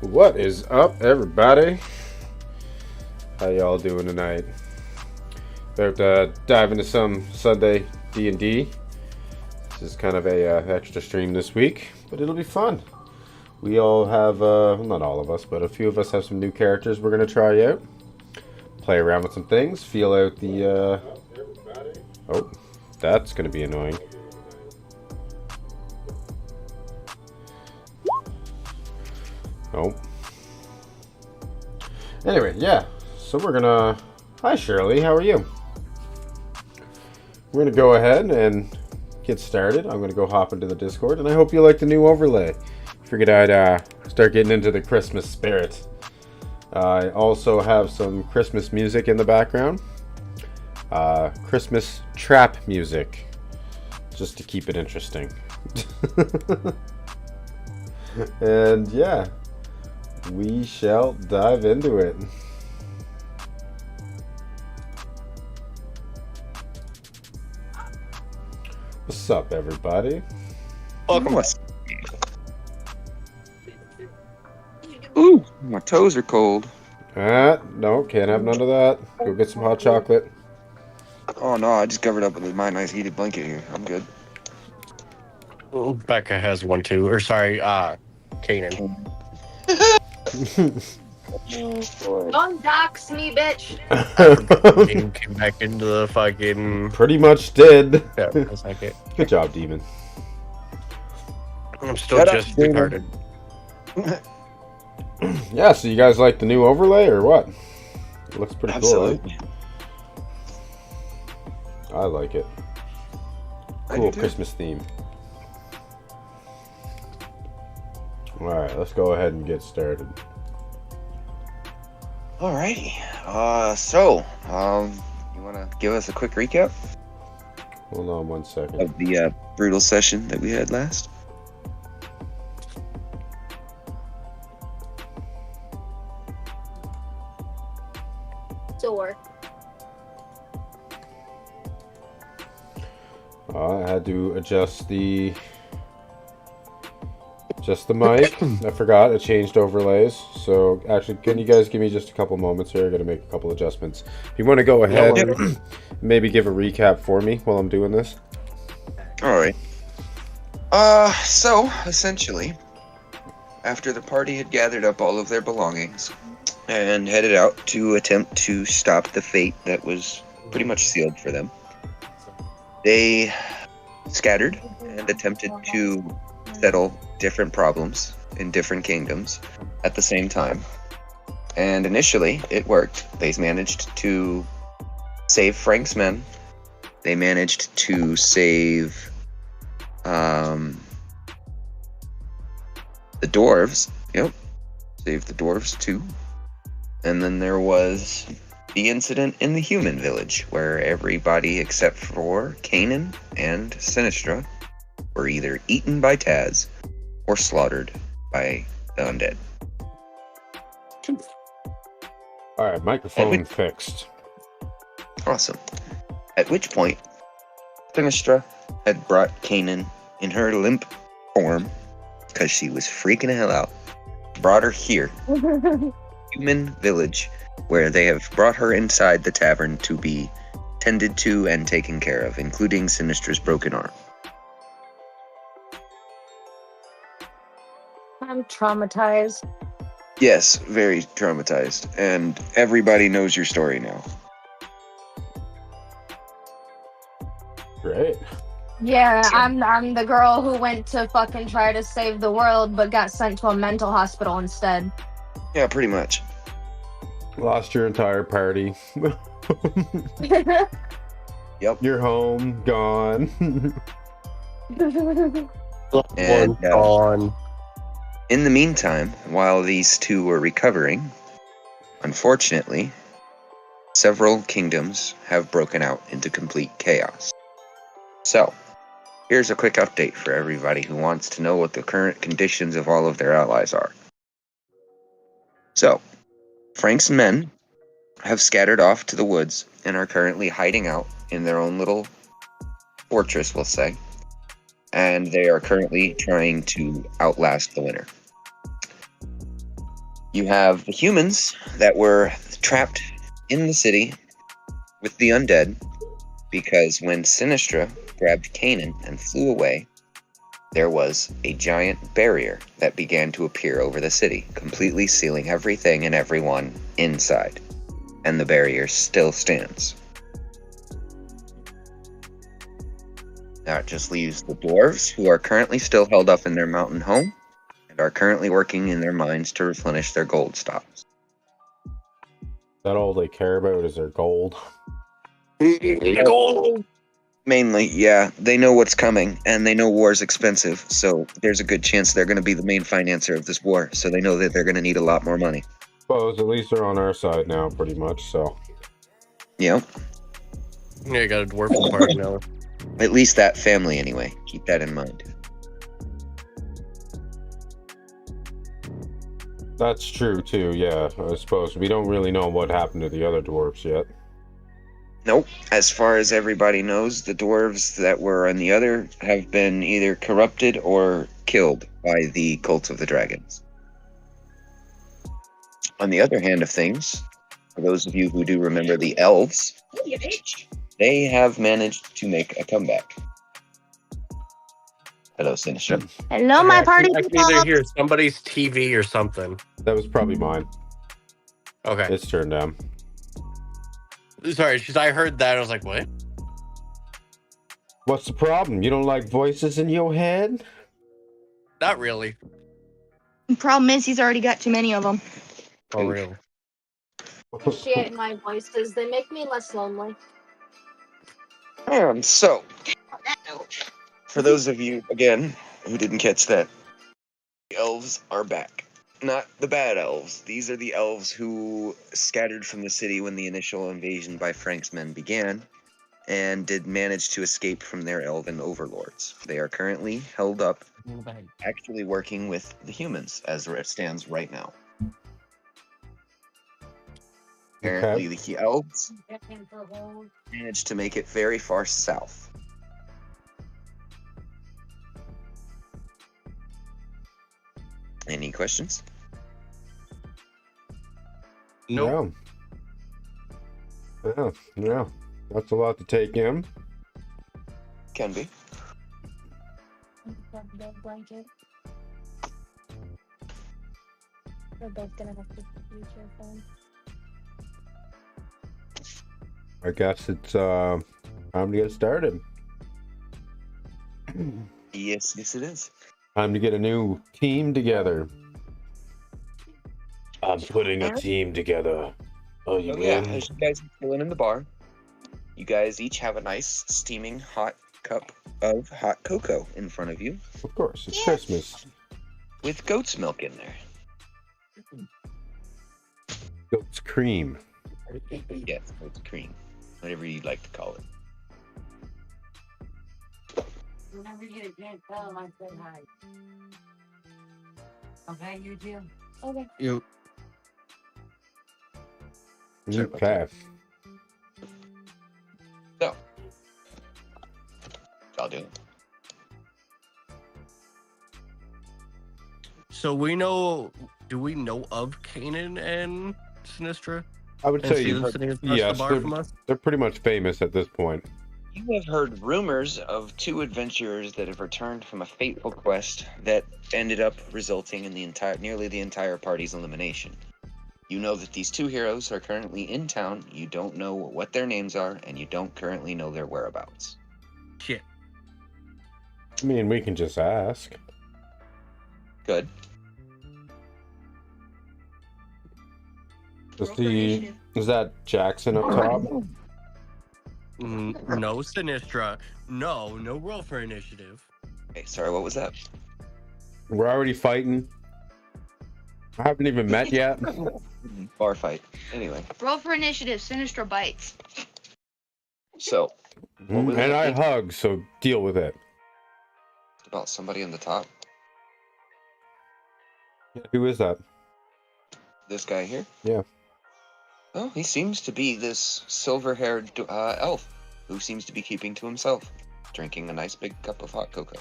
What is up, everybody? How y'all doing tonight? About to dive into some Sunday D&D. This is kind of a extra stream this week, but it'll be fun. We all have, not all of us, but a few of us have some new characters we're going to try out. Play around with some things, feel out the, Oh, that's going to be annoying. Oh. Anyway, yeah. So we're gonna... Hi, Shirley. How are you? We're gonna go ahead and get started. I'm gonna go hop into the Discord, and I hope you like the new overlay. Figured I'd start getting into the Christmas spirit. I also have some Christmas music in the background. Christmas trap music. Just to keep it interesting. And yeah. We shall dive into it. What's up, everybody? Welcome. Ooh, my toes are cold. No, can't have none of that. Go get some hot chocolate. Oh no, I just covered up with my nice heated blanket here. I'm good. Becca has one too. Or sorry, Kanan. Don't dox me, bitch. Demon came back into the fucking. Pretty much did. Yeah, that's like it. Good job, Demon. I'm still Shut up, just Demon. retarded. Yeah, so you guys like the new overlay or what? It looks pretty Absolutely. cool. I like it. I Cool do too. Christmas theme. Alright, let's go ahead and get started. Alrighty. You want to give us a quick recap Hold on one second. of the brutal session that we had last? Door. I had to adjust the mic. I forgot, it changed overlays. So actually, can you guys give me just a couple moments here? I gotta make a couple adjustments. If you want to go ahead, maybe give a recap for me while I'm doing this. Alright. So, essentially, after the party had gathered up all of their belongings and headed out to attempt to stop the fate that was pretty much sealed for them, they scattered and attempted to settle different problems in different kingdoms at the same time. And initially, it worked. They managed to save Frank's men. They managed to save the dwarves. Yep. Saved the dwarves too. And then there was the incident in the human village where everybody except for Kanan and Sinistra were either eaten by Taz or slaughtered by the undead. Alright, microphone fixed. Awesome. At which point, Sinistra had brought Kanan in her limp form, because she was freaking the hell out, brought her here, human village, where they have brought her inside the tavern to be tended to and taken care of, including Sinistra's broken arm. I'm traumatized. Yes, very traumatized, and everybody knows your story now. Great. Yeah, I'm the girl who went to fucking try to save the world but got sent to a mental hospital instead. Yeah, pretty much. Lost your entire party. Yep. You're home, gone. And, One on. In the meantime, while these two were recovering, unfortunately, several kingdoms have broken out into complete chaos. So, here's a quick update for everybody who wants to know what the current conditions of all of their allies are. So, Frank's men have scattered off to the woods and are currently hiding out in their own little fortress, we'll say. And they are currently trying to outlast the winter. You have the humans that were trapped in the city with the undead, because when Sinistra grabbed Kanan and flew away, there was a giant barrier that began to appear over the city, completely sealing everything and everyone inside. And the barrier still stands. Now it just leaves the dwarves, who are currently still held up in their mountain home, and are currently working in their mines to replenish their gold stocks. That all they care about is their gold. Gold. Mainly, yeah. They know what's coming, and they know war's expensive, so there's a good chance they're going to be the main financer of this war, so they know that they're going to need a lot more money. Suppose at least they're on our side now, pretty much, so. Yeah. Yeah, you got a dwarf party now. At least that family, anyway. Keep that in mind. That's true, too, yeah. I suppose we don't really know what happened to the other dwarves yet. Nope. As far as everybody knows, the dwarves that were on the other have been either corrupted or killed by the cults of the dragons. On the other hand of things, for those of you who do remember the elves, they have managed to make a comeback. Hello, Sinistra. Hello, my party I can people. either hear somebody's TV or something. That was probably mine. Okay. It's turned down. Sorry, because I heard that. I was like, what? What's the problem? You don't like voices in your head? Not really. The problem is he's already got too many of them. Oh, real. Appreciate my voices. They make me less lonely. So, On that note. for those of you, again, who didn't catch that, the elves are back. Not the bad elves. These are the elves who scattered from the city when the initial invasion by Frank's men began, and did manage to escape from their elven overlords. They are currently held up, actually working with the humans, as it stands right now. Apparently, the elves managed to make it very far south. Any questions? Nope. Yeah. That's a lot to take in. Can be. Blanket. We're both gonna have to use your phone. I guess it's time to get started. Yes, it is. Time to get a new team together. I'm putting a team together. Oh, you Yeah, as you guys are chilling in the bar, you guys each have a nice steaming hot cup of hot cocoa in front of you, Of course, it's Christmas. with goat's milk in there. Goat's cream. Yes, goat's cream, whatever you'd like to call it. Whenever you get a chance, tell them I said hi. Okay, you too? Okay. You. Sorry about Okay. So, I'll do it. So do we know of Kanan and Sinistra? I would And say Steven sitting across yes, the bar from us? they're pretty much famous at this point. You have heard rumors of two adventurers that have returned from a fateful quest that ended up resulting in nearly the entire party's elimination. You know that these two heroes are currently in town, you don't know what their names are, and you don't currently know their whereabouts. Shit. I mean, we can just ask. Good. Is that Jackson up top? No Sinistra. No roll for initiative. Okay, sorry, what was that? We're already fighting. I haven't even met yet. Bar fight. Anyway, Roll for initiative. Sinistra bites. so, what was And it? I hug, so deal with it. About somebody on the top. Who is that? This guy here? Yeah. Oh, he seems to be this silver-haired elf who seems to be keeping to himself, drinking a nice big cup of hot cocoa.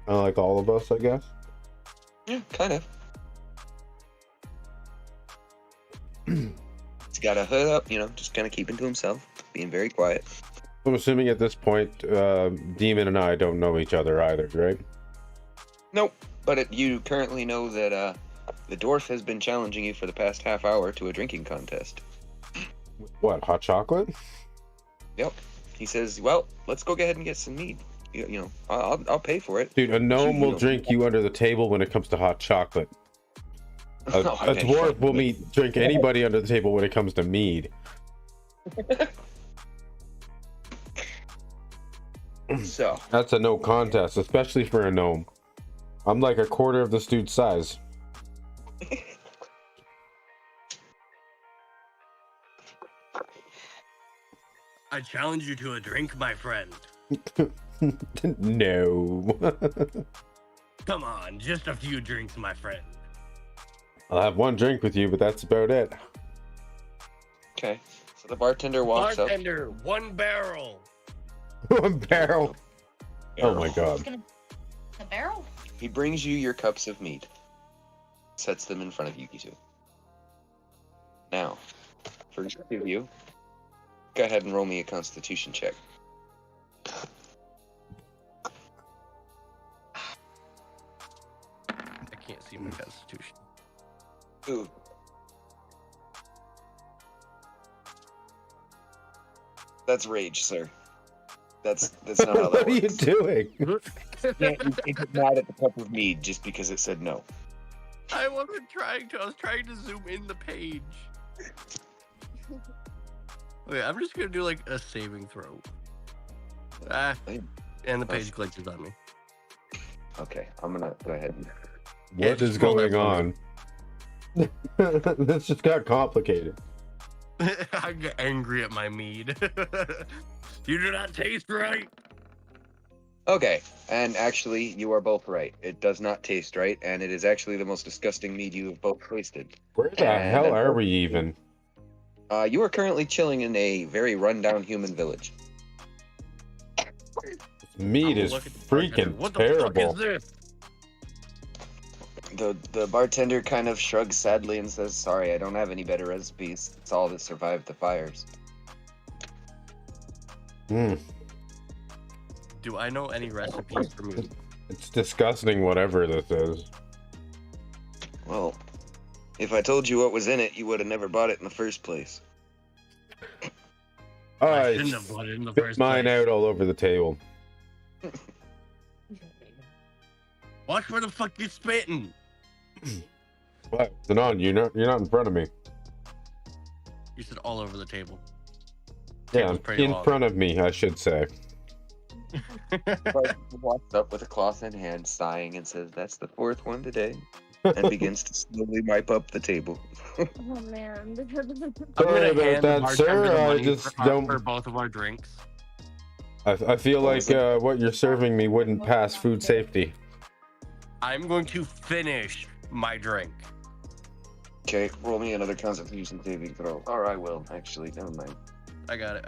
Like all of us, I guess. Yeah, kind of. He's got a hood up, you know, just kind of keeping to himself, being very quiet. I'm assuming at this point, Demon and I don't know each other either, right? Nope. But you currently know that the dwarf has been challenging you for the past half hour to a drinking contest. What, hot chocolate? Yep. He says, "Well, let's go ahead and get some mead. You know, I'll pay for it." Dude, a gnome will drink you under the table when it comes to hot chocolate. A dwarf will drink anybody under the table when it comes to mead. So That's a no contest, especially for a gnome. I'm like a quarter of this dude's size. I challenge you to a drink, my friend. No. Come on, just a few drinks, my friend. I'll have one drink with you, but that's about it. okay. So the bartender walks Bartender, one barrel. One barrel. up. Oh my god. The barrel? He brings you your cups of mead. Sets them in front of you two. Now, for each of you, go ahead and roll me a Constitution check. I can't see my constitution. Ooh. That's rage, sir. That's not how that What are you works. doing? You get mad at the cup of mead just because it said no. I wasn't trying to. I was trying to zoom in the page. Okay, I'm just gonna do like a saving throw. And the page glitches on me. Okay, I'm gonna go ahead and... Yeah, What is just roll that going on? This just got complicated. I get angry at my mead. You do not taste right. Okay, and actually, you are both right. It does not taste right, and it is actually the most disgusting mead you have both tasted. Where the And hell are we even? You are currently chilling in a very rundown human village. Meat is Look at the bartender. freaking What the terrible. fuck is this? The bartender kind of shrugs sadly and says, "Sorry, I don't have any better recipes. It's all that survived the fires." Do I know any recipes for mead? It's disgusting, whatever this is. Well, if I told you what was in it, you would have never bought it in the first place. I shouldn't have bought it in the spit first mine place. out all over the table. Watch where the fuck you're spitting. What? It's on. You're not in front of me. You said all over the table. Yeah, Table's pretty in long. front of me, I should say. But he walks up with a cloth in hand, sighing, and says, "That's the fourth one today," and begins to slowly wipe up the table. Oh man. I'm Sorry gonna about hand the that, bartender sir. the I money just for, don't. for both of our drinks. I feel like what you're serving me wouldn't pass food safety. I'm going to finish my drink. Okay, roll me another Constitution saving throw. Or I will, actually. Never mind. I got it.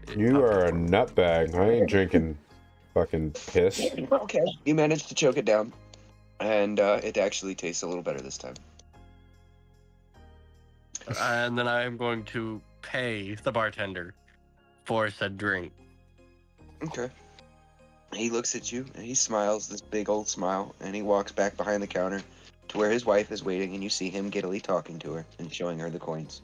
It You popped are a up. nutbag. I ain't drinking fucking piss. Okay. You managed to choke it down, and it actually tastes a little better this time. And then I'm going to pay the bartender for said drink. Okay. He looks at you, and he smiles, this big old smile, and he walks back behind the counter to where his wife is waiting, and you see him giddily talking to her and showing her the coins.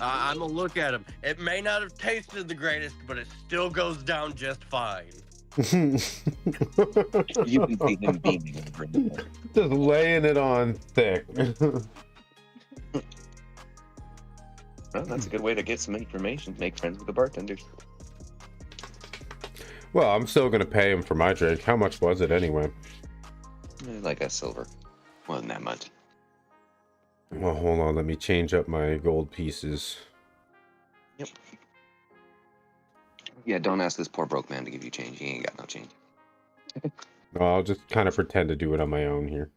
I'm gonna look at him. It may not have tasted the greatest, but it still goes down just fine. You can see him beaming over it. Just laying it on thick. Well, that's a good way to get some information, make friends with the bartenders. Well, I'm still gonna pay him for my drink. How much was it anyway? Like a silver. Wasn't that much. Well, hold on. Let me change up my gold pieces. Yep. Yeah, don't ask this poor broke man to give you change. He ain't got no change. No, I'll just kind of pretend to do it on my own here.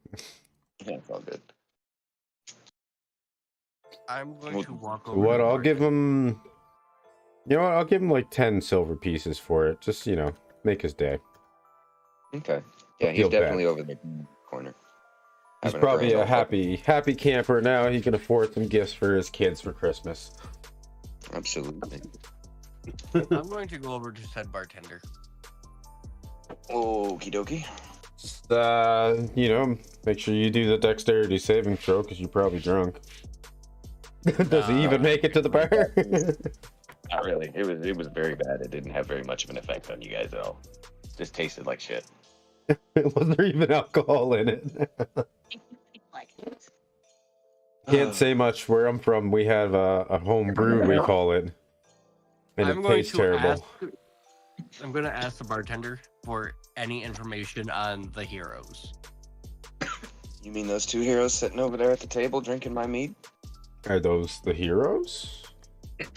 Yeah, it's all good. I'm going to walk over. What? to I'll the give him. You know what? I'll give him like 10 silver pieces for it. Just, you know, make his day. Okay. Yeah, I he's feel bad. definitely over there in the corner. He's having probably grand a old time. happy camper now. He can afford some gifts for his kids for Christmas. Absolutely. I'm going to go over to said bartender. Okie dokie. Just, make sure you do the dexterity saving throw because you're probably drunk. Does he even make it to the bar? Not really. It was very bad. It didn't have very much of an effect on you guys at all. Just tasted like shit. Was there even alcohol in it? Can't say much. Where I'm from, we have a home brew, we call it. And it tastes terrible. I'm going to ask the bartender for any information on the heroes. You mean those two heroes sitting over there at the table drinking my mead? Are those the heroes?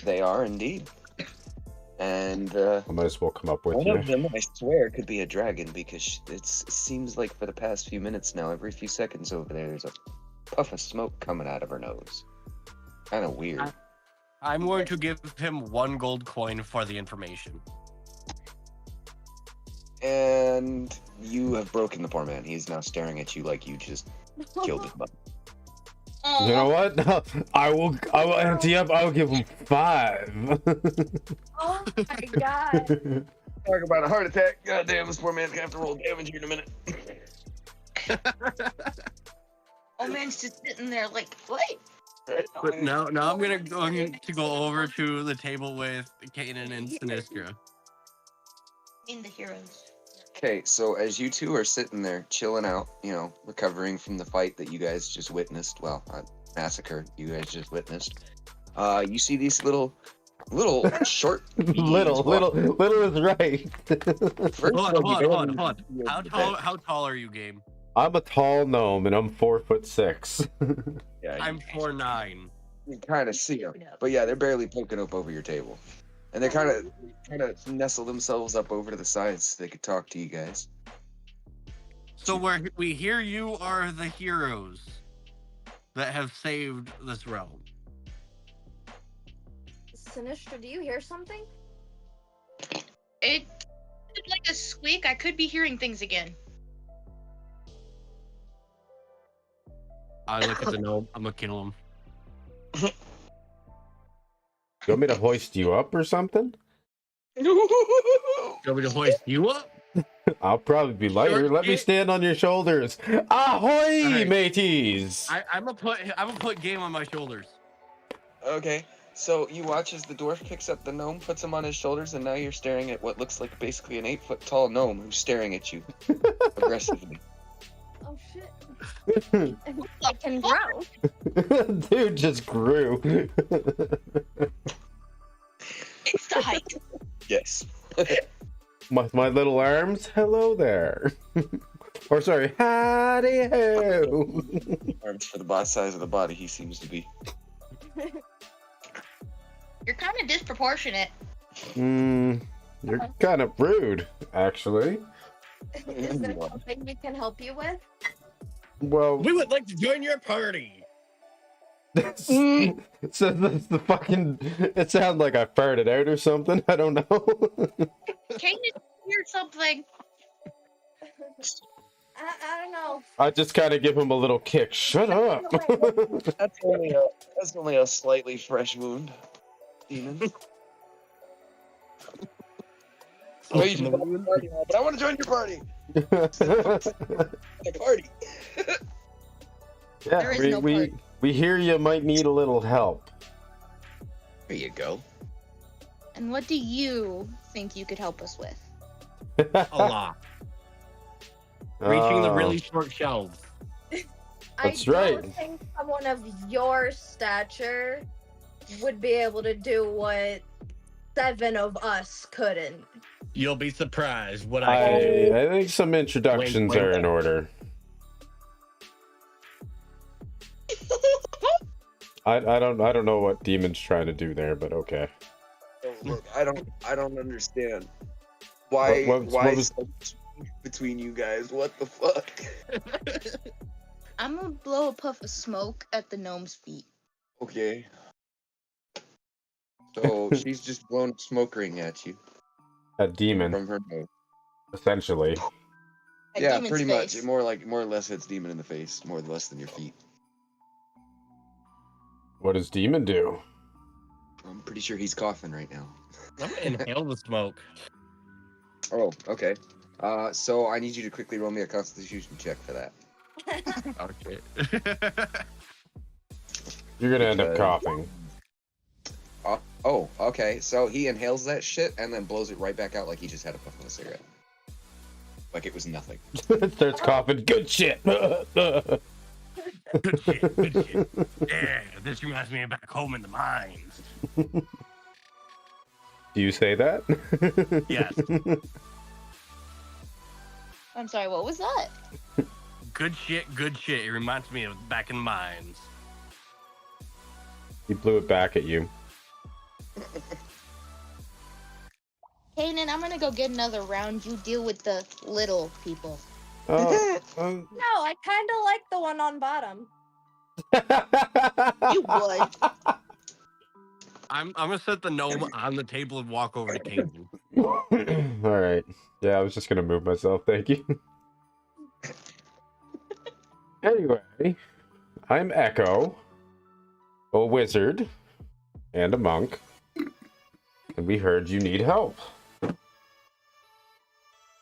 They are indeed. And I might as well come up with one you. of them, I swear, could be a dragon because it seems like for the past few minutes now, every few seconds over there's a puff of smoke coming out of her nose. Kind of weird. I'm going to give him 1 gold coin for the information. And you have broken the poor man. He is now staring at you like you just killed his mother. You know what? I will empty up. I'll give him 5. Oh my god. Talk about a heart attack. God damn, this poor man's gonna have to roll damage here in a minute. Old man's just sitting there like, what? But now I'm going to go over to the table with Kanan and Sinistra. In the heroes. Okay, so as you two are sitting there chilling out, recovering from the fight that you guys just witnessed, massacre you guys just witnessed, you see these little short little is right. Hold on. How tall are you, Gaim? I'm a tall gnome and I'm 4'6". Yeah, I'm 4'9". You kind of see them, but yeah, they're barely poking up over your table, and they kind of nestle themselves up over to the sides so they could talk to you guys. So we hear you are the heroes that have saved this realm. Sinistra, do you hear something? It sounded like a squeak. I could be hearing things again. I look at the gnome. I'm gonna kill him. You want me to hoist you up or something? You want me to hoist you up? I'll probably be lighter. Let me stand on your shoulders. Ahoy, Right. mateys! I'm gonna put Gaim on my shoulders. Okay, so you watch as the dwarf picks up the gnome, puts him on his shoulders, and now you're staring at what looks like basically an 8-foot tall gnome who's staring at you aggressively. Oh shit. I can grow. Dude just grew. It's the height. Yes. my little arms. Hello there. Or sorry, howdy ho. Arms for the size of the body he seems to be. You're kind of disproportionate. You're kind of rude, actually. Is there something we can help you with? Well, We would like to join your party. that's the fucking. It sounds like I farted out or something. I don't know. Can you hear something? I don't know. I just kind of give him a little kick. Shut up. That's only a slightly fresh wound, demon. Well, you should join the party now, but I want to join your party. The party. Yeah, There is no part. we hear you might need a little help. There you go. And what do you think you could help us with? A lot. Reaching the really short shelves. That's I right. don't think someone of your stature would be able to do what 7 of us couldn't. You'll be surprised what I can do. I think some introductions Wink, are wink. in order. I don't know what Demon's trying to do there, but okay. Look, I don't understand. Why What was- so much between you guys? What the fuck? I'm gonna blow a puff of smoke at the gnome's feet. Okay. So she's just blowing a smoke ring at you A demon, from her nose. essentially. Yeah, demon's pretty face. much. More or less hits demon in the face, more or less than your feet. What does demon do? I'm pretty sure he's coughing right now. I'm gonna inhale the smoke. Oh, okay. So I need you to quickly roll me a Constitution check for that. Okay. You're gonna end up Because- coughing. Oh, okay. So he inhales that shit and then blows it right back out like he just had a puff of a cigarette. Like it was nothing. Starts coughing. Good shit. Good shit, good shit. Yeah, this reminds me of back home in the mines. Do you say that? Yes. I'm sorry, what was that? Good shit, good shit. It reminds me of back in the mines. He blew it back at you. Kanan, I'm gonna go get another round. You deal with the little people. Oh, No, I kind of like the one on bottom. You would. I'm gonna set the gnome on the table and walk over to Kanan. All right. Yeah, I was just gonna move myself. Thank you. Anyway, I'm Echo, a wizard, and a monk, and we heard you need help.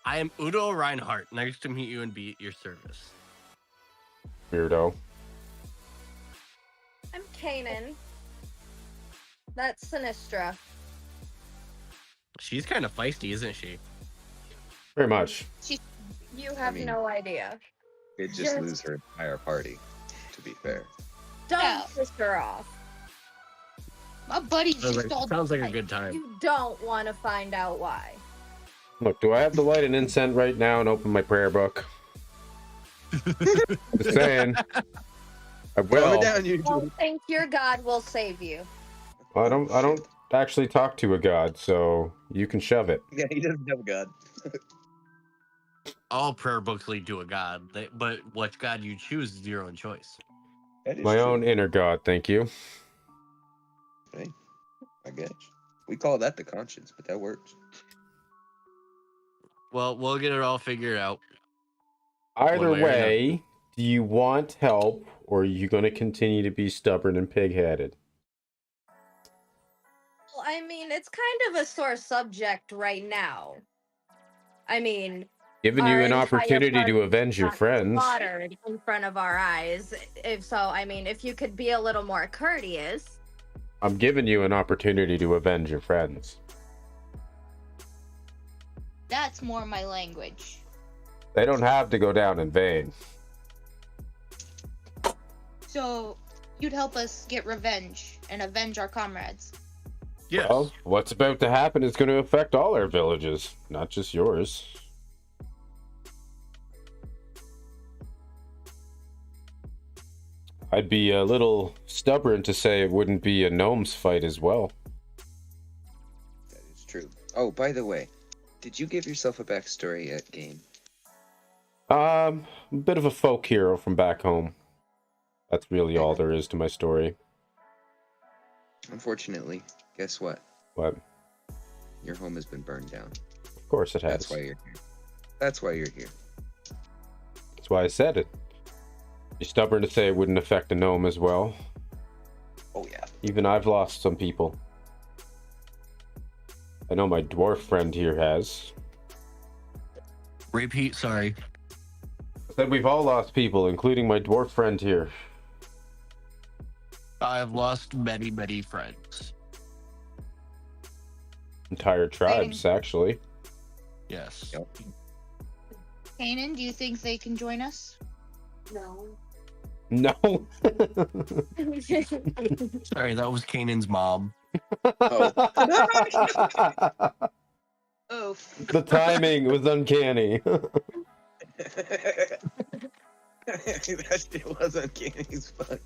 I am Udo Reinhardt. Nice to meet you and be at your service. Weirdo. I'm Kanan. That's Sinistra. She's kind of feisty, isn't she? Very much. You have mean- no idea. It just Just- lose her entire party, to be fair. Don't Yeah. piss her off. My buddy's just all Sounds like a good time. You don't want to find out why. Look, do I have to light an incense right now and open my prayer book? Just saying. I Calm will. it down, you Don't think your God will save you. I don't actually talk to a god, so you can shove it. Yeah, he doesn't have a god. All prayer books lead to a god, but which god you choose is your own choice. That is My true. own inner god, thank you. Hey, I guess. We call that the conscience, but that works. Well, we'll get it all figured out. Either One way or way, do you want help, or are you going to continue to be stubborn and pig-headed? Well, I mean, it's kind of a sore subject right now. I mean, Giving you our an entire opportunity to party avenge your got friends. slaughtered in front of our eyes. If so, I mean, if you could be a little more courteous. I'm giving you an opportunity to avenge your friends. That's more my language. They don't have to go down in vain. So you'd help us get revenge and avenge our comrades. Yes. Well, what's about to happen is going to affect all our villages, not just yours. I'd be a little stubborn to say it wouldn't be a gnome's fight as well. That is true. Oh, by the way, did you give yourself a backstory at Gaim? A bit of a folk hero from back home. That's really all there is to my story. Unfortunately, guess what? But Your home has been burned down. of course it has. That's why you're here. That's why you're here. That's why I said it. You're stubborn to say it wouldn't affect a gnome as well. Oh yeah. Even I've lost some people. I know my dwarf friend here has. Repeat, sorry. I said we've all lost people, including my dwarf friend here. I've lost many, many friends. Entire tribes, actually. Yes. Yep. Kanan, do you think they can join us? No. No. Sorry, that was Kanan's mom. Oof. The timing was uncanny. That shit was uncanny as fuck.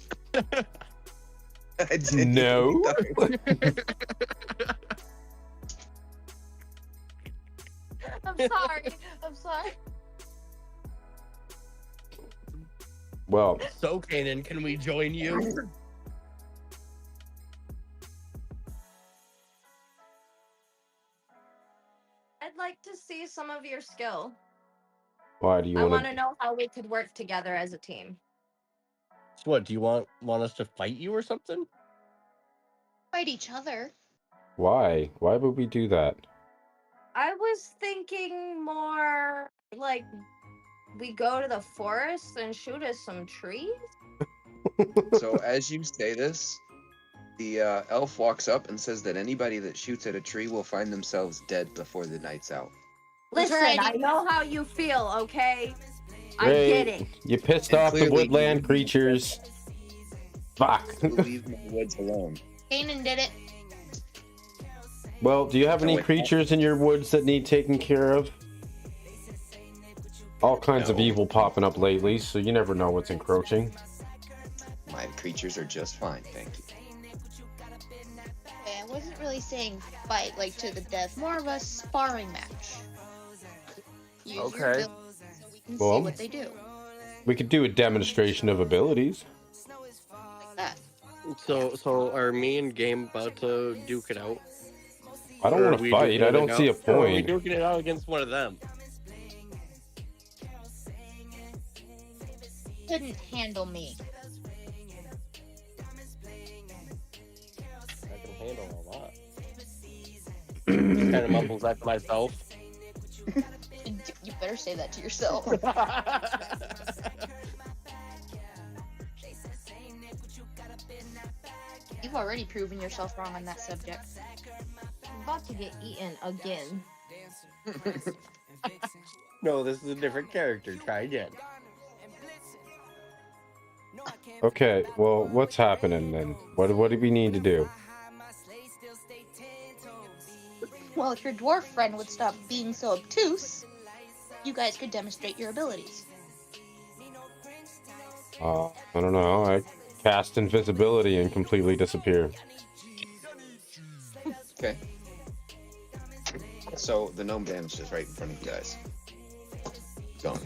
I No. thought it was- I'm sorry. I'm sorry. Well, So, Kanan, can we join you? I'd like to see some of your skill. Why do you I want want to to? know how we could work together as a team. So what? Do you want us to fight you or something? Fight each other. Why? Why would we do that? I was thinking more like we go to the forest and shoot us some trees. So as you say this, the elf walks up and says that anybody that shoots at a tree will find themselves dead before the night's out. Listen, Alrighty. I know how you feel, okay? I Great. get it. You pissed And off the clearly woodland you- creatures. Fuck. You leave my woods alone. Kanan did it. Well, do you have any No, it- creatures in your woods that need taken care of? All kinds of No. evil popping up lately, so you never know what's encroaching. My creatures are just fine, thank you. Okay, I wasn't really saying fight like to the death. More of a sparring match. Use your Okay. abilities so we can Well, see what they do. We could do a demonstration of abilities. Like that. So are me and Game about to duke it out? I don't Or are want to we fight. duking I it don't out- see a or are we point. duking it out against one of them? Couldn't handle me. I can handle a lot. Kind of mumbles that to myself. You better say that to yourself. You've already proven yourself wrong on that subject. I'm about to get eaten again. No, this is a different character. Try again. Okay, well, what's happening then? What do we need to do? Well, if your dwarf friend would stop being so obtuse, you guys could demonstrate your abilities. I don't know. I cast invisibility and completely disappear. Okay. So the gnome damage is right in front of you guys. Gone.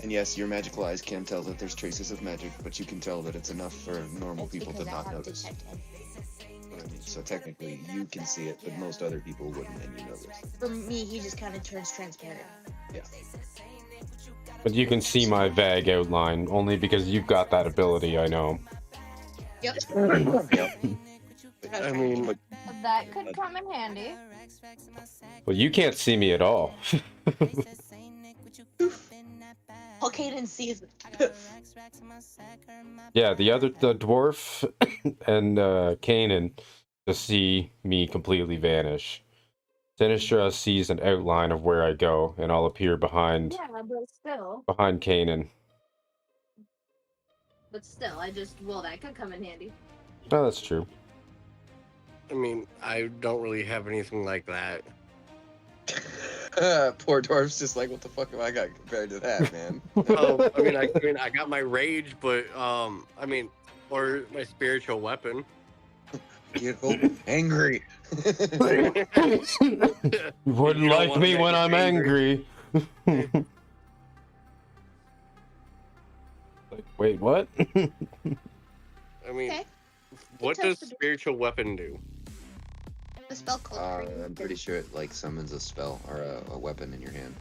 And yes, your magical eyes can tell that there's traces of magic, but you can tell that it's enough for normal That's people to because I not have notice. detect insight. What I mean, so technically, you can see it, but most other people wouldn't, and you know this. For me, he just kind of turns transparent. Yeah. But you can see my vague outline, only because you've got that ability, I know. Yep. Yep. I mean, But That could come in handy. Well, you can't see me at all. All Kaden sees it. Yeah, the dwarf and Kanan just see me completely vanish. Sinistra sees an outline of where I go, and I'll appear behind Yeah, but Kanan. well, that could come in handy. Oh, that's true. I mean, I don't really have anything like that. poor dwarf's just like, what the fuck have I got compared to that, man? Oh, I mean, I got my rage, but I mean, or my spiritual weapon. Get angry. You wouldn't You don't like wanna me make when me I'm angry. Like, wait, what? I mean, Okay. what Touch does the door. spiritual weapon do? The spell called I'm pretty sure it like summons a spell or a weapon in your hand.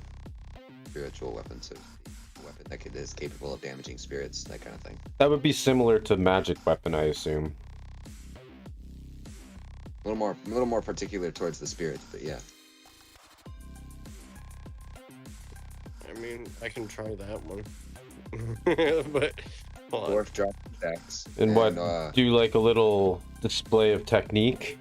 Spiritual weapon, so a weapon that is capable of damaging spirits, that kind of thing. That would be similar to magic weapon, I assume. A little more particular towards the spirits, but yeah. I mean, I can try that one. But hold on. Dwarf drops axe. And what? Do like a little display of technique?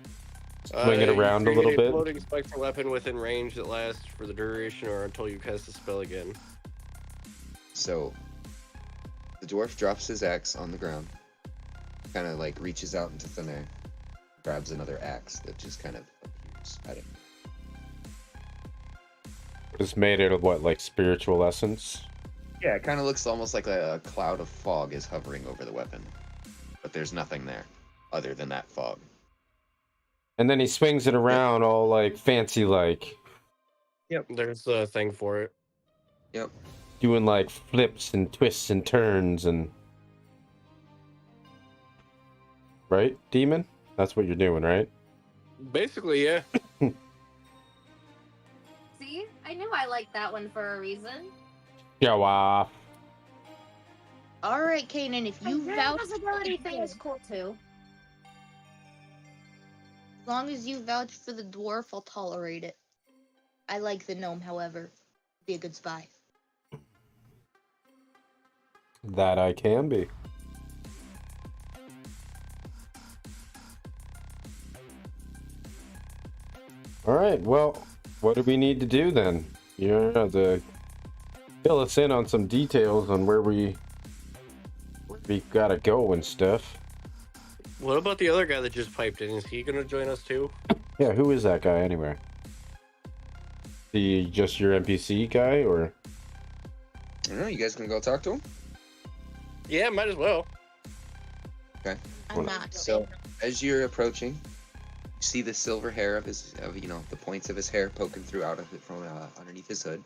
Swing it around a create little bit? Floating spectral weapon within range that lasts for the duration or until you cast the spell again. So, the dwarf drops his axe on the ground, kind of like reaches out into thin air, grabs another axe that just kind of appears at him. It's made out of what, like spiritual essence? Yeah, it kind of looks almost like a cloud of fog is hovering over the weapon, but there's nothing there other than that fog. And then he swings it around all like fancy, like There's a thing for it. Yep. doing like flips and twists and turns and. Right, demon? That's what you're doing, right? Basically, yeah. See? I knew I liked that one for a reason. Show off. All right, Kanan, if you The vouch, invisibility thing is cool too. as long as you vouch for the dwarf, I'll tolerate it. I like the gnome, however. Be a good spy. That I can be. All right, well, what do we need to do then? You're gonna have to fill us in on some details on where we gotta go and stuff. What about the other guy that just piped in? Is he gonna join us too? Yeah, who is that guy anyway? The just your NPC guy, or? I don't know. You guys gonna go talk to him? Yeah, might as well. Okay. I'm not. So as you're approaching, you see the silver hair of the points of his hair poking through out of it from underneath his hood,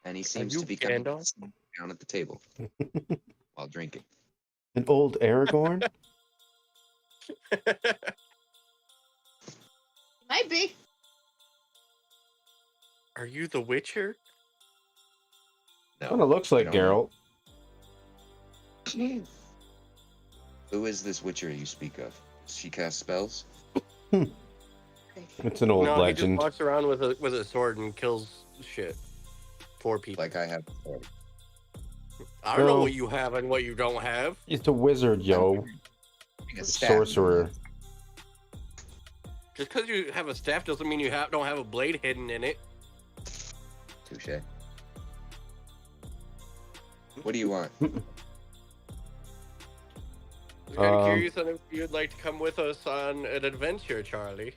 and he seems you to be kind of Gandalf? down at the table while drinking. An old Aragorn? Might be. Are you the Witcher? No. Kinda looks like I don't Geralt. Who is this Witcher you speak of? Does she cast spells? It's an old No, he legend. just walks around with a sword and kills shit for people. Like I have before. I don't know No. what you have and what you don't have. It's a wizard, yo. A staff. Sorcerer. Just because you have a staff doesn't mean you don't have a blade hidden in it. Touche. What do you want? I'm kind of Um, curious on if you'd like to come with us on an adventure, Charlie.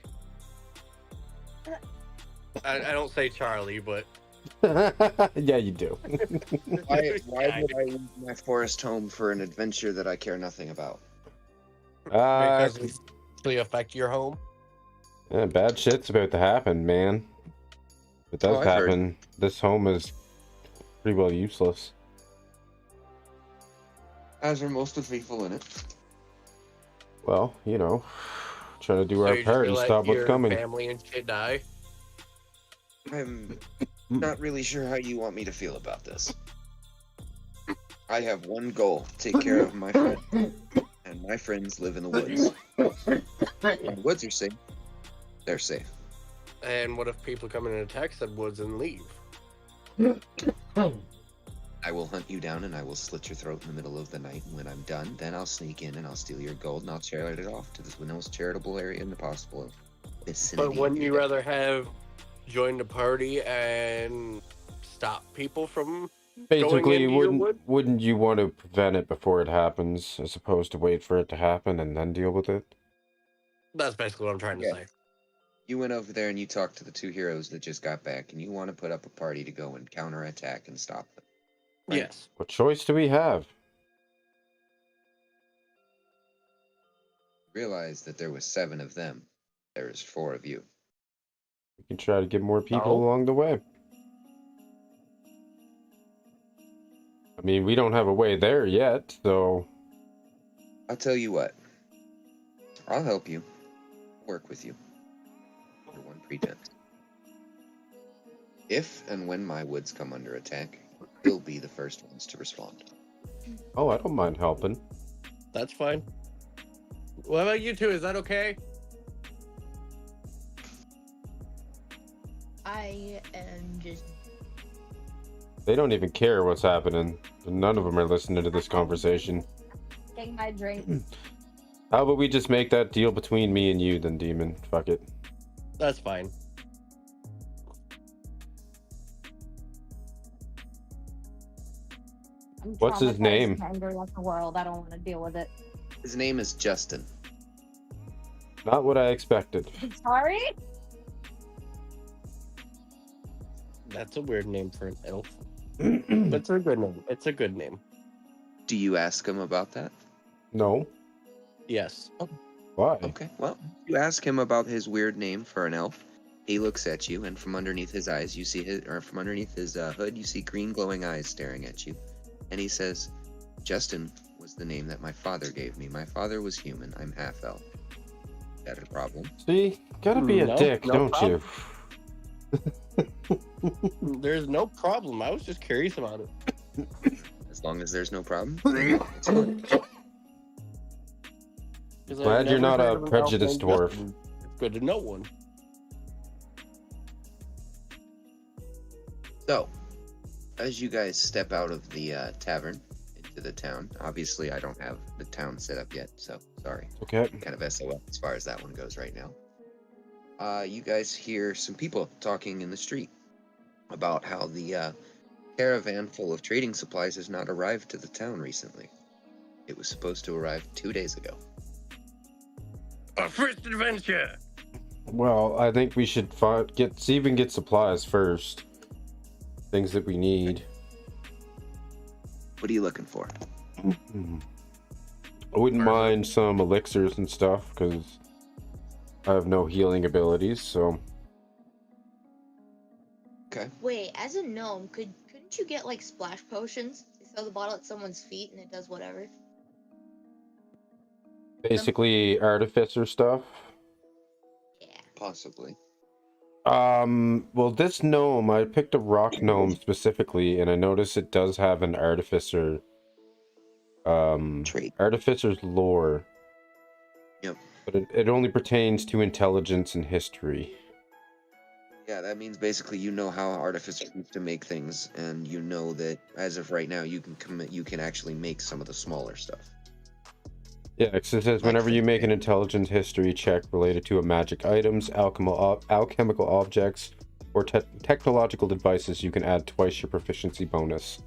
I don't say Charlie, but Yeah, you do. Why would I leave my forest home for an adventure that I care nothing about? because it really affect your home. Yeah, bad shit's about to happen, man. It does I've heard. happen. This home is pretty well useless. As are most of the people in it. Well, you know, trying to do So our you're just part gonna and let stop what's your coming. family and shit die. I'm not really sure how you want me to feel about this. I have one goal: take care of my friend, and my friends live in the woods. When the woods are safe, they're safe. And what if people come in and attack said woods and leave? I will hunt you down and I will slit your throat in the middle of the night. And when I'm done, then I'll sneak in and I'll steal your gold and I'll charity it off to the most charitable area in the possible vicinity. But wouldn't you rather have joined a party and stop people from Basically, into your wood? wouldn't you want to prevent it before it happens, as opposed to wait for it to happen and then deal with it? That's basically what I'm trying to Yeah. say. You went over there and you talked to the two heroes that just got back, and you want to put up a party to go and counterattack and stop them. Right. Yes. What choice do we have? Realize that there was 7 of them. There is 4 of you. We can try to get more people No. along the way. I mean, we don't have a way there yet, so... I'll tell you what. I'll help you. Work with you. For one pretense. If and when my woods come under attack, you'll be the first ones to respond. Oh, I don't mind helping. That's fine. What about you two? Is that okay? I am just. They don't even care what's happening. None of them are listening to this conversation. Getting my drink. How about we just make that deal between me and you then, Demon? Fuck it. That's fine. I'm What's his traumatized name? and angry at the world. I don't want to deal with it. His name is Justin. Not what I expected. Sorry? That's a weird name for an elf. But it's a good name. It's a good name. Do you ask him about that? No. Yes. Why? Okay, well, you ask him about his weird name for an elf. He looks at you, and from underneath his eyes, you see from underneath his hood, you see green glowing eyes staring at you. And he says, Justin was the name that my father gave me. My father was human. I'm half elf. Is that a problem? See? Gotta be a No, dick, no don't problem. you? There's no problem. I was just curious about it. As long as there's no problem. It's 'Cause I've Glad you're never not heard a of an prejudiced alpha dwarf. investment. It's good to know one. So, as you guys step out of the tavern into the town, obviously I don't have the town set up yet, so sorry. Okay. Kind of SOL as far as that one goes right now. You guys hear some people talking in the street about how the caravan full of trading supplies has not arrived to the town recently. It was supposed to arrive 2 days ago. Our first adventure. Well, I think we should see if we can get supplies first. Things that we need. What are you looking for? I wouldn't mind some elixirs and stuff because I have no healing abilities, so. Okay. Wait, as a gnome, couldn't you get like splash potions? You throw the bottle at someone's feet and it does whatever. Basically, artificer stuff. Yeah. Possibly. Well, this gnome, I picked a rock gnome specifically, and I noticed it does have an artificer, Trait. artificer's lore. Yep. But it only pertains to intelligence and history. Yeah, that means basically you know how artificers used to make things, and you know that as of right now you can actually make some of the smaller stuff. Yeah, it says whenever you make an intelligence history check related to a magic items, alchemical objects, or technological devices, you can add twice your proficiency bonus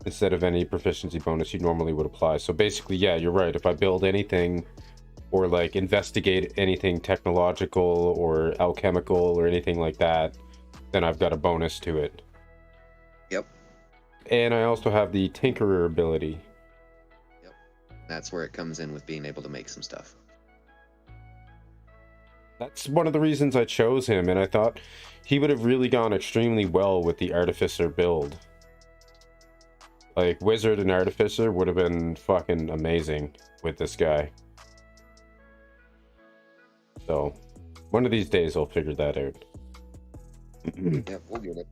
instead of any proficiency bonus you normally would apply. So basically, yeah, you're right. If I build anything or like investigate anything technological or alchemical or anything like that, then I've got a bonus to it. Yep. And I also have the Tinkerer ability. That's where it comes in with being able to make some stuff. That's one of the reasons I chose him, and I thought he would have really gone extremely well with the Artificer build. Like, Wizard and Artificer would have been fucking amazing with this guy. So, one of these days I'll figure that out. Yep, we'll get it.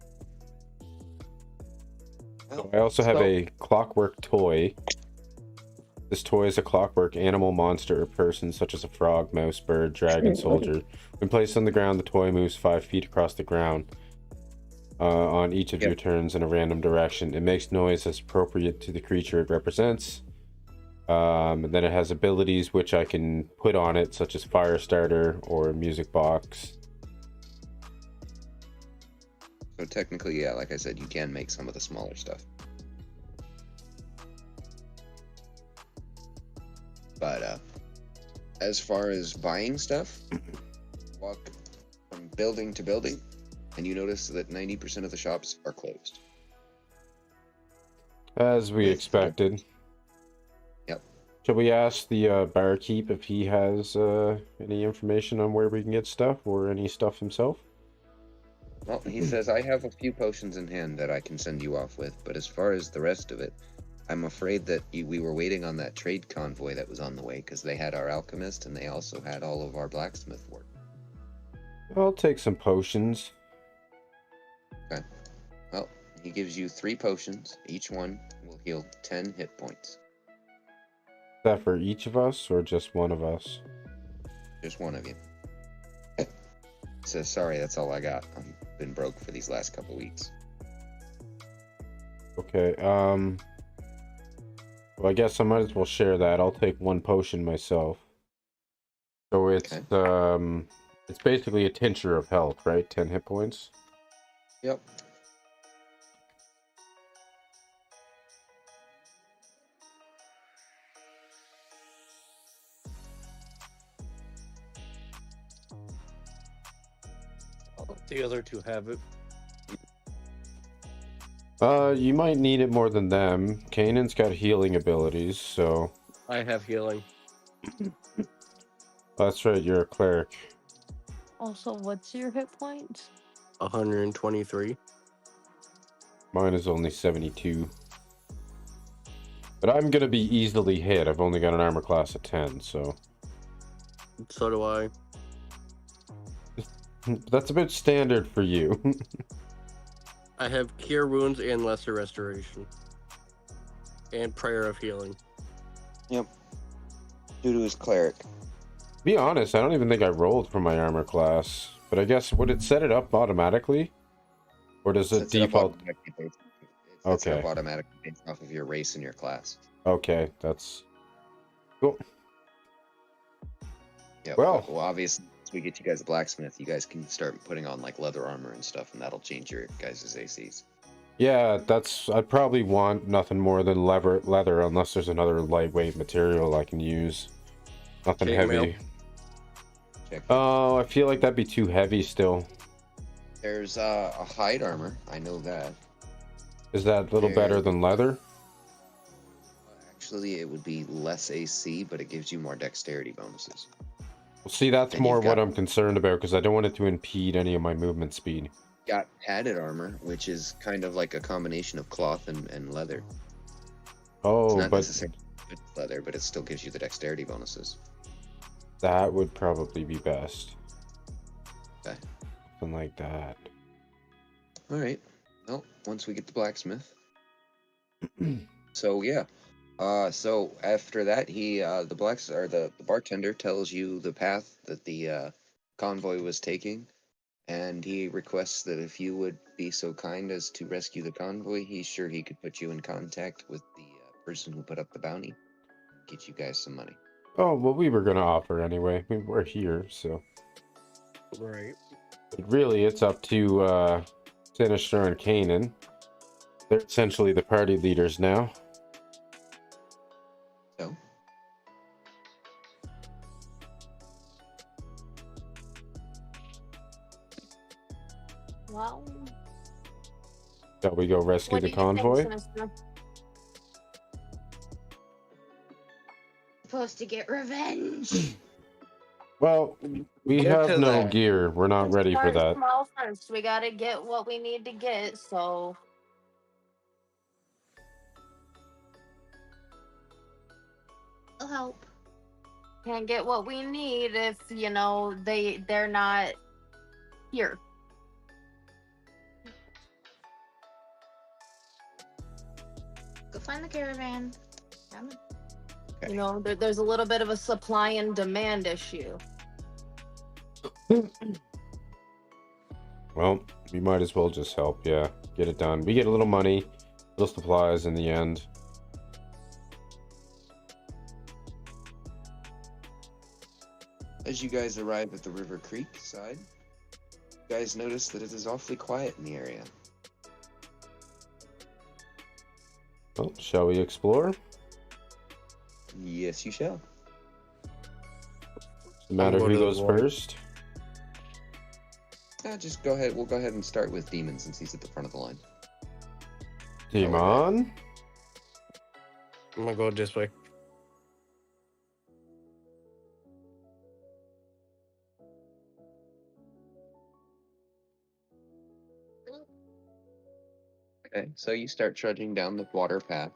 So I also have a clockwork toy. This toy is a clockwork animal, monster, or person, such as a frog, mouse, bird, dragon, soldier. When placed on the ground, the toy moves 5 feet across the ground on each of your turns in a random direction. It makes noise as appropriate to the creature it represents. And then it has abilities which I can put on it, such as fire starter or music box. So technically, yeah, like I said, you can make some of the smaller stuff. But as far as buying stuff, walk from building to building, and you notice that 90% of the shops are closed. As we expected. Yep. Shall we ask the barkeep if he has any information on where we can get stuff or any stuff himself? Well, he says, I have a few potions in hand that I can send you off with, but as far as the rest of it, I'm afraid that we were waiting on that trade convoy that was on the way, because they had our alchemist and they also had all of our blacksmith work. I'll take some potions. Okay. Well, he gives you 3 potions. Each one will heal 10 hit points. Is that for each of us or just one of us? Just one of you. Says, sorry, that's all I got. I've been broke for these last couple weeks. Okay, well, I guess I might as well share that. I'll take 1 potion myself. So it's it's basically a tincture of health, right? 10 hit points. Yep. I'll let the other 2 have it. You might need it more than them. Kanan's got healing abilities, so... I have healing. That's right, you're a cleric. Also, what's your hit points? 123. Mine is only 72. But I'm gonna be easily hit. I've only got an armor class of 10, so... So do I. That's a bit standard for you. I have Cure Wounds and Lesser Restoration. And Prayer of Healing. Yep. Due to his cleric. Be honest, I don't even think I rolled for my armor class. But I guess, would it set it up automatically? Or does it Sets it up default? automatically based- It sets it up Okay. automatically based off of your race and your class. Okay, that's cool. Yeah. Well- Well, obviously, once we get you guys a blacksmith, you guys can start putting on like leather armor and stuff, and that'll change your guys' ACs. Yeah, I'd probably want nothing more than leather, unless there's another lightweight material I can use. Nothing Chainmail. heavy. Check. Oh, I feel like that'd be too heavy still. There's a hide armor. I know that. Is that a little better than leather? Actually, it would be less AC, but it gives you more dexterity bonuses. Well, see, that's And more you've what got- I'm concerned about, because I don't want it to impede any of my movement speed. Got padded armor, which is kind of like a combination of cloth and leather. It's Oh, not but necessarily good leather, but it still gives you the dexterity bonuses. that would probably be best. Okay. Something like that. All right. Well, once we get the blacksmith. So yeah. So after that, the bartender tells you the path that the convoy was taking, and he requests that if you would be so kind as to rescue the convoy, he's sure he could put you in contact with the person who put up the bounty, get you guys some money. Oh, well, we were going to offer anyway. We're here, so. Right. But really, it's up to Sinister and Kanan. They're essentially the party leaders now. So. Well, Shall we go rescue what the do you think, convoy? Sinister? Supposed to get revenge. Well, we Get have to no that. gear. We're not ready for Start that. small first. We gotta get what we need to get, so It'll help. can't get what we need if they're not here. Go find the caravan. Come on. Okay. There's a little bit of a supply and demand issue. Well, we might as well just help, yeah. Get it done. We get a little money, little supplies in the end. As you guys arrive at the River Creek side, you guys notice that it is awfully quiet in the area. Well, shall we explore? Yes, you shall. No matter go who to the goes water. first. Just go ahead. We'll go ahead and start with Demon since he's at the front of the line. Demon? I'm gonna go this way. Okay, so you start trudging down the water path,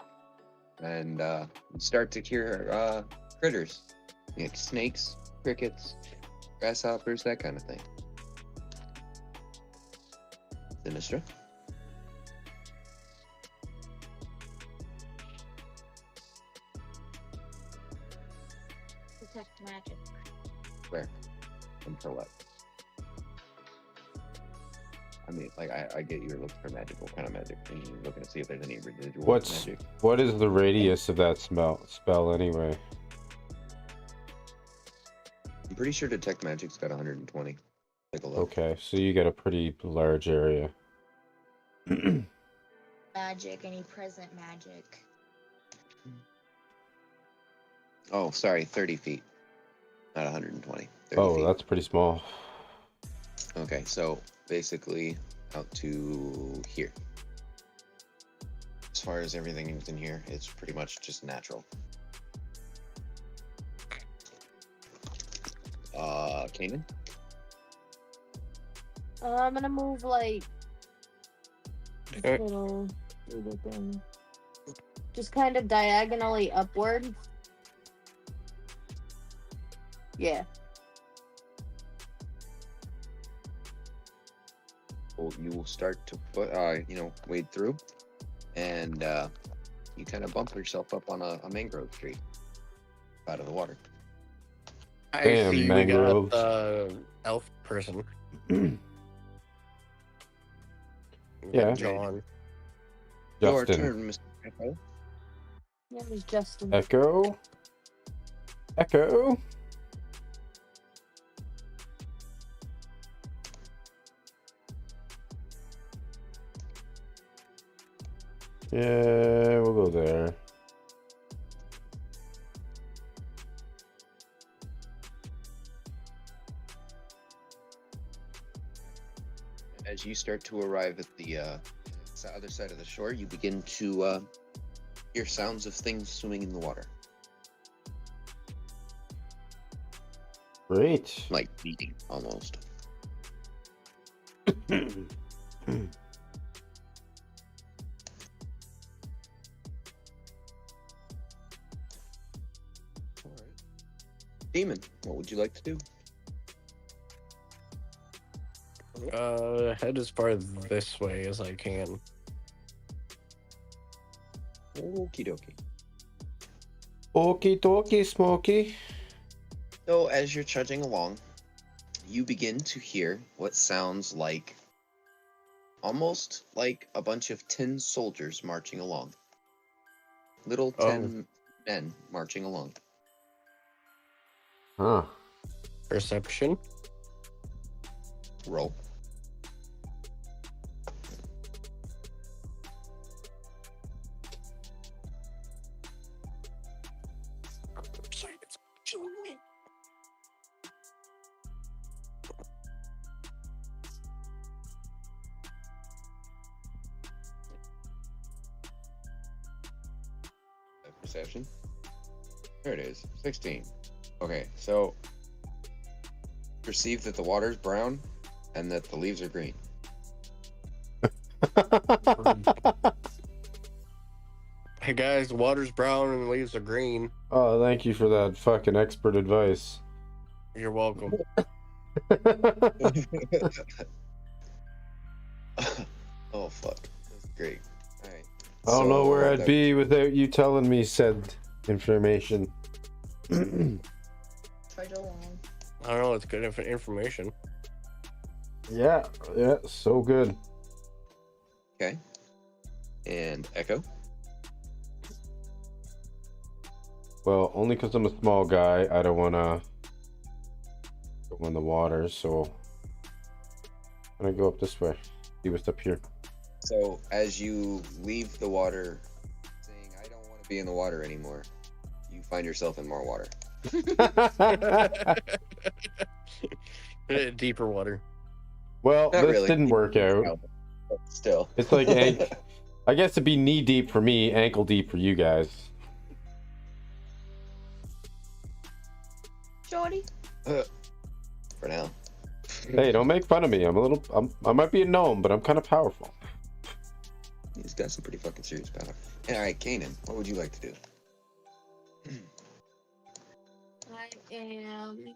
and you start to hear critters, like snakes, crickets, grasshoppers, that kind of thing. Sinistra? Detect magic. Where? And for what? I mean, like, I get you're looking for magic. What kind of magic? Are you looking to see if there's any residual magic? What is the radius of that spell anyway? I'm pretty sure Detect Magic's got 120. Take a look. Okay, so you get a pretty large area. Magic, any present magic. Oh, sorry, 30 feet. Not 120. 30 Oh, feet. that's pretty small. Okay, so basically out to here. As far as everything is in here, it's pretty much just natural. Kanan? I'm gonna move like Okay. little thing. Just kind of diagonally upward. Yeah. you will start to wade through, and you kind of bump yourself up on a mangrove tree out of the water. I Damn, see. mangroves. We got the elf person. We Yeah. got John. Your Justin. turn, Mr. Echo. That was Justin. Echo. Echo. Yeah, we'll go there. As you start to arrive at the other side of the shore, you begin to hear sounds of things swimming in the water, Great. like beating almost. All right. Demon, what would you like to do? Head as far this way as I can. Okie dokie. Okie dokie, Smokey. So as you're trudging along, you begin to hear what sounds like almost like a bunch of tin soldiers marching along. Little tin men marching along. Huh. Perception. Roll. Perception. There it is. 16. Okay, so perceive that the water's brown and that the leaves are green. Hey guys, the water's brown and the leaves are green. Oh, thank you for that fucking expert advice. You're welcome. Oh fuck. That's great. Alright. I don't know where I'd be without you telling me said information. Trudge along. I don't know, it's good information. Yeah, so good. Okay. And Echo? Well, only because I'm a small guy, I don't want to go in the water, so I'm going to go up this way. See what's up here. So as you leave the water saying, I don't want to be in the water anymore, you find yourself in more water. Deeper water. Well, Not this really. didn't work out. But still. It's like, I guess it'd be knee deep for me, ankle deep for you guys. Shorty? For now. Hey, don't make fun of me. I might be a gnome, but I'm kind of powerful. He's got some pretty fucking serious power. Alright, Kanan, what would you like to do? I am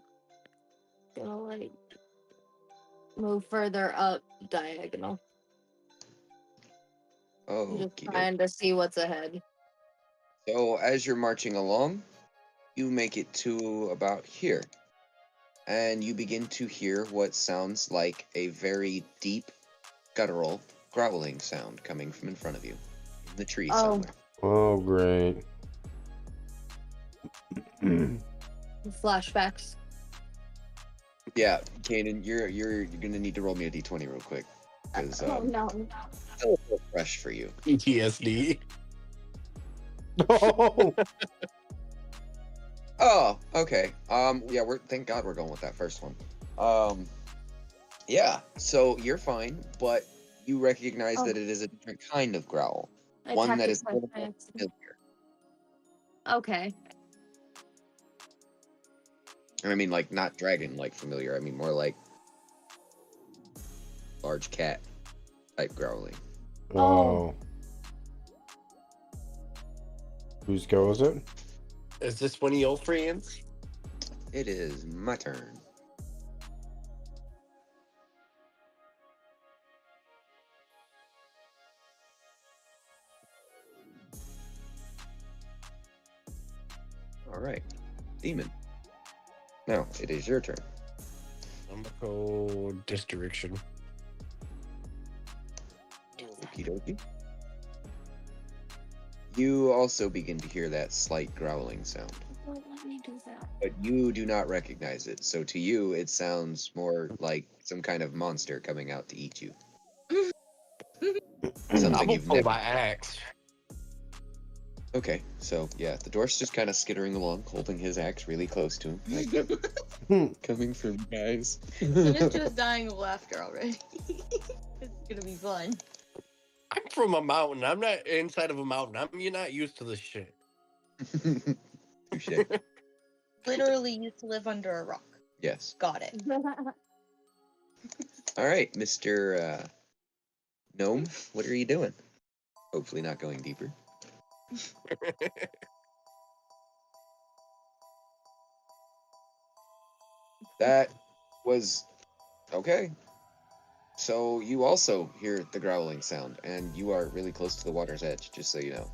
gonna like move further up diagonal. Oh, Just trying to see what's ahead. So as you're marching along, you make it to about here. And you begin to hear what sounds like a very deep, guttural, growling sound coming from in front of you. In the tree somewhere. Oh, great. Flashbacks. Yeah, Kanan, you're gonna need to roll me a d20 real quick. Because Oh no. it's still a little fresh for you. PTSD. Oh, Oh, okay. Yeah, thank God we're going with that first one. Yeah, so you're fine, but you recognize that it is a different kind of growl. One that is a little more familiar. Okay. And I mean, like, not dragon like familiar. I mean, more like large cat type growling. oh. Whose go is it? Is this one of your friends? It is my turn. right. Demon. Now, it is your turn. I'm gonna go this direction. Okie dokie. You also begin to hear that slight growling sound, Don't let me do that. but you do not recognize it. So to you, it sounds more like some kind of monster coming out to eat you. I'm Something gonna you've pull never. my axe. Okay, so yeah, the dwarf's just kind of skittering along, holding his axe really close to him. Like, coming from you guys. Sinister is dying of laughter already. It's gonna be fun. I'm from a mountain. I'm not inside of a mountain. You're not used to this shit. Touche. Literally used to live under a rock. Yes. Got it. All right, Mr. Gnome, what are you doing? Hopefully not going deeper. That was okay. So you also hear the growling sound, and you are really close to the water's edge, just so you know.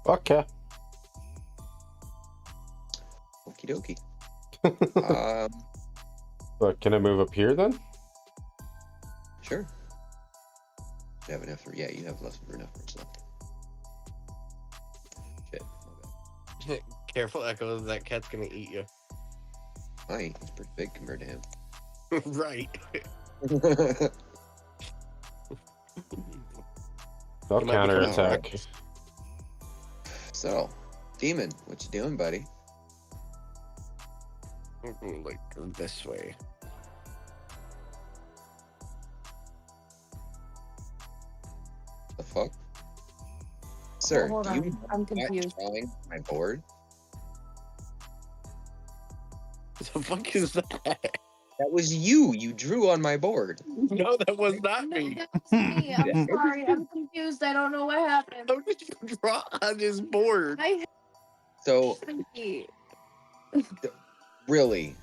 Okay. Okie dokie. But can I move up here then? Sure. You have enough. Yeah, you have enough room left. Shit. My bad. Careful, Echo. That cat's gonna eat you. Hi, he's pretty big compared to him. Right. I'll It might become counterattack. So, Demon, what you doing, buddy? Like this way. The fuck? Sir, hold do on. you I'm not confused. drawing my board? The fuck is that? That was you. You drew on my board. No, that was not No, me. that's me. I'm sorry. I'm confused. I don't know what happened. How did you draw on this board? I So, really,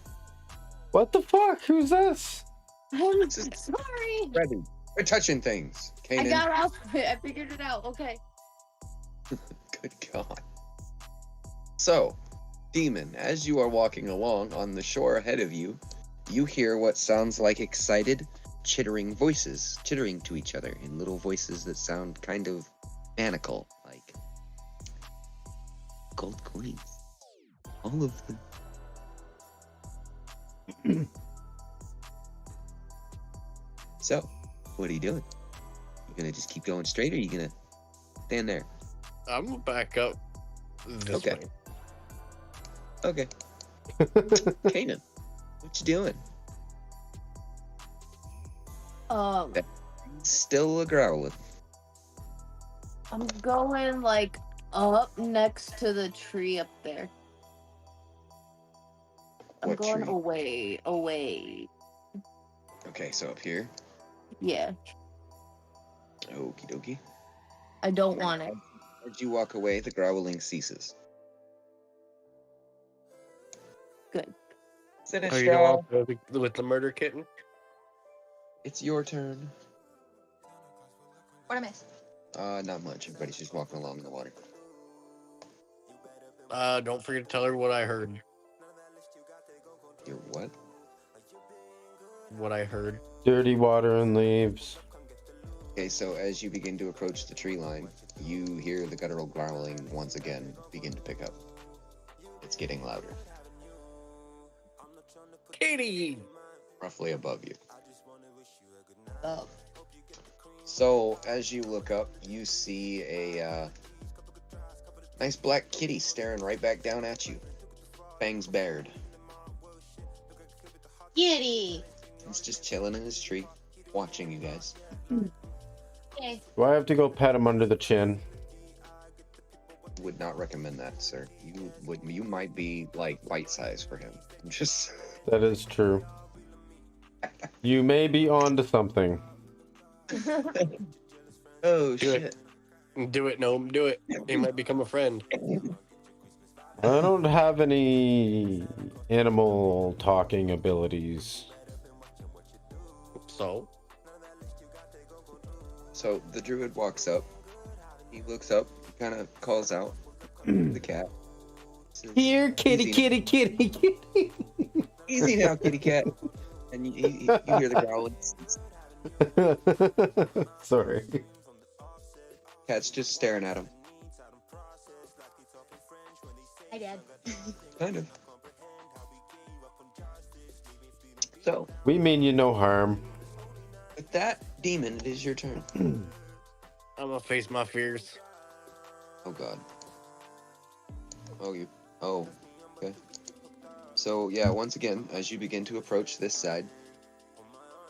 What the fuck? Who's this? I'm sorry. Rebby, we're touching things. I Kanan, got out of it. I figured it out. Okay. good God. So, Demon, as you are walking along on the shore ahead of you, you hear what sounds like excited, chittering voices, chittering to each other in little voices that sound kind of maniacal, like gold coins. All of them. So, what are you doing? You gonna just keep going straight, or you gonna stand there? I'm gonna back up this Okay. way. Okay. Kanan, what you doing? Still a growling. I'm going like up next to the tree up there. I'm What going tree? away. Okay, so up here. Yeah, Okie dokie. I don't want it. As you walk away, the growling ceases. Good. Are you all with the murder kitten? It's your turn. What I miss? Not much. Everybody's just walking along in the water. Don't forget to tell her what I heard. Your what? What I heard. Dirty water and leaves. Okay, so as you begin to approach the tree line, you hear the guttural growling once again begin to pick up. It's getting louder, Katie! roughly above you. Oh. So as you look up, you see a nice black kitty staring right back down at you, fangs bared. Kitty. He's just chilling in his tree, watching you guys. Okay. Do I have to go pat him under the chin? Would not recommend that, sir. You might be like bite size for him. Just That is true. You may be onto something. oh Do it. Do it, Gnome. Do it. He might become a friend. I don't have any animal talking abilities. So? So the druid walks up. He looks up. He kind of calls out, The cat. Says, Here, kitty, "Easy kitty, kitty, kitty. Easy now, kitty cat. And you hear the growling. Sorry. Cat's just staring at him. Hi, Dad. Kind of. So, We mean you no harm. with that, Demon, it is your turn. I'm gonna face my fears. Oh god. Oh, okay. So yeah, once again, as you begin to approach this side,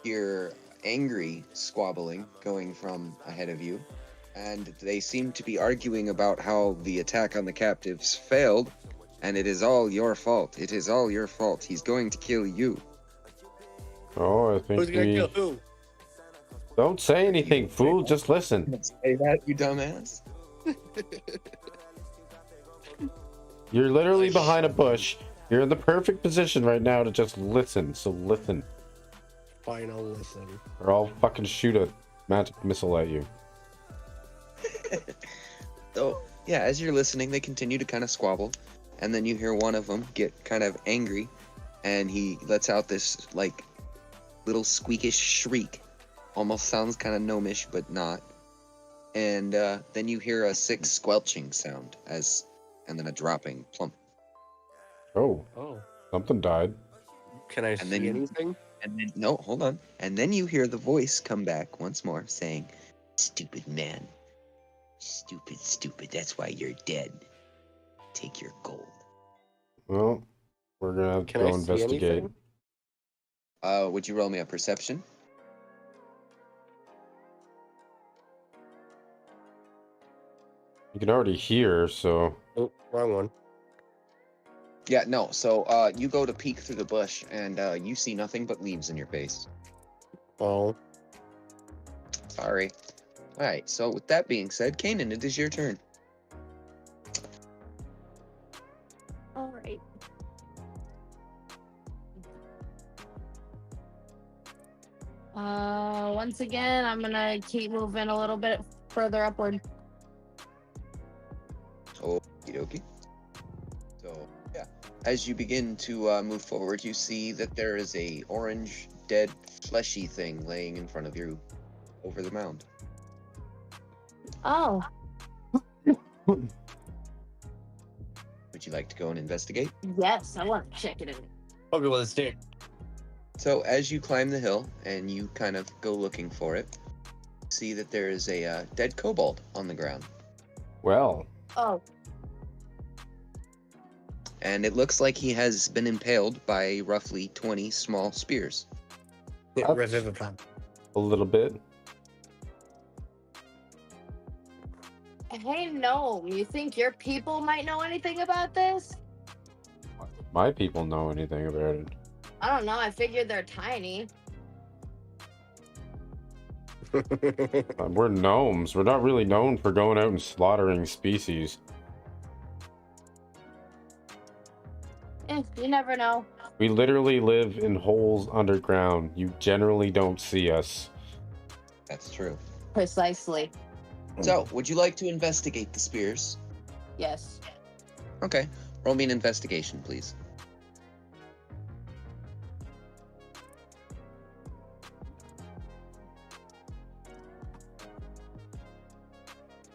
hear angry squabbling going from ahead of you, and they seem to be arguing about how the attack on the captives failed, and it is all your fault. It is all your fault. He's going to kill you. Oh, I think Who's gonna kill who? Don't say anything, fool. Just listen. Say that, you dumbass. You're literally behind a bush. You're in the perfect position right now to just listen. So listen, Fine, I'll listen. or I'll fucking shoot a magic missile at you. So yeah, as you're listening, they continue to kind of squabble, and then you hear one of them get kind of angry, and he lets out this like little squeakish shriek. Almost sounds kind of gnomish, but not. And then you hear a sick squelching sound and then a dropping plump. Oh, Oh, something died. can I And then see anything? And then no, hold on. And then you hear the voice come back once more, saying, "Stupid man, stupid. That's why you're dead. Take your gold." Well, we're gonna have to Can go I see investigate. anything? Would you roll me a perception? You can already hear, so Oh, wrong one. Yeah, no. So you go to peek through the bush, and you see nothing but leaves in your face. Oh, Sorry. All right. So with that being said, Kanan, it is your turn. All right. Once again, I'm gonna keep moving a little bit further upward. Okie dokie. So yeah, as you begin to move forward, you see that there is a orange, dead, fleshy thing laying in front of you, over the mound. Oh, Would you like to go and investigate? yes, I want to check it out. I'll go with a stick. So as you climb the hill and you kind of go looking for it, you see that there is a dead kobold on the ground, well, Oh, and it looks like he has been impaled by roughly 20 small spears. Revivify. a little bit. hey, gnome, you think your people might know anything about this? My people know anything about it. I don't know. I figured they're tiny. We're gnomes. We're not really known for going out and slaughtering species. You never know. We literally live in holes underground. You generally don't see us. That's true. Precisely. So, would you like to investigate the spears? Yes. Okay. Roll me an investigation, please.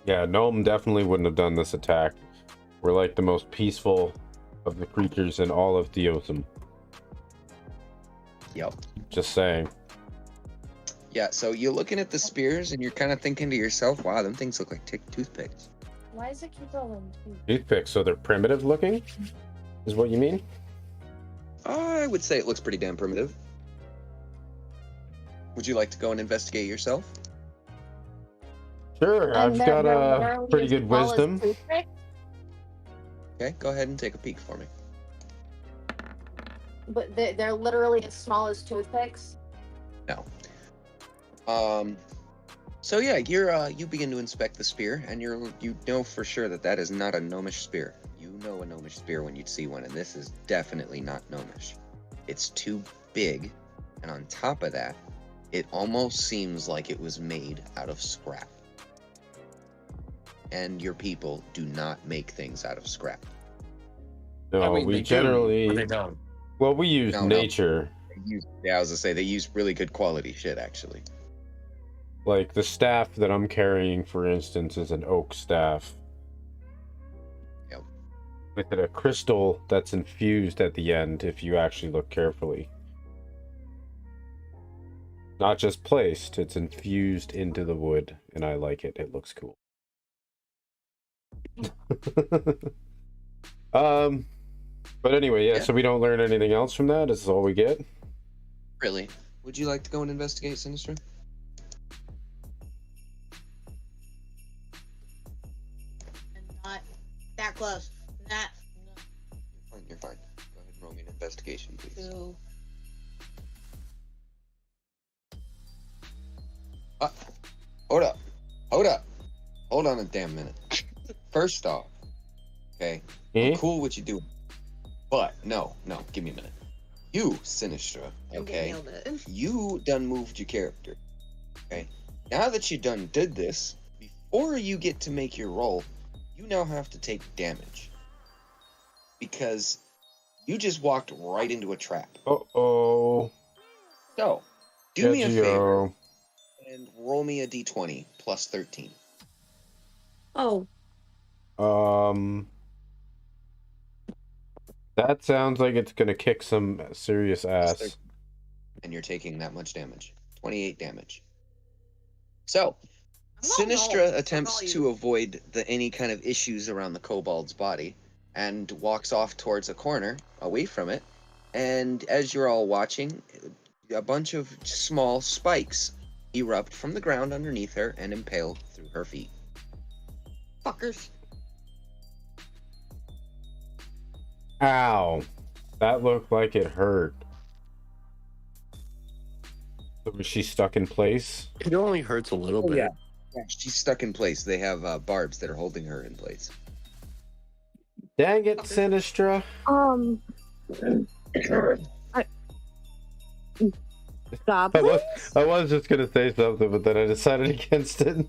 Yeah, gnome definitely wouldn't have done this attack. We're like the most peaceful of the creatures in all of Theosum. Yep. Just saying. Yeah, so you're looking at the spears and you're kind of thinking to yourself, wow, them things look like toothpicks. Why does it keep going? Toothpicks, so they're primitive looking? Is what you mean? I would say it looks pretty damn primitive. Would you like to go and investigate yourself? Sure, I've got a literally pretty as good small as wisdom. toothpicks? Okay, go ahead and take a peek for me. But they're literally as small as toothpicks? No. So yeah, you begin to inspect the spear, and you know for sure that that is not a gnomish spear. You know a gnomish spear when you see one, and this is definitely not gnomish. It's too big, and on top of that, it almost seems like it was made out of scrap. and your people do not make things out of scrap. No, I mean, we they generally. do, but they don't. Well, we use No. nature. I was gonna say they use really good quality shit, actually. Like the staff that I'm carrying, for instance, is an oak staff. Yep. With a crystal that's infused at the end, if you actually look carefully. Not just placed, it's infused into the wood, and I like it. It looks cool. But anyway, yeah, so we don't learn anything else from that? This is all we get? Really? Would you like to go and investigate Sinistra? Not that close. Not. You're fine. Go ahead and roll me an investigation, please. No. Hold up. Hold on a damn minute. First off, okay, I'm cool what you do, but no, give me a minute. You, Sinistra, okay, Nailed it. you done moved your character, okay? Now that you done did this, before you get to make your roll, you now have to take damage. Because you just walked right into a trap. Uh-oh. So, do me a favor Geo. and roll me a d20 plus 13. Oh, That sounds like it's gonna kick some serious ass. And you're taking that much damage. 28 damage. So, I'm going Sinistra home. attempts Fuck all to you. avoid any kind of issues around the kobold's body and walks off towards a corner away from it. And as you're all watching, a bunch of small spikes erupt from the ground underneath her and impale through her feet. Fuckers. Ow. That looked like it hurt. So was she stuck in place? It only hurts a little bit. Yeah, she's stuck in place. They have barbs that are holding her in place. Dang it, Sinistra. goblins? I was just gonna say something, but then I decided against it.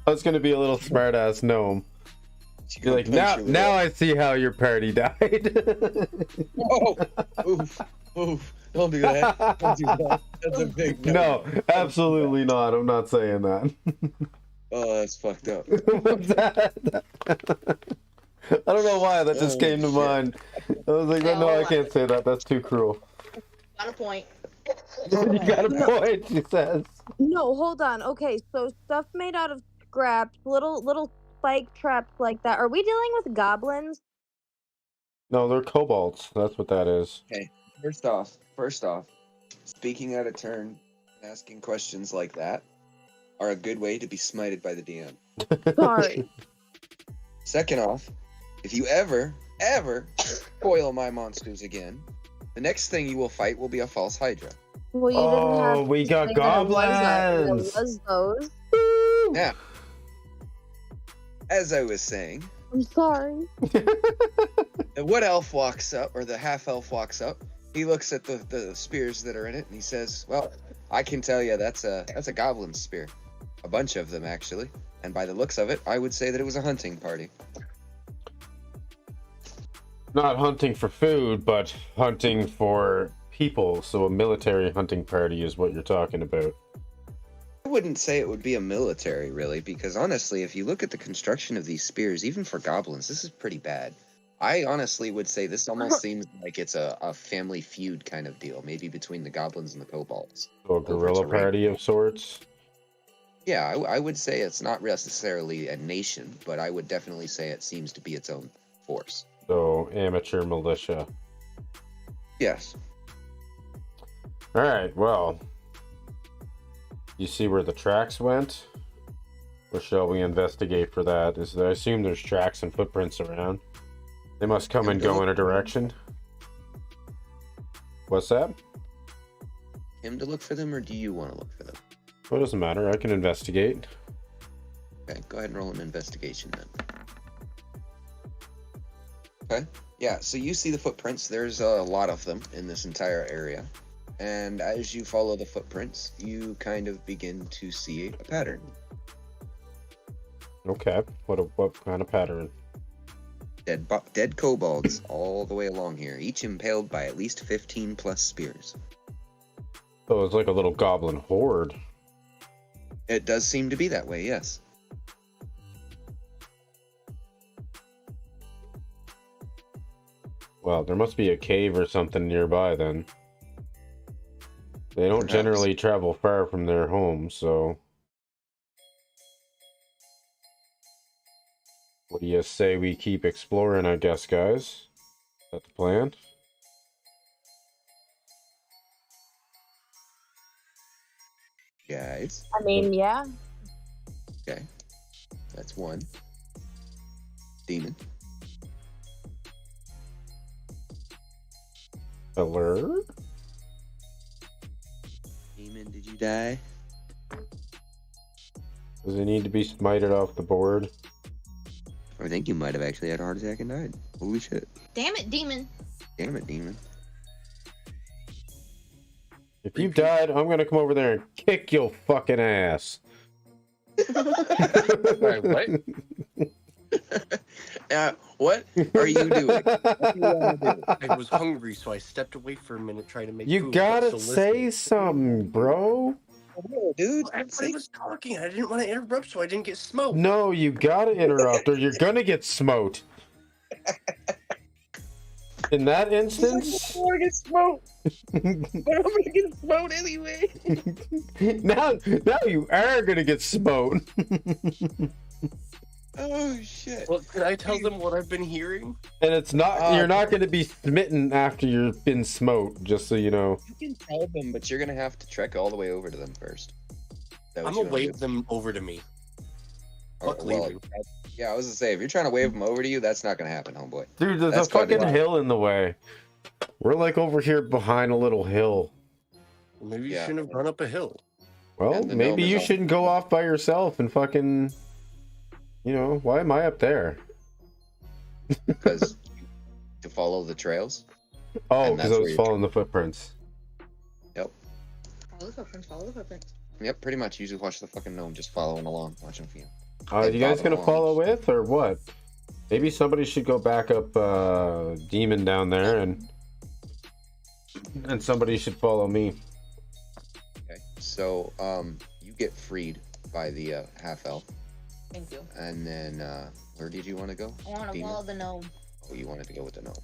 I was gonna be a little smartass gnome. You're like, now I see how your party died. Oh, oof. Don't do that. Don't do that. That's a big No, absolutely not. I'm not saying that. Oh, that's fucked up. What's that? I don't know why that just came to mind. I was like, no, I can't say that. That's too cruel. Got a point. You got a point, she says. No, hold on. Okay, so stuff made out of scraps, little spike traps like that. Are we dealing with goblins? No, they're kobolds. That's what that is. Okay, first off, speaking out of turn and asking questions like that are a good way to be smited by the DM. Sorry. Second off, if you ever spoil my monsters again, the next thing you will fight will be a false Hydra. Well, you didn't have to we got say that it goblins. was those. Now, as I was saying, I'm sorry. the wood elf walks up, or the half elf walks up. He looks at the spears that are in it, and he says, "Well, I can tell you that's a goblin spear, a bunch of them actually. And by the looks of it, I would say that it was a hunting party." Not hunting for food, but hunting for people. So a military hunting party is what you're talking about. I wouldn't say it would be a military, really, because honestly, if you look at the construction of these spears, even for goblins, this is pretty bad. I honestly would say this almost seems like it's a family feud kind of deal, maybe between the goblins and the kobolds. So a guerrilla party of sorts? Yeah, I would say it's not necessarily a nation, but I would definitely say it seems to be its own force. So amateur militia. Yes. Alright, well. You see where the tracks went? Or shall we investigate for that? I assume there's tracks and footprints around. They must come and go in a direction. What's that? Him to look for them, or do you want to look for them? Well, it doesn't matter. I can investigate. Okay, go ahead and roll an investigation then. Okay, yeah, so you see the footprints. There's a lot of them in this entire area. And as you follow the footprints, you kind of begin to see a pattern. Okay. What kind of pattern? Dead kobolds all the way along here, each impaled by at least 15 plus spears. Oh, it's like a little goblin horde. It does seem to be that way, yes. Well, there must be a cave or something nearby then. They don't Perhaps. generally travel far from their home, so... What do you say we keep exploring, I guess, guys? Is that the plan? Guys. I mean, yeah. Okay. That's one. Demon. Hello? Demon, did you die? Does it need to be smited off the board? I think you might have actually had a heart attack and died. Holy shit. Damn it, demon. Damn it, demon. If you died, I'm gonna come over there and kick your fucking ass. Wait, what? What are you doing? What do you want to do? I was hungry, so I stepped away for a minute trying to make You food. gotta so say something, bro. No, dude. Everybody was talking. I didn't want to interrupt, so I didn't get smoked. No, you gotta interrupt or you're gonna get smote. In that instance... I'm gonna get smoked. But I'm gonna get smoked anyway. now you are gonna get smote. Oh shit. Well, can I tell them what I've been hearing? And it's not you're not gonna be smitten after you've been smote, just so you know. You can tell them, but you're gonna have to trek all the way over to them first. I'm gonna wave them over to me. Fuck well, leaving. yeah, I was gonna say, if you're trying to wave them over to you, that's not gonna happen, homeboy. Dude, there's That's a fucking fucking- hill in the way. We're like over here behind a little hill. Well, maybe you Yeah. shouldn't have run up a hill. Well, And the maybe gnome you is shouldn't go off by yourself and fucking... You know, why am I up there? Because to follow the trails. Oh, And because that's I where was you're following the footprints. Yep. Follow the footprints, follow the footprints. Yep, pretty much. You just watch the fucking gnome just following along, watching for you. Are you guys bobbing gonna along. follow with, or what? Maybe somebody should go back up Demon down there, and somebody should follow me. Okay. So, you get freed by the half-elf. Thank you. And then, where did you want to go? I want to Demon? follow the gnome. Oh, you wanted to go with the gnome.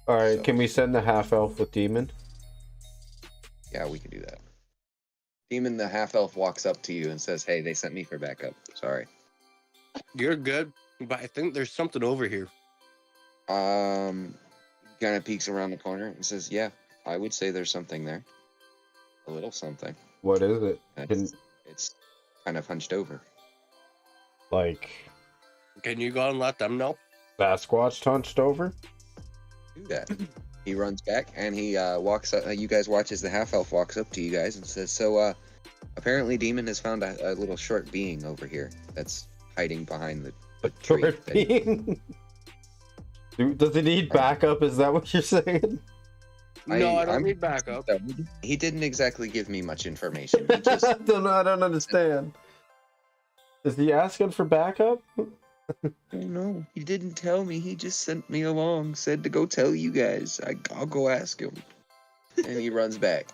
Alright, So- can we send the half-elf with Demon? Yeah, we can do that. Demon, the half-elf, walks up to you and says, hey, they sent me for backup. Sorry. You're good, but I think there's something over here. He kind of peeks around the corner and says, yeah, I would say there's something there. A little something. What is it? It's kind of hunched over. Like, Can you go and let them know? Sasquatch hunched over? Do that. He runs back and he walks up. You guys watch as the half-elf walks up to you guys and says, so, apparently Demon has found a little short being over here that's hiding behind the tree. Short being? Dude, does he need backup? Is that what you're saying? No, I don't I'm- need backup. He didn't exactly give me much information. He just, I don't understand. Is he asking for backup? oh no, he didn't tell me. He just sent me along, said to go tell you guys. I'll go ask him. And he runs back.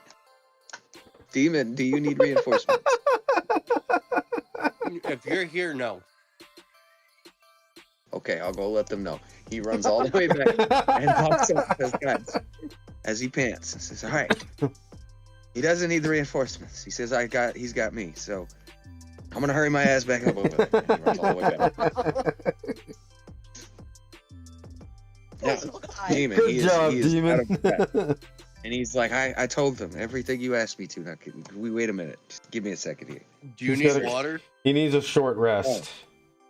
Demon, do you need reinforcement? If you're here, no. Okay, I'll go let them know. He runs all the way back and walks up and says, guys, as he pants, and says, all right. He doesn't need the reinforcements. He says, he's got me, so I'm gonna hurry my ass back up over there. And he runs all the way back. Now, Demon, Good he job, is out of breath. Demon. And he's like, I told them everything you asked me to. Now, can we wait a minute? Just give me a second here. Do you He's need gotta- water? He needs a short rest.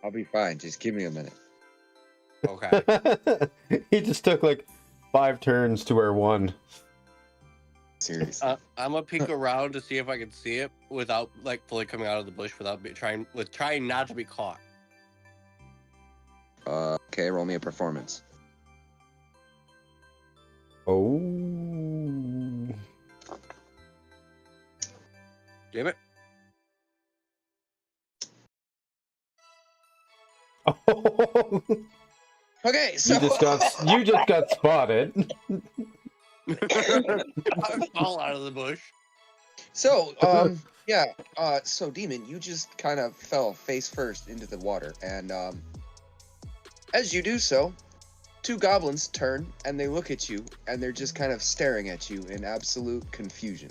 I'll be fine. Just give me a minute. Okay. He just took like 5 turns to where 1. Seriously. I'm gonna peek around to see if I can see it without like fully coming out of the bush without trying not to be caught. Okay, roll me a performance. Oh. Damn it. Okay, so you just got spotted. I fall out of the bush. So, so Demon, you just kind of fell face first into the water, and as you do so, two goblins turn and they look at you, and they're just kind of staring at you in absolute confusion.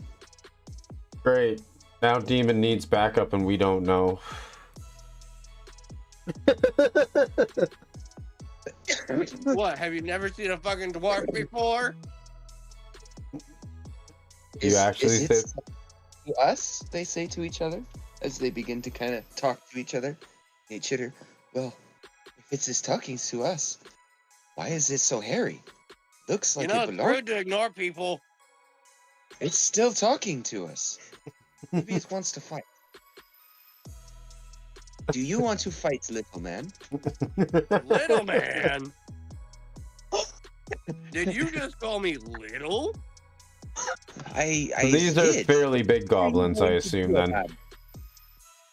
Great. Now Demon needs backup and we don't know. What? Have you never seen a fucking dwarf before? You actually is it said to us, they say to each other, as they begin to kind of talk to each other. They chitter, well, if it's just talking to us, why is it so hairy? Looks like You know, it it's belongs. rude to ignore people. It's still talking to us. Maybe it wants to fight. Do you want to fight, little man? Little man. Did you just call me little? I these are did. fairly big goblins, I assume then.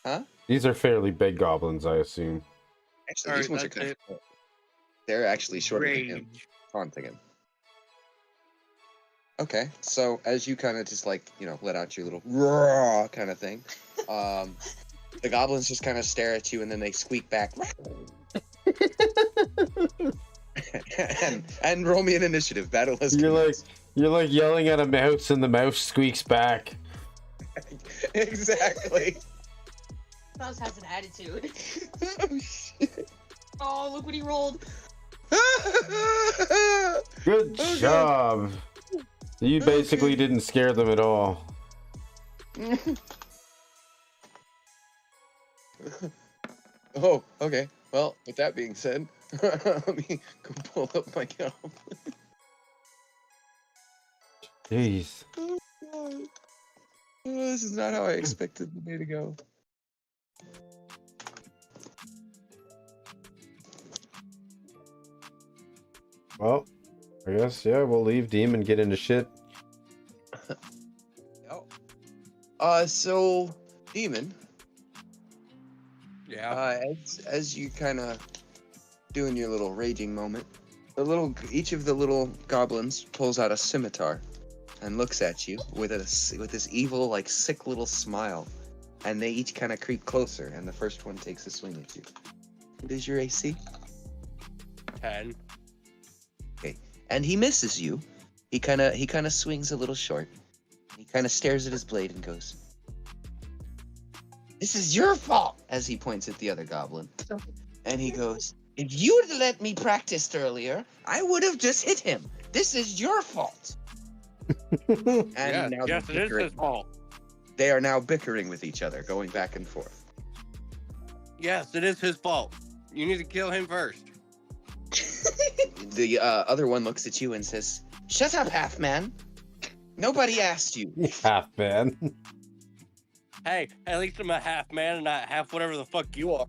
Huh? These are fairly big goblins, I assume. Actually, these ones are kind of cool. They're actually shorter than him, taunting him. Okay, so as you kind of just like, let out your little roar kind of thing, the goblins just kind of stare at you and then they squeak back. and roll me an initiative. Battle has commenced. You're like yelling at a mouse and the mouse squeaks back. Exactly. Mouse has an attitude. Oh, shit. Oh, look what he rolled. Good job. You basically didn't scare them at all. Oh, okay. Well, with that being said, let me go pull up my goblin. Jeez. Oh, God. Oh, this is not how I expected the day to go. Well, I guess, yeah, we'll leave Demon get into shit. So, Demon. Yeah. As you kind of doing your little raging moment, each of the little goblins pulls out a scimitar and looks at you with this evil, like, sick little smile, and they each kind of creep closer, and the first one takes a swing at you. What is your AC? 10. Okay, and he misses you. He kind of swings a little short. He kind of stares at his blade and goes, "This is your fault," as he points at the other goblin. And he goes, "If you'd let me practice earlier, I would have just hit him. This is your fault." And Yes, it is his fault. They are now bickering with each other, going back and forth. Yes, it is his fault. You need to kill him first. The other one looks at you and says, "Shut up, half man. Nobody asked you." Half man. Hey, at least I'm a half man and not half whatever the fuck you are.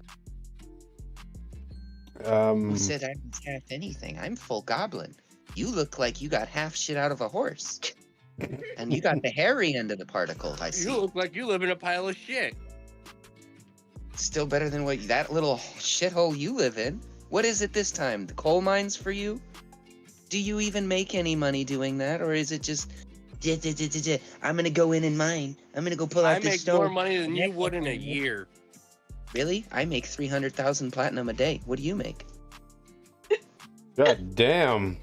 Who said I was half anything? I'm full goblin. You look like you got half shit out of a horse. And you got the hairy end of the particle, I see. You look like you live in a pile of shit. Still better than that little shithole you live in. What is it this time? The coal mines for you? Do you even make any money doing that? Or is it just, I'm gonna go in and mine. I'm gonna go pull out this stone. I make more money than you would in a year. Really? I make 300,000 platinum a day. What do you make? God damn.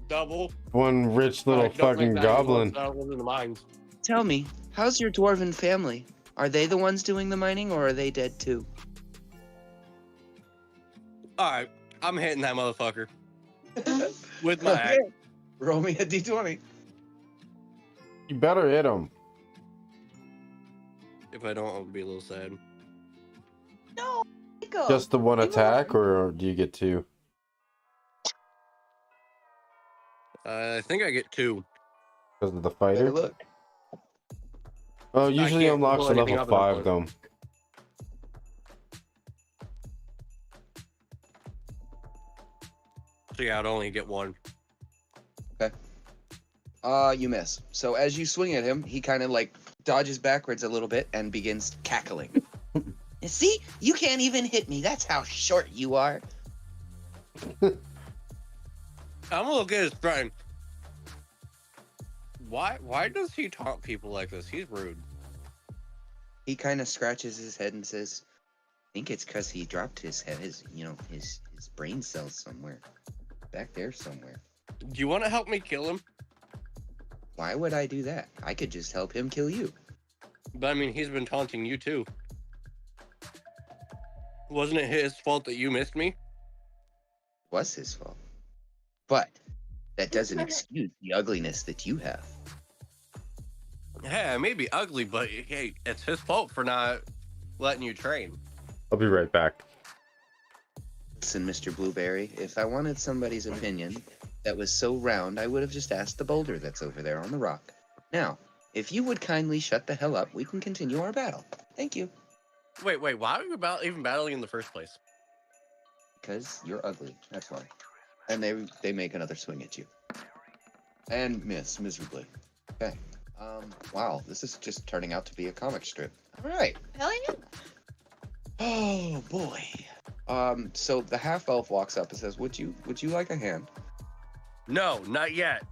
Double. One rich little fucking goblin. In the mines. Tell me, how's your dwarven family? Are they the ones doing the mining, or are they dead too? Alright, I'm hitting that motherfucker. With my axe. Roll me a d20. You better hit him. If I don't, I'll be a little sad. No, go. Just the one attack, or do you get two? I think I get 2. Because of the fighter? Look. Oh, usually can't unlocks pull a anything level up 5 in though. So yeah, I'd only get 1. Okay. You miss. So as you swing at him, he kind of like dodges backwards a little bit and begins cackling. See? You can't even hit me. That's how short you are. I'm gonna look at his friend. Why does he taunt people like this? He's rude. He kind of scratches his head and says, "I think it's because he dropped his head, his brain cells somewhere, back there somewhere. Do you want to help me kill him? Why would I do that? I could just help him kill you." But I mean, he's been taunting you too. Wasn't it his fault that you missed me? It was his fault, but that doesn't excuse the ugliness that you have. Yeah, it may be ugly, but hey, it's his fault for not letting you train. I'll be right back. Listen, Mr. Blueberry, if I wanted somebody's opinion that was so round, I would have just asked the boulder that's over there on the rock. Now, if you would kindly shut the hell up, we can continue our battle. Thank you. Wait, why are you even battling in the first place? Because you're ugly, that's why. And they make another swing at you. And miss miserably. Okay. Wow, this is just turning out to be a comic strip. Alright. Hell yeah. Oh boy. So the half elf walks up and says, Would you like a hand? No, not yet.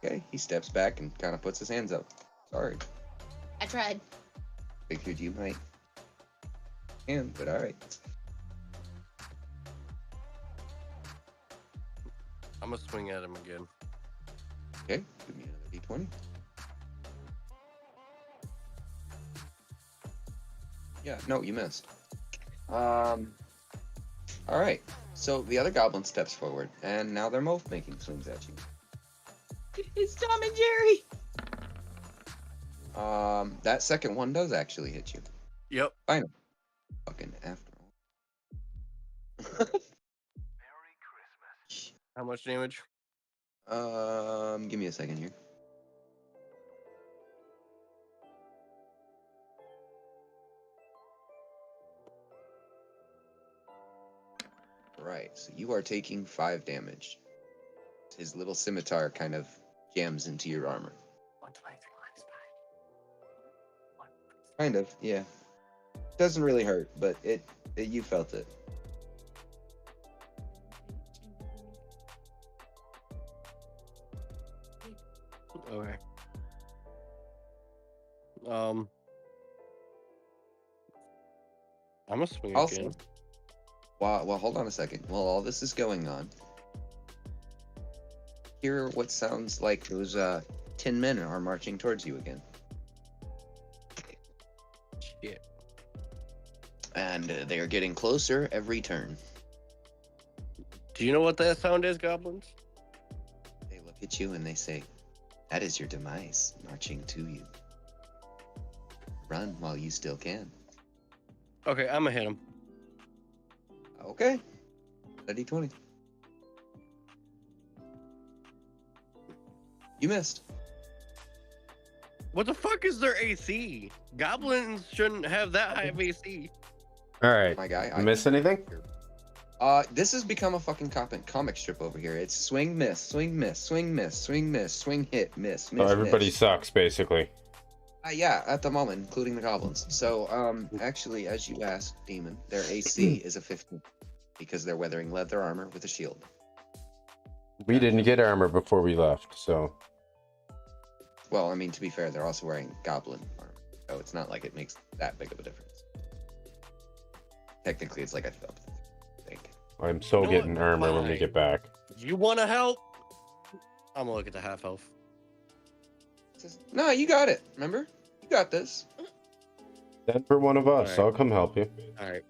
Okay, he steps back and kind of puts his hands up. Sorry. I tried. Figured you might. Hand, but alright. I'm gonna swing at him again. Okay, give me another d20. Yeah, no, you missed. Alright, so the other goblin steps forward, and now they're both making swings at you. It's Tom and Jerry. That second one does actually hit you. Yep. Fine. Fucking after all. How much damage? Give me a second here. Right, so you are taking 5 damage. His little scimitar kind of jams into your armor. 123 minus 5. Kind of, yeah. Doesn't really hurt, but it you felt it. Okay. I'm gonna swing Also, again. well, hold on a second. While all this is going on, hear what sounds like those 10 men are marching towards you again. Shit. And they are getting closer every turn. Do you know what that sound is, goblins? They look at you and they say, "That is your demise, marching to you. Run while you still can." Okay, I'm gonna hit him. Okay. A d20. You missed. What the fuck is their AC? Goblins shouldn't have that high of AC. Alright. My guy. Miss anything? This has become a fucking comic strip over here. It's swing, miss, swing, miss, swing, miss, swing, miss, swing, hit, miss, miss. So everybody miss. sucks, basically. Yeah, at the moment, including the goblins. So, actually, as you asked, Demon, their AC is a 15 because they're weathering leather armor with a shield. We didn't get armor before we left, so... Well, I mean, to be fair, they're also wearing goblin armor, so it's not like it makes that big of a difference. Technically, it's like a thumb, I think. I'm so You know getting what? armor when we Fine. get back. You wanna help? I'm gonna look at the half health. No, you got it. Remember? You got this. Then for one of us, Alright. I'll come help you. Alright.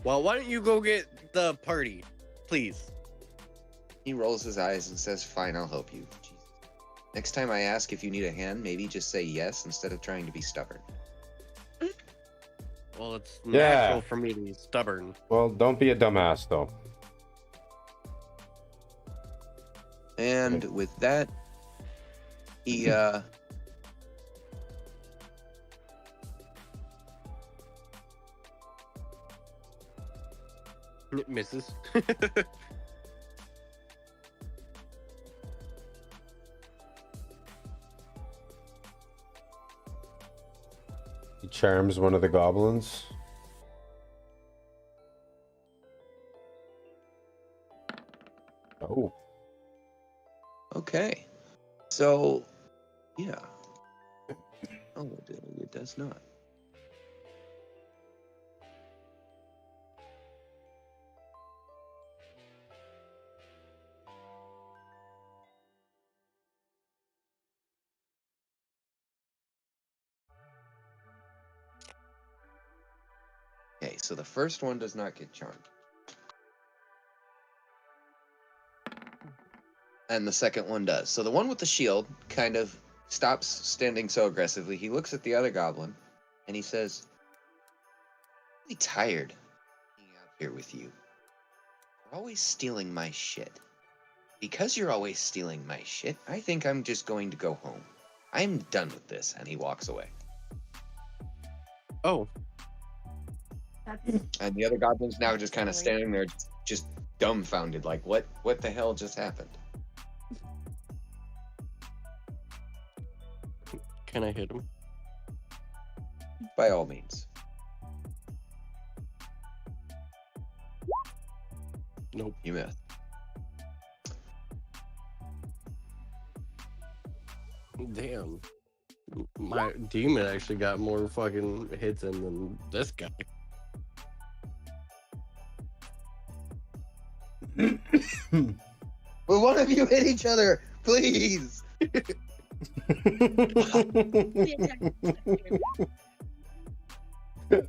Well, why don't you go get the party, please? He rolls his eyes and says, "Fine, I'll help you." Jesus. Next time I ask if you need a hand, maybe just say yes instead of trying to be stubborn. Well, it's Yeah. natural for me to be stubborn. Well, don't be a dumbass, though. And with that, he Misses. He charms one of the goblins. Oh. Okay. So, yeah. Oh, it does not. Okay, so the first one does not get charmed. And the second one does. So the one with the shield kind of stops standing so aggressively. He looks at the other goblin and he says, I'm really tired being out here with you. You're always stealing my shit. Because you're always stealing my shit, I think I'm just going to go home. I'm done with this. And he walks away. Oh, And the other goblin's now just kind of standing there, just dumbfounded, like, what the hell just happened? can I hit him? By all means. Nope. You missed. Damn. My demon actually got more fucking hits in than this guy. Will one of you hit each other, please?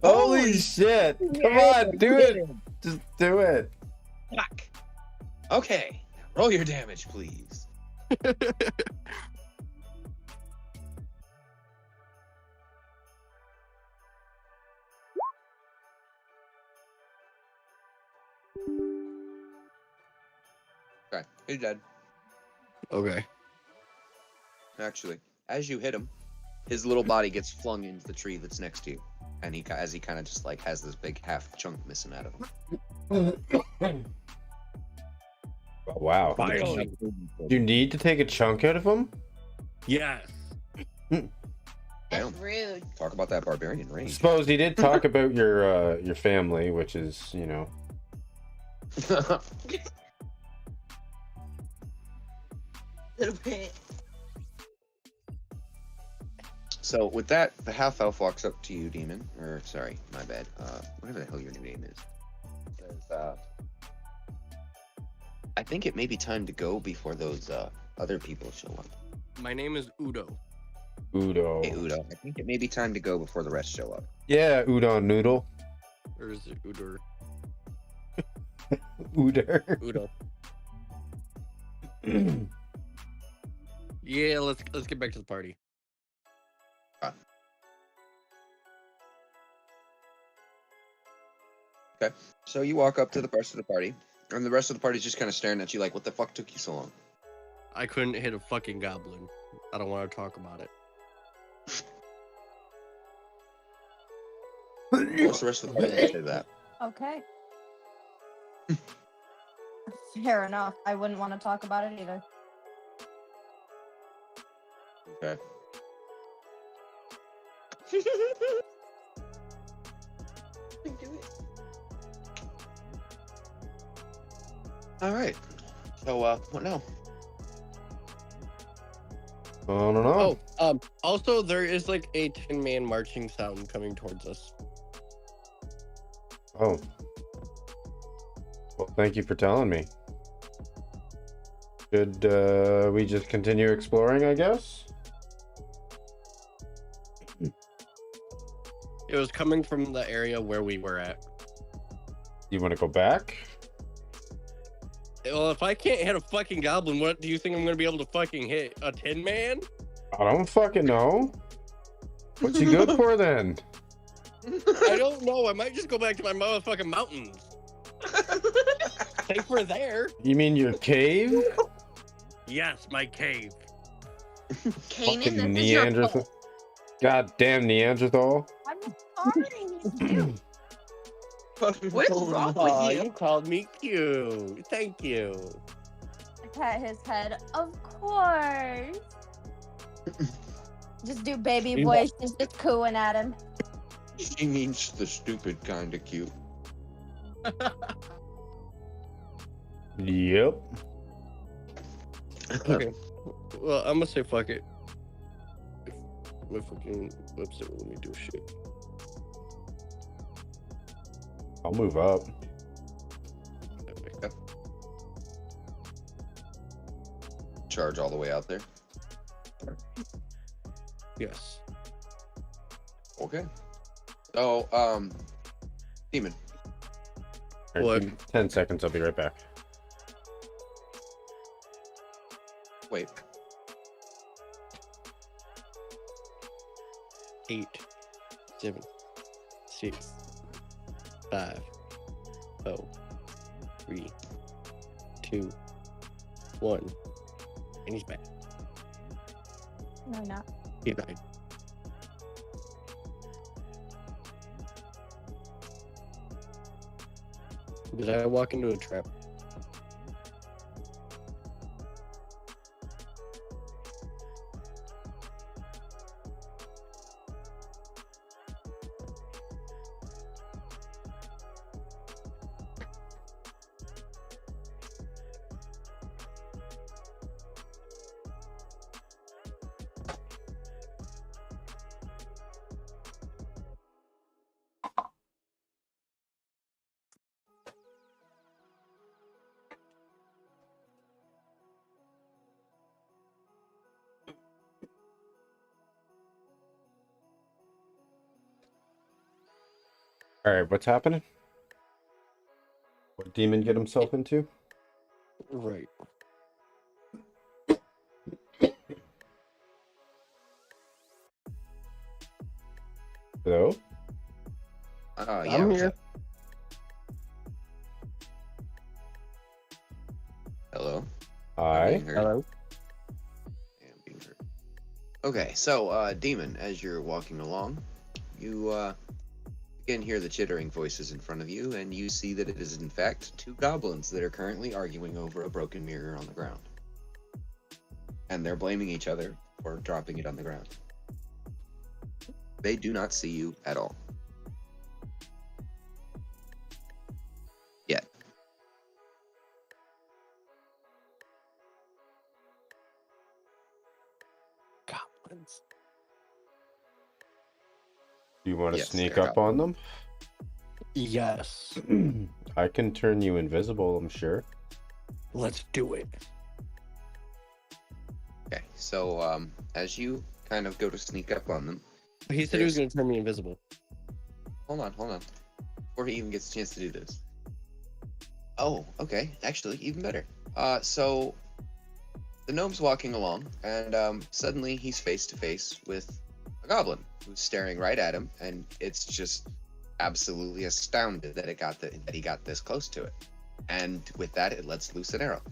Holy shit! Come on, do it! Just do it. Fuck. Okay, roll your damage, please. Okay, he's dead. Okay. Actually, as you hit him, his little body gets flung into the tree that's next to you, and he kind of just like has this big half chunk missing out of him. Oh, wow. Finally. You need to take a chunk out of him? Yes. Damn. That's rude. Talk about that barbarian range. Suppose he did talk about your family, which is, you know. Little bit. So with that, the half elf walks up to you, demon. Or sorry, my bad. Whatever the hell your new name is. Says, I think it may be time to go before those other people show up. My name is Udo. Udo. Hey Udo, I think it may be time to go before the rest show up. Yeah, Udon Noodle. Or is it Udur? Uder. Udo. Yeah, let's get back to the party. Okay, so you walk up to the rest of the party, and the rest of the party's just kind of staring at you like, what the fuck took you so long? I couldn't hit a fucking goblin. I don't want to talk about it. What's the rest of the party gonna say to that? Okay. Fair enough. I wouldn't want to talk about it either. Okay. All right. So, what now? I don't know. Oh, also there is like a 10-man marching sound coming towards us. Oh. Well, thank you for telling me. Should we just continue exploring, I guess? It was coming from the area where we were at. You want to go back? Well, if I can't hit a fucking goblin, what do you think I'm gonna be able to fucking hit? A 10-man? I don't fucking know. What's you good for then? I don't know. I might just go back to my motherfucking mountains. Safe for there. You mean your cave? Yes, my cave. Kanan, Fucking this is your Neanderthal. fault. Goddamn Neanderthal. I'm sorry. What's wrong Aw, with you? you called me cute. Thank you. I pat his head. Of course. Just do baby voice, just cooing at him. She means the stupid kind of cute. Yep. Okay. Well, I'm gonna say fuck it. If my fucking website will let me do shit. I'll move up. Yep. Charge all the way out there. Yes. Okay. So, Demon. All right, What? give me 10 seconds. I'll be right back. Wait. 8, 7, 6, 5, 4, 3, 2, 1. And he's back. No, not. He died. Did I walk into a trap? All right, what's happening? What demon get himself into? Right. Hello? Yeah, I'm what's here. up? Hello? Am I Hi. being heard? Hello. Yeah, I'm being heard. Okay, so, Demon, as you're walking along, you, again hear the chittering voices in front of you, and you see that it is, in fact, two goblins that are currently arguing over a broken mirror on the ground. And they're blaming each other for dropping it on the ground. They do not see you at all. Yet. Goblins. Do you want to Yes, sneak they're up on them? Yes. I can turn you invisible, I'm sure. Let's do it. Okay, so, as you kind of go to sneak up on them, He said he was going to turn me invisible. hold on. Before he even gets a chance to do this. Oh, okay. Actually, even better. So the gnome's walking along, and suddenly he's face to face with a goblin who's staring right at him, and it's just absolutely astounded that that he got this close to it. And with that, it lets loose an arrow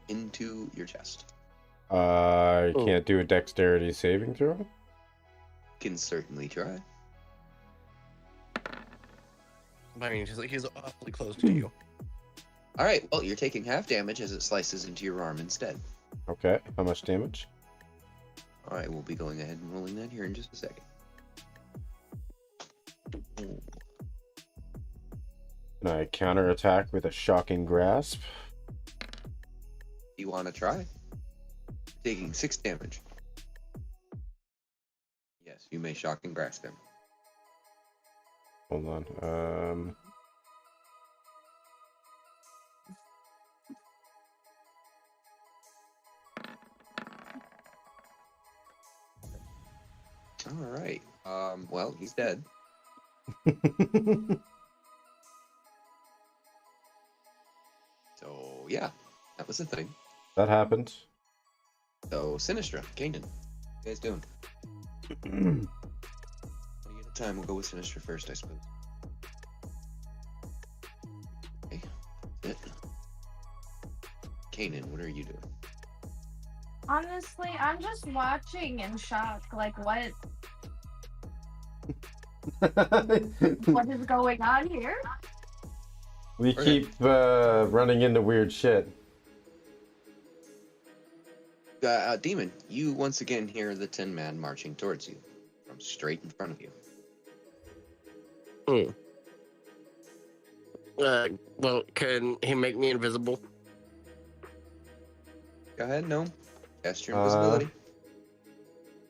into your chest. I Oh. can't do a dexterity saving throw. Can certainly try. I mean, he's awfully close to you. All right. Well, you're taking half damage as it slices into your arm instead. Okay, how much damage? All right, we'll be going ahead and rolling that here in just a second. And I counterattack with a shocking grasp. You want to try? Taking 6 damage. Yes, you may shock and grasp him. Hold on. All right. Well, he's dead. So yeah, that was the thing. That happened. So Sinistra, Kanan, what you guys doing? One at a time. We'll go with Sinistra first, I suppose. Okay, that's it. Kanan, what are you doing? Honestly, I'm just watching in shock. Like, what is going on here? We Okay. keep running into weird shit. Demon, you once again hear the Tin Man marching towards you from straight in front of you. Well, can he make me invisible? Go ahead, no. Cast your invisibility.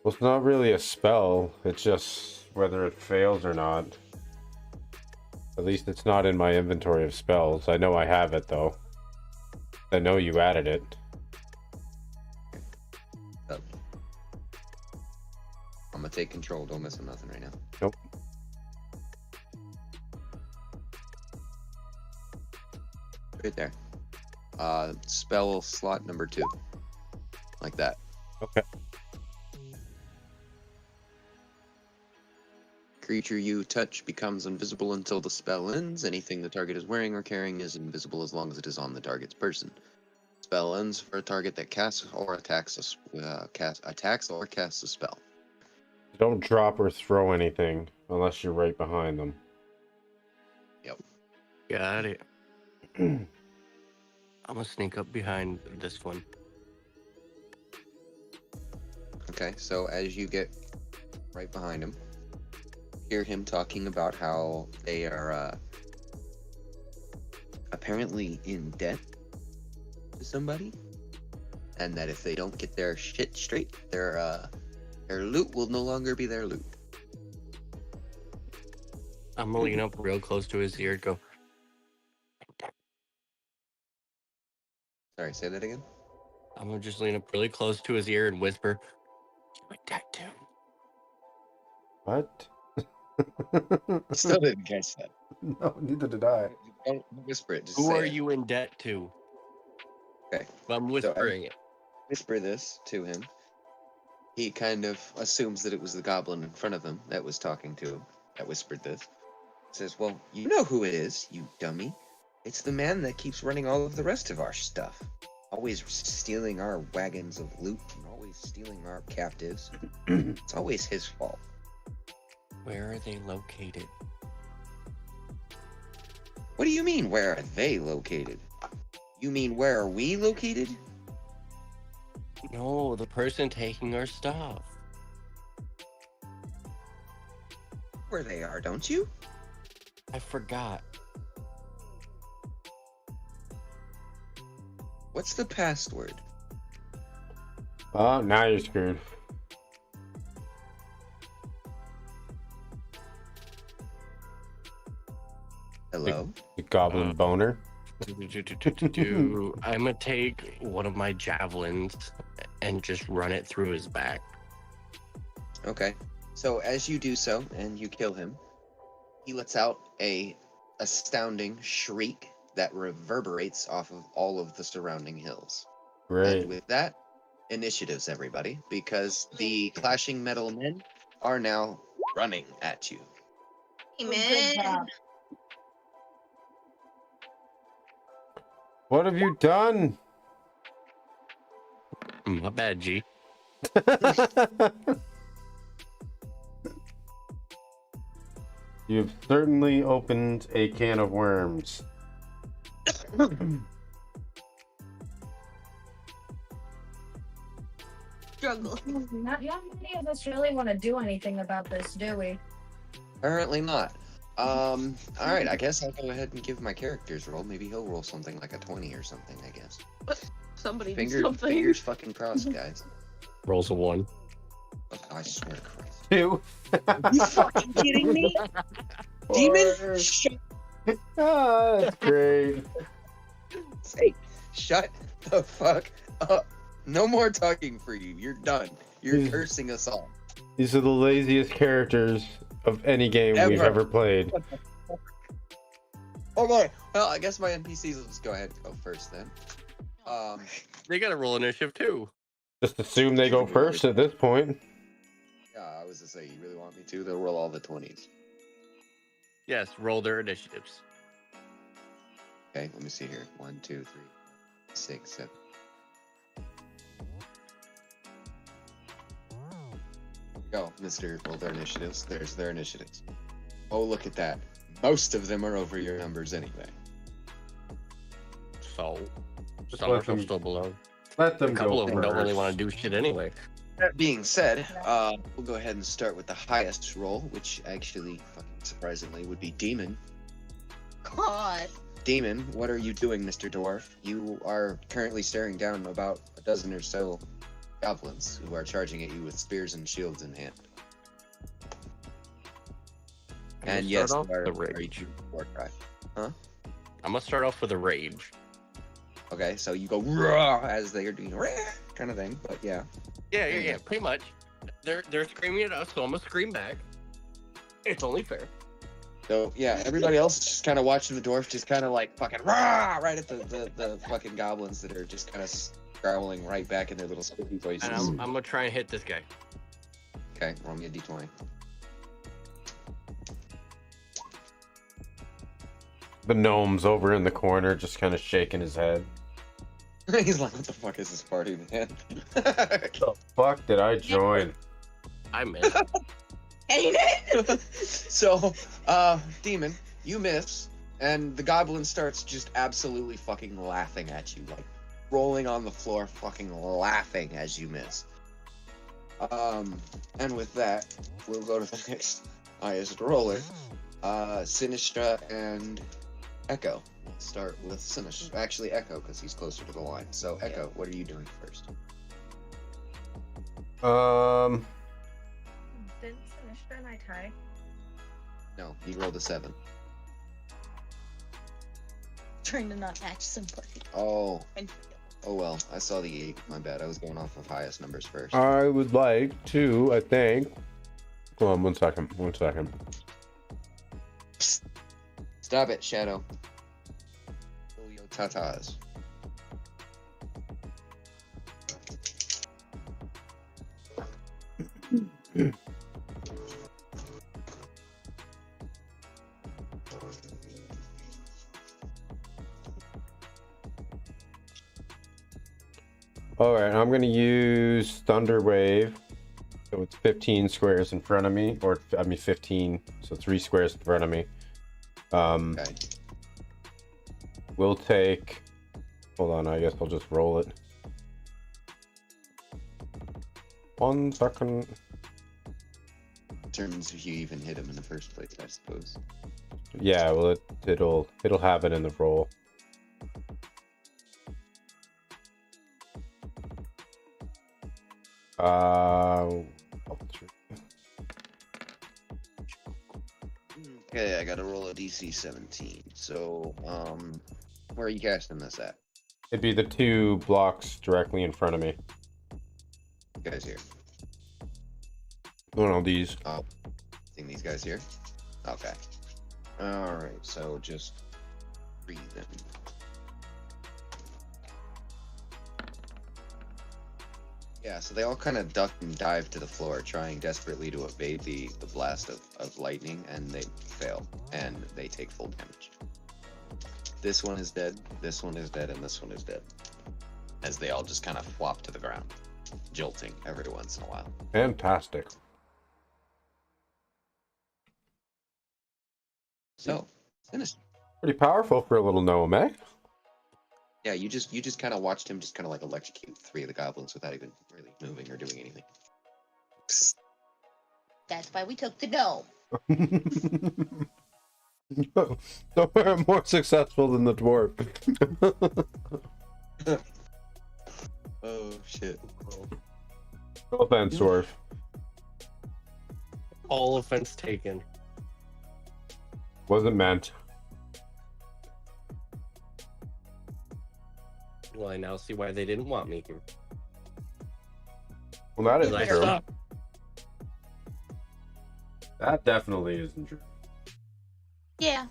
Well, it's not really a spell. It's just whether it fails or not. At least it's not in my inventory of spells. I know I have it, though. I know you added it. Oh. I'm gonna take control. Don't mess with nothing right now. Nope. Right there. Spell slot number 2. Like that. Okay. Creature you touch becomes invisible until the spell ends. Anything the target is wearing or carrying is invisible as long as it is on the target's person. Spell ends for a target that casts or attacks a spell. Don't drop or throw anything unless you're right behind them. Yep. Got it. I'm gonna sneak up behind this one. Okay, so as you get right behind him, hear him talking about how they are apparently in debt to somebody, and that if they don't get their shit straight, their loot will no longer be their loot. I'm gonna lean up real close to his ear and go, Sorry, say that again? I'm gonna just lean up really close to his ear and whisper, "You attacked him." What? Still didn't catch that. No, neither did I. Don't whisper it. Just Who say are it. you in debt to? Okay. But I'm whispering it. Whisper this to him. He kind of assumes that it was the goblin in front of him that was talking to him, that whispered this. Says, well, you know who it is, you dummy. It's the man that keeps running all of the rest of our stuff. Always stealing our wagons of loot and always stealing our captives. It's always his fault. Where are they located? What do you mean, where are they located? You mean, where are we located? No, the person taking our stuff. Where they are, don't you? I forgot. What's the password? Oh, now you're screwed. Hello? You goblin boner. I'm gonna take one of my javelins and just run it through his back. Okay. So as you do so, and you kill him, he lets out a astounding shriek that reverberates off of all of the surrounding hills. Great. And with that, initiatives, everybody, because the clashing metal men are now running at you. Hey, man. What have you done? My bad, G. You've certainly opened a can of worms. Struggle. Not many of us really want to do anything about this, do we? Apparently not. Alright, I guess I'll go ahead and give my character's roll. Maybe he'll roll something like a 20 or something, I guess. Somebody do Fingers something. fucking crossed, guys. Rolls a 1. Oh, I swear to Christ. 2. You fucking kidding me? Demon? Shut Ah, that's great. Hey, shut the fuck up. No more talking for you. You're done. You're cursing us all. These are the laziest characters of any game we've ever played. Okay. Well, I guess my NPCs will just go ahead and go first then. They gotta roll initiative too. Just assume they go first at this point. Yeah, I was to say, you really want me to? They'll roll all the 20s. Yes, roll their initiatives. Okay, let me see here. 1, 2, 3, 6, 7. Go, Mr. Roll their initiatives. There's their initiatives. Oh, look at that. Most of them are over your numbers anyway. So, Just some let are them- still below. Let them A couple go of them don't really first. want to do shit anyway. That being said, we'll go ahead and start with the highest roll, which actually, fucking surprisingly, would be Demon. God. Demon, what are you doing, Mr. Dwarf? You are currently staring down about a dozen or so goblins who are charging at you with spears and shields in hand. And yes, start off you are, with the rage. you war cry. Huh? I'm gonna start off with a rage. Okay, so you go raw as they are doing rah kind of thing, but yeah. Yeah, pretty much. They're screaming at us, so I'm gonna scream back. It's only fair. So yeah, everybody else is just kind of watching the dwarf just kind of like fucking rah right at the fucking goblins that are just kind of growling right back in their little spooky voices. And I'm gonna try and hit this guy. Okay, roll me a d20. The gnome's over in the corner, just kind of shaking his head. He's like, what the fuck is this party, man? The fuck did I join? I missed. So, Demon, you miss, and the goblin starts just absolutely fucking laughing at you, like rolling on the floor, fucking laughing as you miss. And with that, we'll go to the next highest roller, Sinistra and Echo. We'll start with Sinistra. Actually, Echo, because he's closer to the line. So, Echo, what are you doing first? Didn't Sinistra and I tie? No, you rolled a 7. Trying to not match somebody. Oh. Oh well, I saw the 8. My bad. I was going off of highest numbers first. I would like to, I think. Hold on, 1 second. 1 second. Stop it, Shadow. Oh, yo, tatas. Alright, I'm going to use Thunder Wave. So it's 15 squares in front of me, or I mean 15, so 3 squares in front of me. Okay. We'll take... Hold on, I guess I'll just roll it. 1 second. Determines if you even hit him in the first place, I suppose. Yeah, well, it'll have it in the roll. Okay, I gotta roll a DC 17. So, where are you casting this at? It'd be the 2 blocks directly in front of me. You guys here? One of these. Oh, seeing these guys here? Okay. Alright, so just read them. Yeah, so they all kind of duck and dive to the floor, trying desperately to evade the blast of lightning, and they fail, and they take full damage. This one is dead, this one is dead, and this one is dead. As they all just kind of flop to the ground, jolting every once in a while. Fantastic. So, finished. Pretty powerful for a little gnome, eh? Yeah, you just kind of watched him just kind of like electrocute 3 of the goblins without even really moving or doing anything. That's why we took the gnome. So we're more successful than the dwarf. Oh shit. No offense, dwarf. All offense taken. Wasn't meant. Well, I now see why they didn't want me here. Well, that I isn't true. suck. That definitely isn't true. Yeah.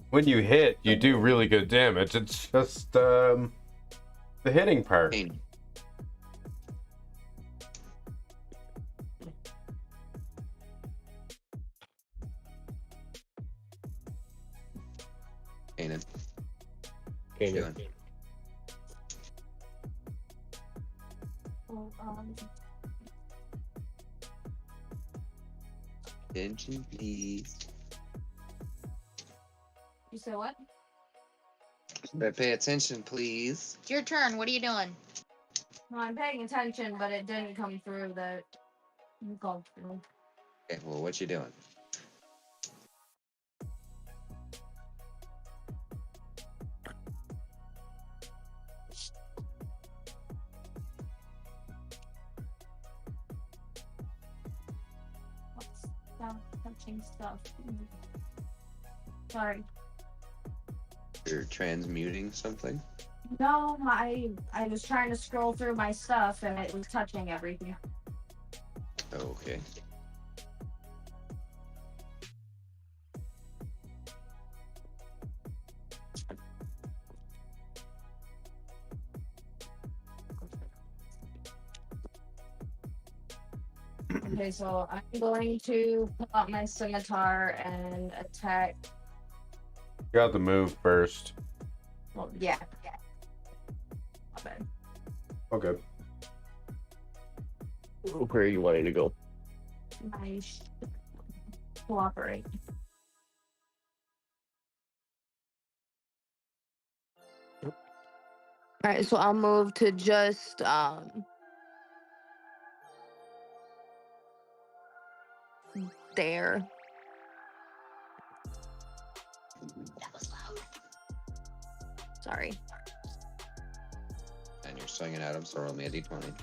When you hit, you do really good damage. It's just the hitting part. Pain. Kanan. Can't Doing. Attention, please. You said what? Pay attention, please. It's your turn. What are you doing? No, I'm paying attention, but it didn't come through that you called through. Okay, well, what you doing? touching stuff. Sorry. You're transmuting something? No, I was trying to scroll through my stuff and it was touching everything. Okay. Okay, so I'm going to pull out my scimitar and attack. You got the move first. Well, yeah. My bad. Okay. Where are you wanting to go? I cooperate. Alright, so I'll move to just there. That was loud. Sorry. And you're swinging at him, so roll me a d20.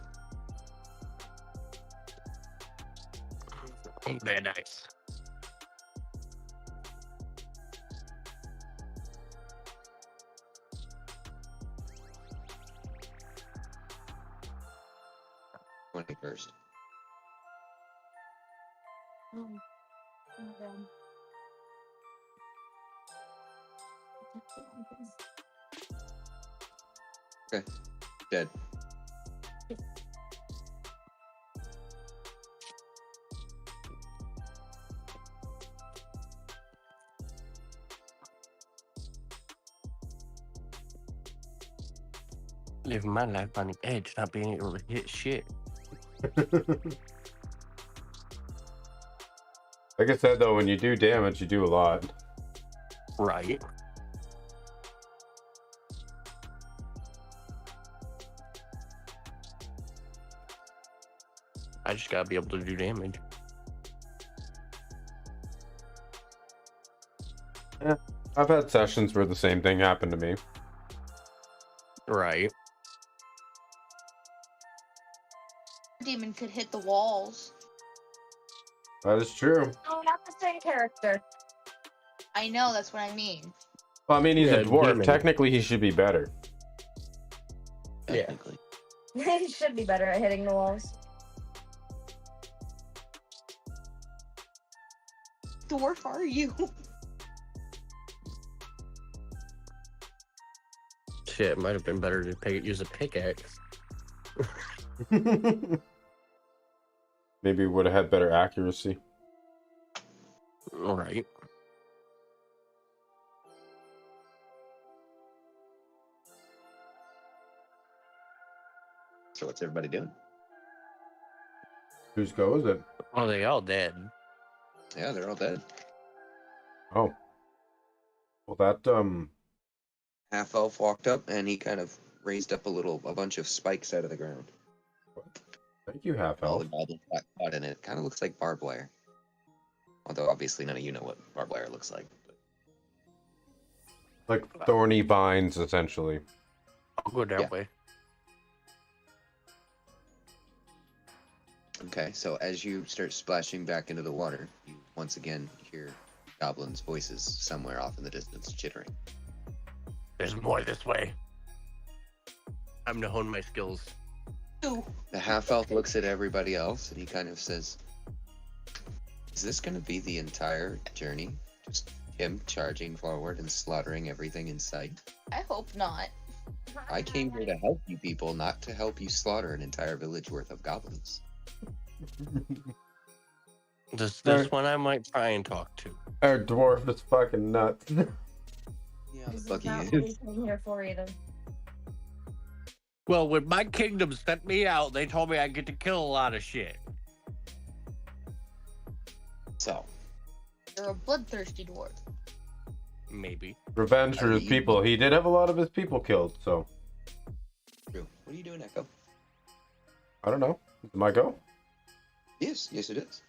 Very nice. First. Oh, Okay. Dead. Living my life on the edge, not being able to hit shit. Like I said, though, when you do damage, you do a lot. Right. I just gotta be able to do damage. Yeah, I've had sessions where the same thing happened to me. Right. Demon could hit the walls. That is true. no, not the same character. I know, that's what I mean. Well, I mean, he's Yeah, a dwarf. demon. Technically, he should be better. Yeah. Technically. He should be better at hitting the walls. Dwarf are you? Shit, it might have been better to use a pickaxe. Maybe would have had better accuracy. Right. So what's everybody doing? Whose go is it? Oh, they all dead. Yeah, they're all dead. Oh. Well, that, Half elf walked up and he kind of raised up a bunch of spikes out of the ground. thank you, half All elf. the goblins got caught in it. It kind of looks like barbed wire. Although obviously none of you know what barbed wire looks like. But Like thorny vines, essentially. I'll go that Yeah. way. okay, so as you start splashing back into the water, you once again hear goblins' voices somewhere off in the distance chittering. There's more this way. I'm to hone my skills. Ooh. The half elf looks at everybody else and he kind of says, "Is this going to be the entire journey? Just him charging forward and slaughtering everything in sight? I hope not. I came here to help you people, not to help you slaughter an entire village worth of goblins." This Right. one I might try and talk to. Our dwarf is fucking nuts. Yeah, the This is fuck not he what we is. came here for either. Well, when my kingdom sent me out, they told me I get to kill a lot of shit. So, You're a bloodthirsty dwarf. Maybe. Revenge for his people. He did have a lot of his people killed, so true. What are you doing, Echo? I don't know. Is it my go? Yes, it is.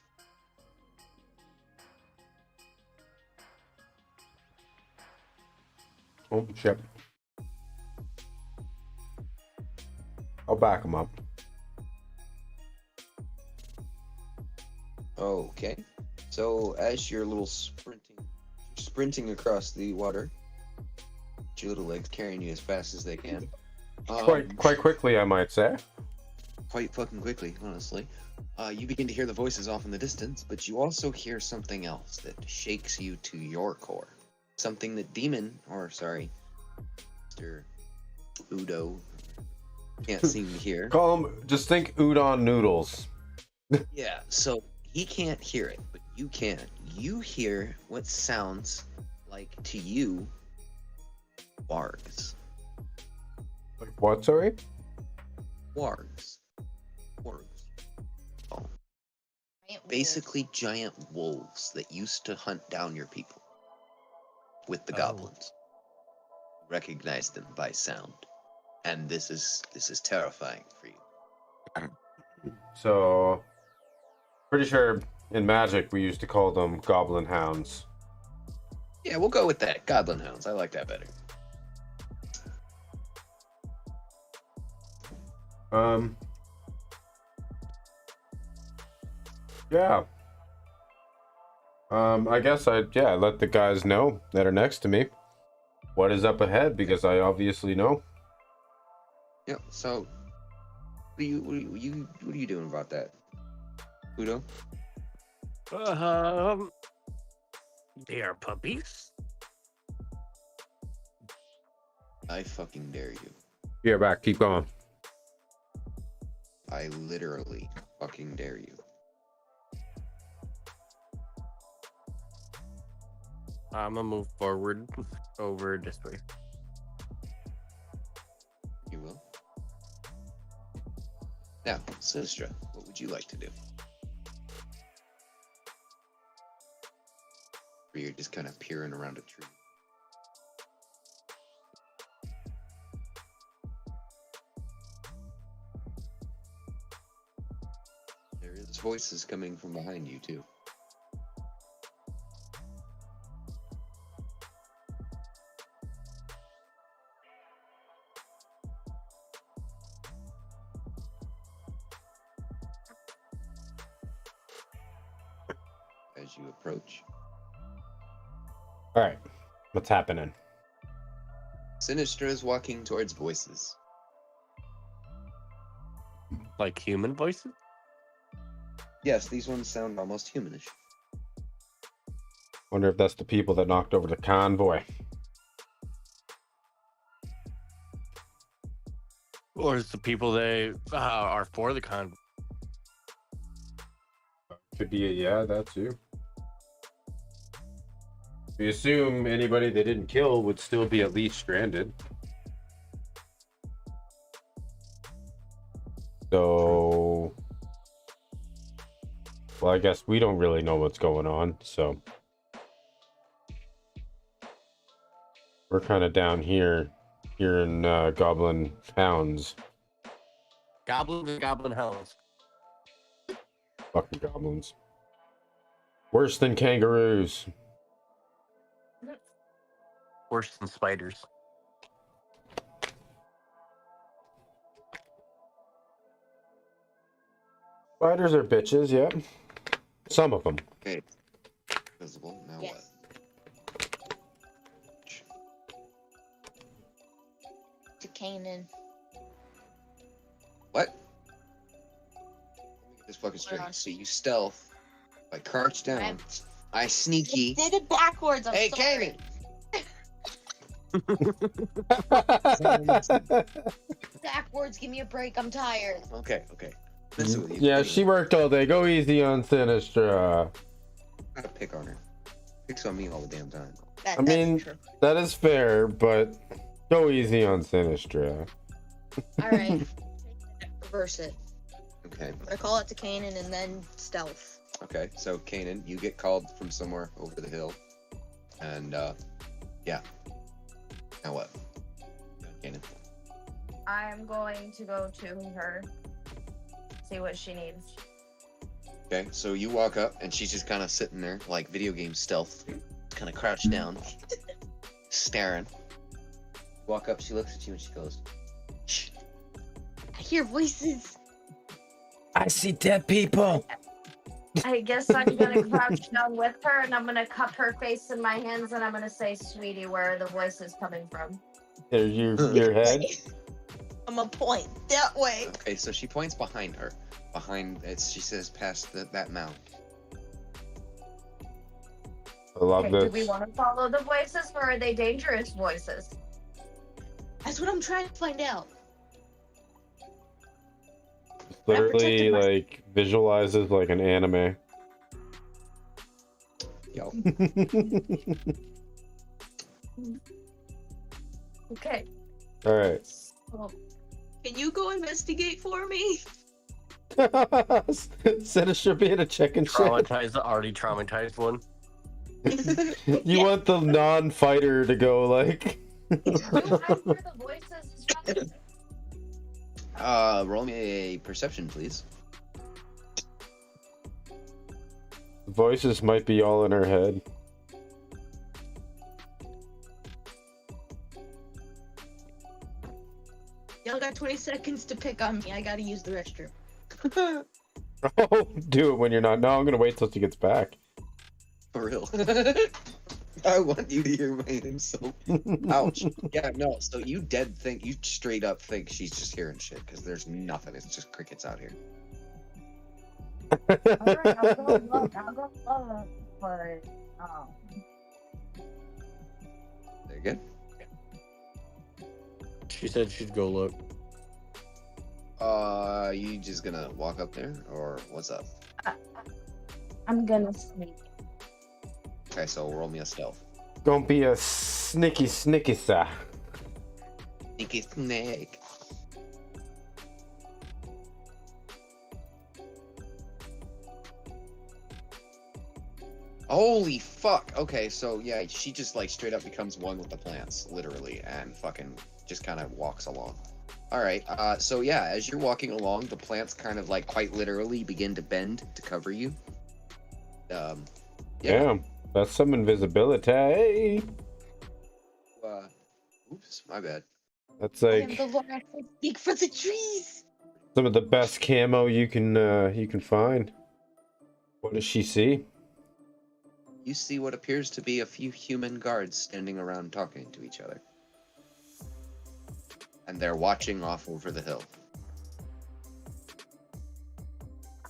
Oh, shit. I'll back him up. Okay. So as you're a little sprinting across the water, your little legs carrying you as fast as they can. Quite quickly, I might say. Quite fucking quickly, honestly. You begin to hear the voices off in the distance, but you also hear something else that shakes you to your core. Something that Mr. Udo can't seem to hear. Call him. Just think udon noodles. Yeah, so he can't hear it, but you can. You hear what sounds like to you wargs. Like what? Sorry. Wargs. Wargs. Oh. Giant Basically giant wolves that used to hunt down your people with the goblins. Recognize them by sound. And this is terrifying for you. So, pretty sure in Magic we used to call them goblin hounds. Yeah, we'll go with that. Goblin hounds. I like that better. Yeah. I guess I'd let the guys know that are next to me what is up ahead, because I obviously know. Yeah, so what are you doing about that? Udo? They are puppies. I fucking dare you. Yeah, back. Keep going. I literally fucking dare you. I'm gonna move forward over this way. You will. Now, Sinistra, what would you like to do? Or you're just kind of peering around a tree. There is voices coming from behind you too. As you approach, All right, what's happening? Sinistra is walking towards voices. Like human voices? Yes, these ones sound almost humanish. Wonder if that's the people that knocked over the convoy. Or is the people that are for the convoy? Could be that too. We assume anybody they didn't kill would still be at least stranded. So, well, I guess we don't really know what's going on, so we're kind of down here in Goblin Hounds. Goblins and goblin hounds. Fucking goblins. Worse than kangaroos. Worse than spiders. Spiders are bitches, yeah. Some of them. Okay. Visible. Now Yes. To Kanan. what? Let me get this fucking straight. So you stealth. I crouch down. I sneaky. Did it backwards. I'm Hey, sorry. Backwards. Give me a break. I'm tired. Okay. Listen with you. Yeah, she worked all day. Go easy on Sinistra. Gotta pick on her. Picks on me all the damn time. I mean, True. that is fair, but go easy on Sinistra. All right. Reverse it. Okay. I call it to Kanan and then stealth. Okay. So Kanan, you get called from somewhere over the hill, and yeah. Now what? Kanan. I'm going to go to her, see what she needs. Okay. So you walk up, and she's just kind of sitting there, like video game stealth, kind of crouched down, staring. Walk up. She looks at you and she goes, "Shh." I hear voices. I see dead people. I guess I'm gonna crouch down with her and I'm gonna cup her face in my hands and I'm gonna say, "Sweetie, where are the voices coming from?" There's your head. I'm a point that way. Okay, so she points behind her. Behind it, she says, past that mound. I love Okay, do this. we want to follow the voices or are they dangerous voices? That's what I'm trying to find out. Literally, like, visualizes like an anime. Yo. Okay. All right. So, Can you go investigate for me? Instead of sure being a check and shit. Traumatized the already traumatized one. You want the non-fighter to go like. who I hear the voices is from? Roll me a perception, please. Voices might be all in her head. Y'all got 20 seconds to pick on me. I gotta use the restroom. Oh, do it when you're not. No, I'm gonna wait till she gets back. For real. I want you to hear my insult. Ouch. Yeah, no, so you straight up think she's just hearing shit, because there's nothing. It's just crickets out here. Alright, I'll go look. But, There you go. She said she'd go look. You just gonna walk up there, or what's up? I'm gonna sneak. Okay, so roll me a stealth. Don't be a snicky sa. Sneaky snake. Holy fuck. Okay, so yeah, she just like straight up becomes one with the plants, literally, and fucking just kind of walks along. Alright, so yeah, as you're walking along, the plants kind of like quite literally begin to bend to cover you. Yeah. Damn, that's some invisibility. Oops, my bad. That's I am like the Lord I speak for the trees. some of the best camo you can find. What does she see? You see what appears to be a few human guards standing around talking to each other. And they're watching off over the hill.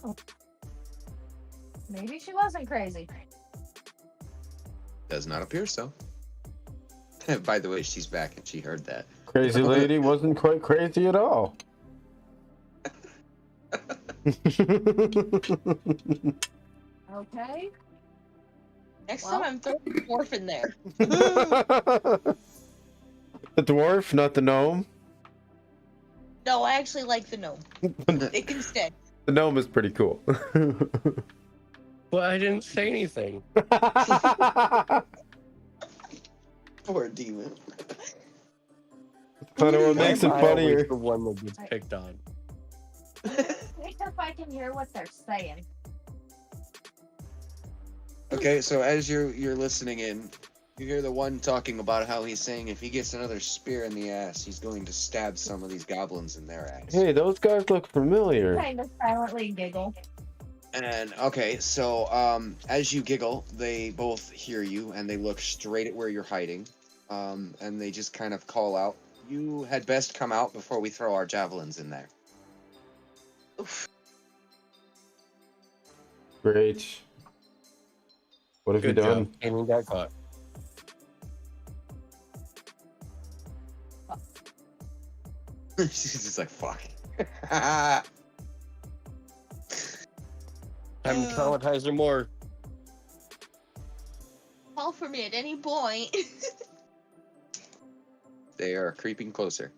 Oh. Maybe she wasn't crazy. Does not appear so. By the way, she's back and she heard that. Crazy lady wasn't quite crazy at all. Okay. Next Well. time I'm throwing a dwarf in there. The dwarf, not the gnome. No, I actually like the gnome. It can stay. The gnome is pretty cool. Well, I didn't say anything. Poor demon. But what makes it I'm always funnier. the one that gets picked on. If I can hear what they're saying. Okay, so as you're listening in, you hear the one talking about how he's saying if he gets another spear in the ass, he's going to stab some of these goblins in their ass. Hey, those guys look familiar. Kind of silently giggle. And okay, so as you giggle, they both hear you and they look straight at where you're hiding, and they just kind of call out, "You had best come out before we throw our javelins in there." Oof. Great. What have Good you done? job. Amy got caught. She's just like, "Fuck." Time to traumatize her more. Call for me at any point. They are creeping closer.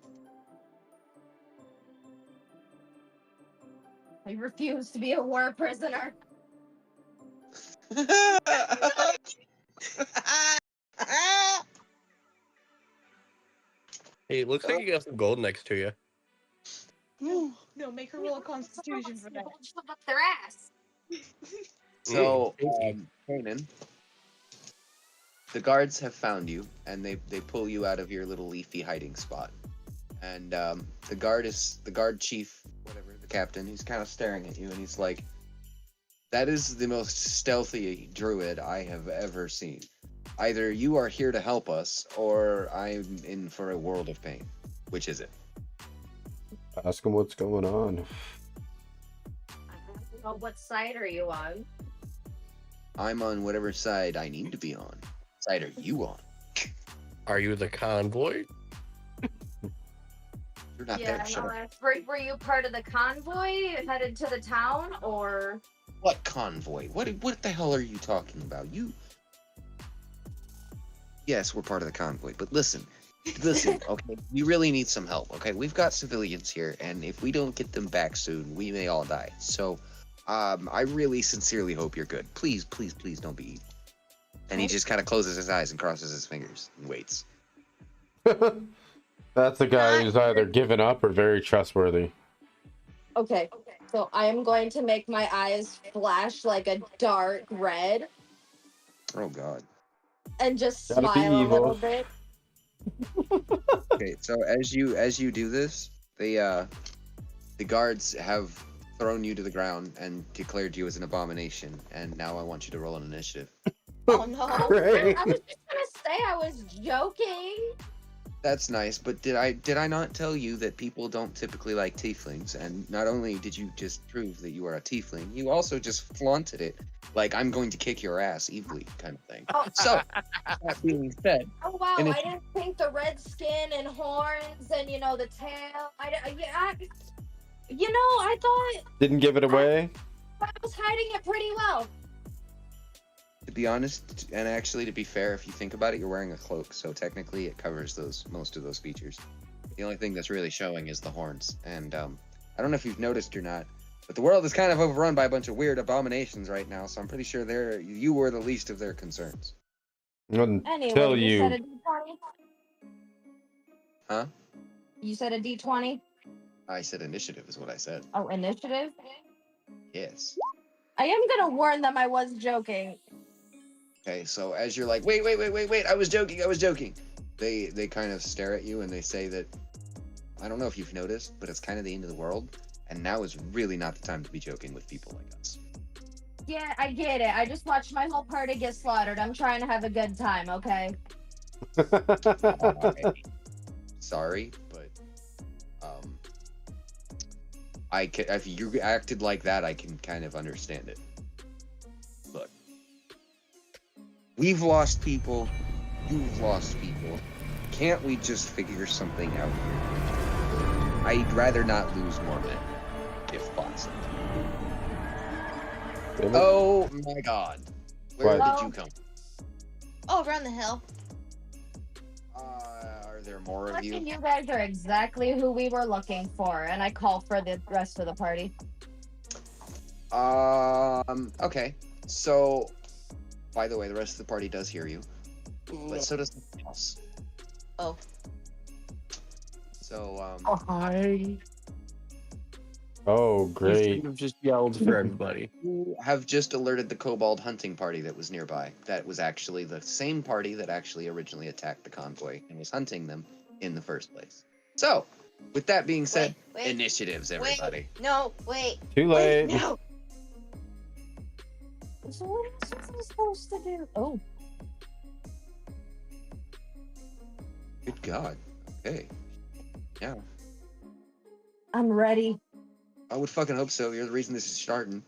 I refuse to be a war prisoner. Hey, it looks like you got some gold next to you. No, make her roll a constitution for that. Shove up their ass. So, Stinky. Kanan, the guards have found you, and they pull you out of your little leafy hiding spot. And the guard chief, whatever, the captain, he's kind of staring at you, and he's like, That is the most stealthy druid I have ever seen. Either you are here to help us, or I'm in for a world of pain. Which is it? Ask him what's going on. Well, what side are you on? I'm on whatever side I need to be on. Side are you on? Are you the convoy? You're not Yeah, there. Shut up. were you part of the convoy headed to the town, or? What convoy? What the hell are you talking about? Yes, we're part of the convoy, but listen, okay? We really need some help, okay? We've got civilians here, and if we don't get them back soon, we may all die. So, I really sincerely hope you're good. Please, please, please don't be evil. And he just kind of closes his eyes and crosses his fingers and waits. That's a guy who's either given up or very trustworthy. Okay, so I am going to make my eyes flash like a dark red Oh God. and just Gotta be smile a evil. little bit. Okay, so as you do this, the guards have thrown you to the ground and declared you as an abomination, and now I want you to roll an initiative. Oh no. Great. I was just gonna say I was joking. That's nice, but did I not tell you that people don't typically like tieflings? And not only did you just prove that you are a tiefling, you also just flaunted it like I'm going to kick your ass evilly kind of thing. Oh. So, that being said, Oh wow, And I if- didn't think the red skin and horns and the tail. I thought Didn't give it away. I was hiding it pretty well. to be honest, and actually to be fair, if you think about it, you're wearing a cloak, so technically it covers most of those features. The only thing that's really showing is the horns. And I don't know if you've noticed or not, but the world is kind of overrun by a bunch of weird abominations right now, so I'm pretty sure you were the least of their concerns. Anyway, Until you said you. a D20? Huh? You said a D20? I said initiative is what I said. Oh, initiative? Yes. I am gonna warn them I was joking. Okay, so as you're like, wait, I was joking. They kind of stare at you and they say that, I don't know if you've noticed, but it's kind of the end of the world, and now is really not the time to be joking with people like us. Yeah, I get it. I just watched my whole party get slaughtered. I'm trying to have a good time, okay? Sorry, but if you acted like that, I can kind of understand it. Look, we've lost people, you've lost people. Can't we just figure something out here? I'd rather not lose more men, if possible. Oh my God, where What? did you come? Oh, around the hill. Are there more of Lucky you? you guys are exactly who we were looking for, and I call for the rest of the party. Okay. So, by the way, the rest of the party does hear you, but so does the house. Oh. So, Hi. Oh, You great. shouldn't have just yelled for everybody. you have just alerted the kobold hunting party that was nearby. That was actually the same party that actually originally attacked the convoy and was hunting them in the first place. So, with that being said, Wait. initiatives, everybody. No, wait. Too late. Wait, no. So what else was I supposed to do? Oh. Good God. Okay. Yeah. I'm ready. I would fucking hope so. You're the reason this is starting.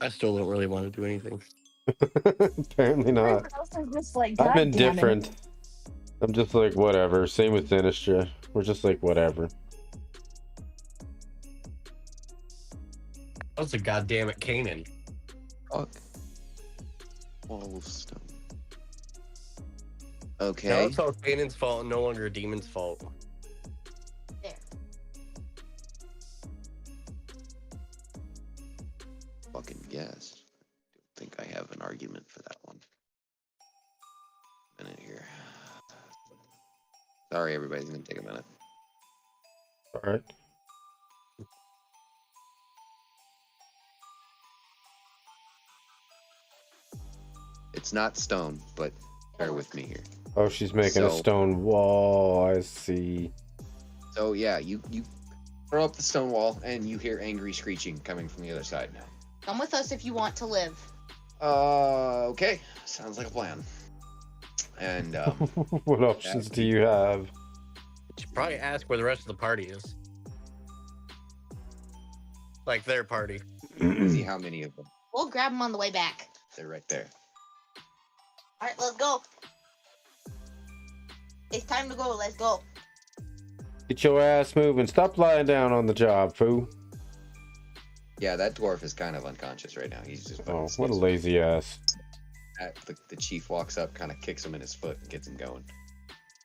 I still don't really want to do anything. Apparently not. Everyone else is just like, I'm God damn it. indifferent. I'm just like, whatever. Same with Sinistra. We're just like, whatever. That's a goddamn it, Kanan. Fuck. Wall of stone. Now Okay. it's all Kanan's fault and no longer a demon's fault. There. Fucking guess. I think I have an argument for that one. Minute here. Sorry, everybody's gonna take a minute. All right. It's not stone, but bear with me here. Oh, she's making a So- stone wall. I see. So yeah, you throw up the stone wall, and you hear angry screeching coming from the other side now. Come with us if you want to live. Okay. Sounds like a plan. And What options do you have? You should probably ask where the rest of the party is. Like their party. see how many of them. We'll grab them on the way back. They're right there. All right, let's go. It's time to go. Let's go. Get your ass moving. Stop lying down on the job, foo. Yeah, that dwarf is kind of unconscious right now. He's just. Oh, what a lazy ass. The chief walks up, kind of kicks him in his foot, and gets him going.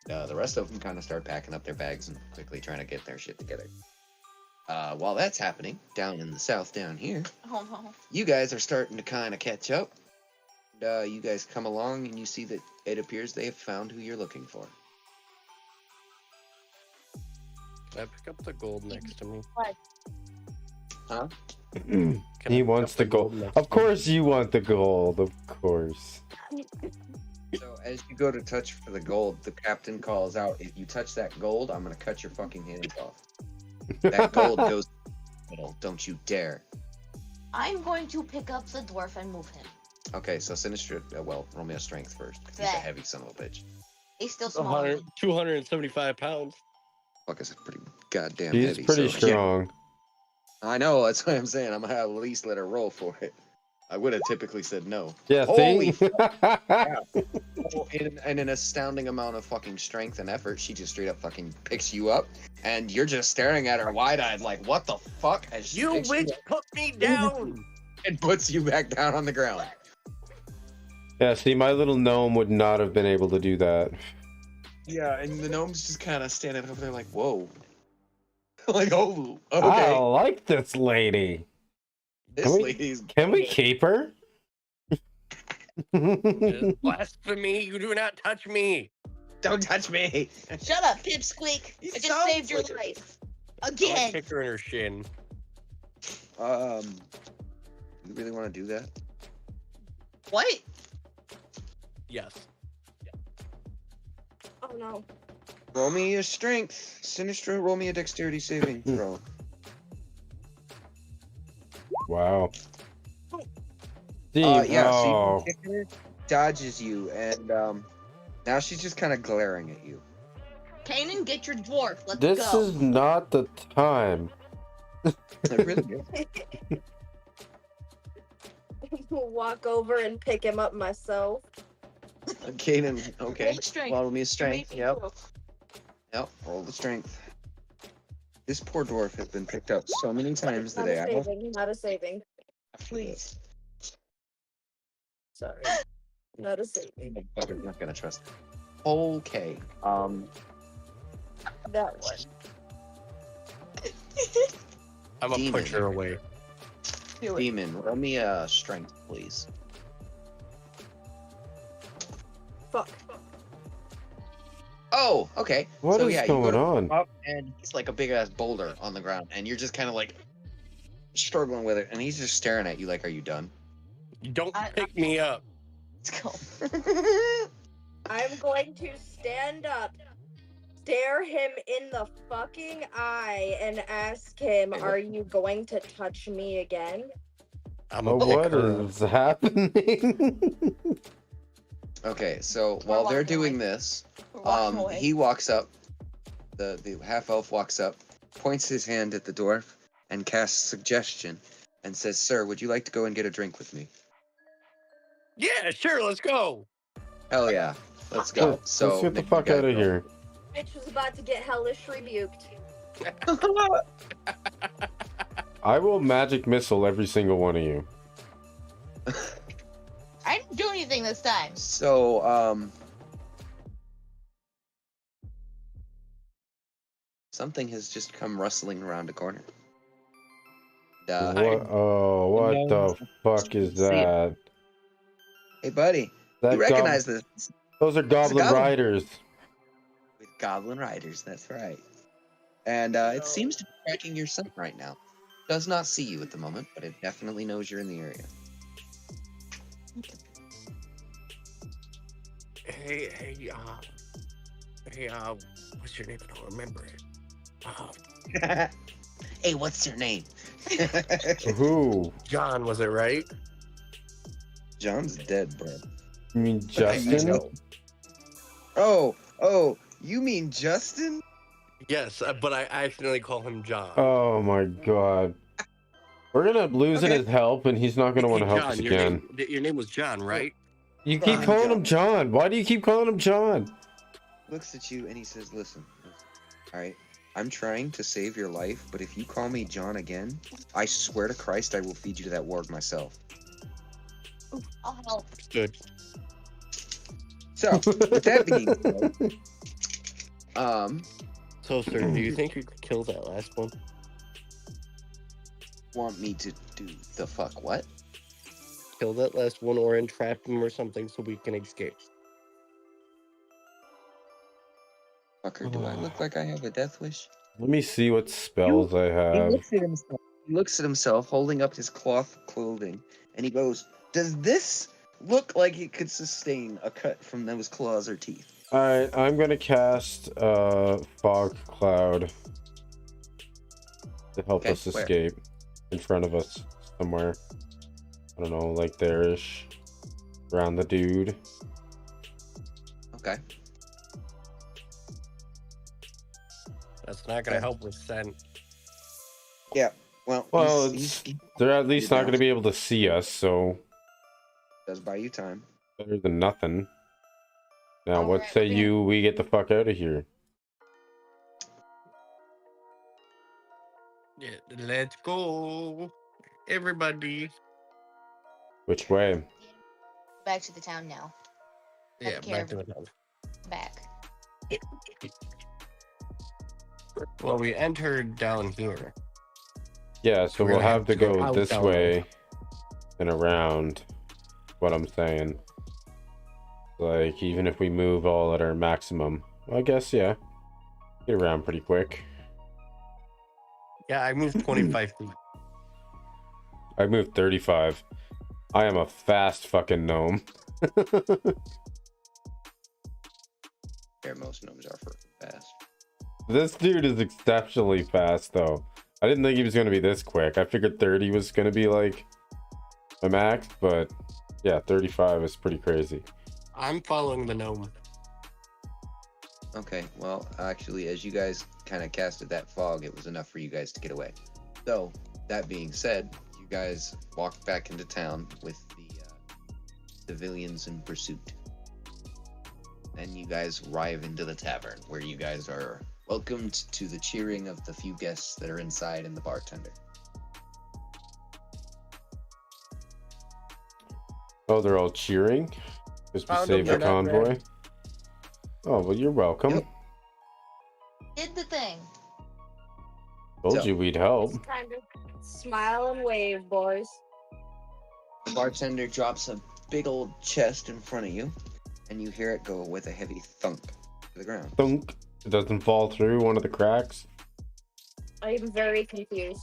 The rest of them kind of start packing up their bags and quickly trying to get their shit together. While that's happening, down in the south, down here, Oh no. you guys are starting to kind of catch up. You guys come along and you see that it appears they have found who you're looking for. Can I pick up the gold next to me? Huh? Can I He pick wants up the gold. next Of to me? course you want the gold. Of course. So as you go to touch for the gold, the captain calls out, "If you touch that gold, I'm gonna cut your fucking hands off." That gold goes to the middle. Don't you dare. I'm going to pick up the dwarf and move him. Okay, so Sinistra, roll me a strength first, because he's a Bet. heavy son of a bitch. He's still small. 275 pounds. Fuck, is pretty goddamn He's heavy. pretty so- strong. I know, that's what I'm saying. I'm gonna at least let her roll for it. I would have typically said no. Yeah, Holy see? In an astounding amount of fucking strength and effort, she just straight up fucking picks you up, and you're just staring at her wide-eyed like, what the fuck? As she You picks witch, up put me down! and puts you back down on the ground. Yeah, see, my little gnome would not have been able to do that. Yeah, and the gnome's just kind of standing over there like, whoa. Like, oh, I okay. like this lady. This Can we- lady's... Can we keep her? Blasphemy! You do not touch me! Don't touch me! Shut up, Pipsqueak. He I just sounds saved your like it. life. I'll Again. kick her in her shin. You really want to do that? What? Yes. Oh no. Roll me a strength. Sinistra, roll me a dexterity saving throw. Wow. Yeah, Oh. so you kick her, dodges you, and now she's just kind of glaring at you. Kanan, get your dwarf. Let's This go. is not the time. It really is. Walk over and pick him up myself. Kanan, okay. Roll the strength. Roll me a strength. Amazing Yep. roll. Yep. Roll the strength. This poor dwarf has been picked up so many times Not today. a I don't. saving. Not a saving. Please. Sorry. Not a saving. I'm not gonna trust. Okay. That one. I'm gonna push her away. Do it. Demon, roll me a strength, please. Fuck. Oh, okay. What so, is yeah, going you go on? up and it's like a big ass boulder on the ground, and you're just kind of like struggling with it, and he's just staring at you like, "Are you done?" You don't pick me up. Let's go. I'm going to stand up, stare him in the fucking eye, and ask him, "Are you going to touch me again?" I'm Oh, a what is happening? Okay, so while they're walking doing away. this, We're walking away. he walks up. The half elf walks up, points his hand at the dwarf, and casts suggestion, and says, "Sir, would you like to go and get a drink with me?" Yeah, sure, let's go. Hell yeah, let's go. Let's get the make you fuck guys out of roll. here. Bitch was about to get hellish rebuked. I will magic missile every single one of you. I didn't do anything this time. So, something has just come rustling around a corner. What the fuck is See it. that? Hey, buddy, That you recognize this? Those are goblin goblin. riders. With goblin riders, that's right. And it seems to be tracking your scent right now. Does not see you at the moment, but it definitely knows you're in the area. Hey, what's your name? I don't remember it. Hey, what's your name? Who? John, was it right? John's dead, bro. You mean But I Justin? know. Oh, you mean Justin? Yes, but I accidentally call him John. Oh my god. We're gonna losing Okay. his help, and he's not gonna want to help John, us your again. your name was John, right? You keep John, calling him John. Why do you keep calling him John? Looks at you and he says, listen. All right. I'm trying to save your life, but if you call me John again, I swear to Christ I will feed you to that warg myself. I'll help. Good. So, with that being said, So, sir, do you think you could kill that last one? want me to do the fuck what? Kill that last one or entrap him or something so we can escape. Fucker, do I look like I have a death wish? Let me see what spells I He have. looks at himself. He looks at himself holding up his cloth clothing, and he goes, "Does this look like it could sustain a cut from those claws or teeth?" Alright, I'm gonna cast fog cloud to help Okay, us where? escape in front of us somewhere. I don't know, like there-ish. Around the dude. Okay. That's not gonna help with scent. Yeah. Well, Well, he they're at least not gonna be able to see us, so does buy you time. better than nothing. Now, what Alright, say we're we get the fuck out of here? Yeah, let's go, everybody. Which way? Back to the town now. Yeah, Take care back to of the town. back. Well, we entered down here. Yeah, so We're we'll gonna have to go out this down way and around. What I'm saying. Like, even if we move all at our maximum. Well, I guess, yeah. Get around pretty quick. Yeah, I moved 25 feet. I moved 35. I am a fast fucking gnome. Yeah, most gnomes are freaking fast. This dude is exceptionally fast, though. I didn't think he was going to be this quick. I figured 30 was going to be, like, a max, but yeah, 35 is pretty crazy. I'm following the gnome. Okay, well, actually, as you guys kind of casted that fog, it was enough for you guys to get away. So, that being said, you guys walked back into town with the civilians in pursuit. And you guys arrive into the tavern, where you guys are welcomed to the cheering of the few guests that are inside and the bartender. Oh, they're all cheering? Because we Found saved them, the they're not convoy? red. Oh, well, you're welcome. Yep. Did the thing. Told So- you we'd help. Just kind of smile and wave, boys. The bartender drops a big old chest in front of you, and you hear it go with a heavy thunk to the ground. Thunk. It doesn't fall through one of the cracks. I'm very confused.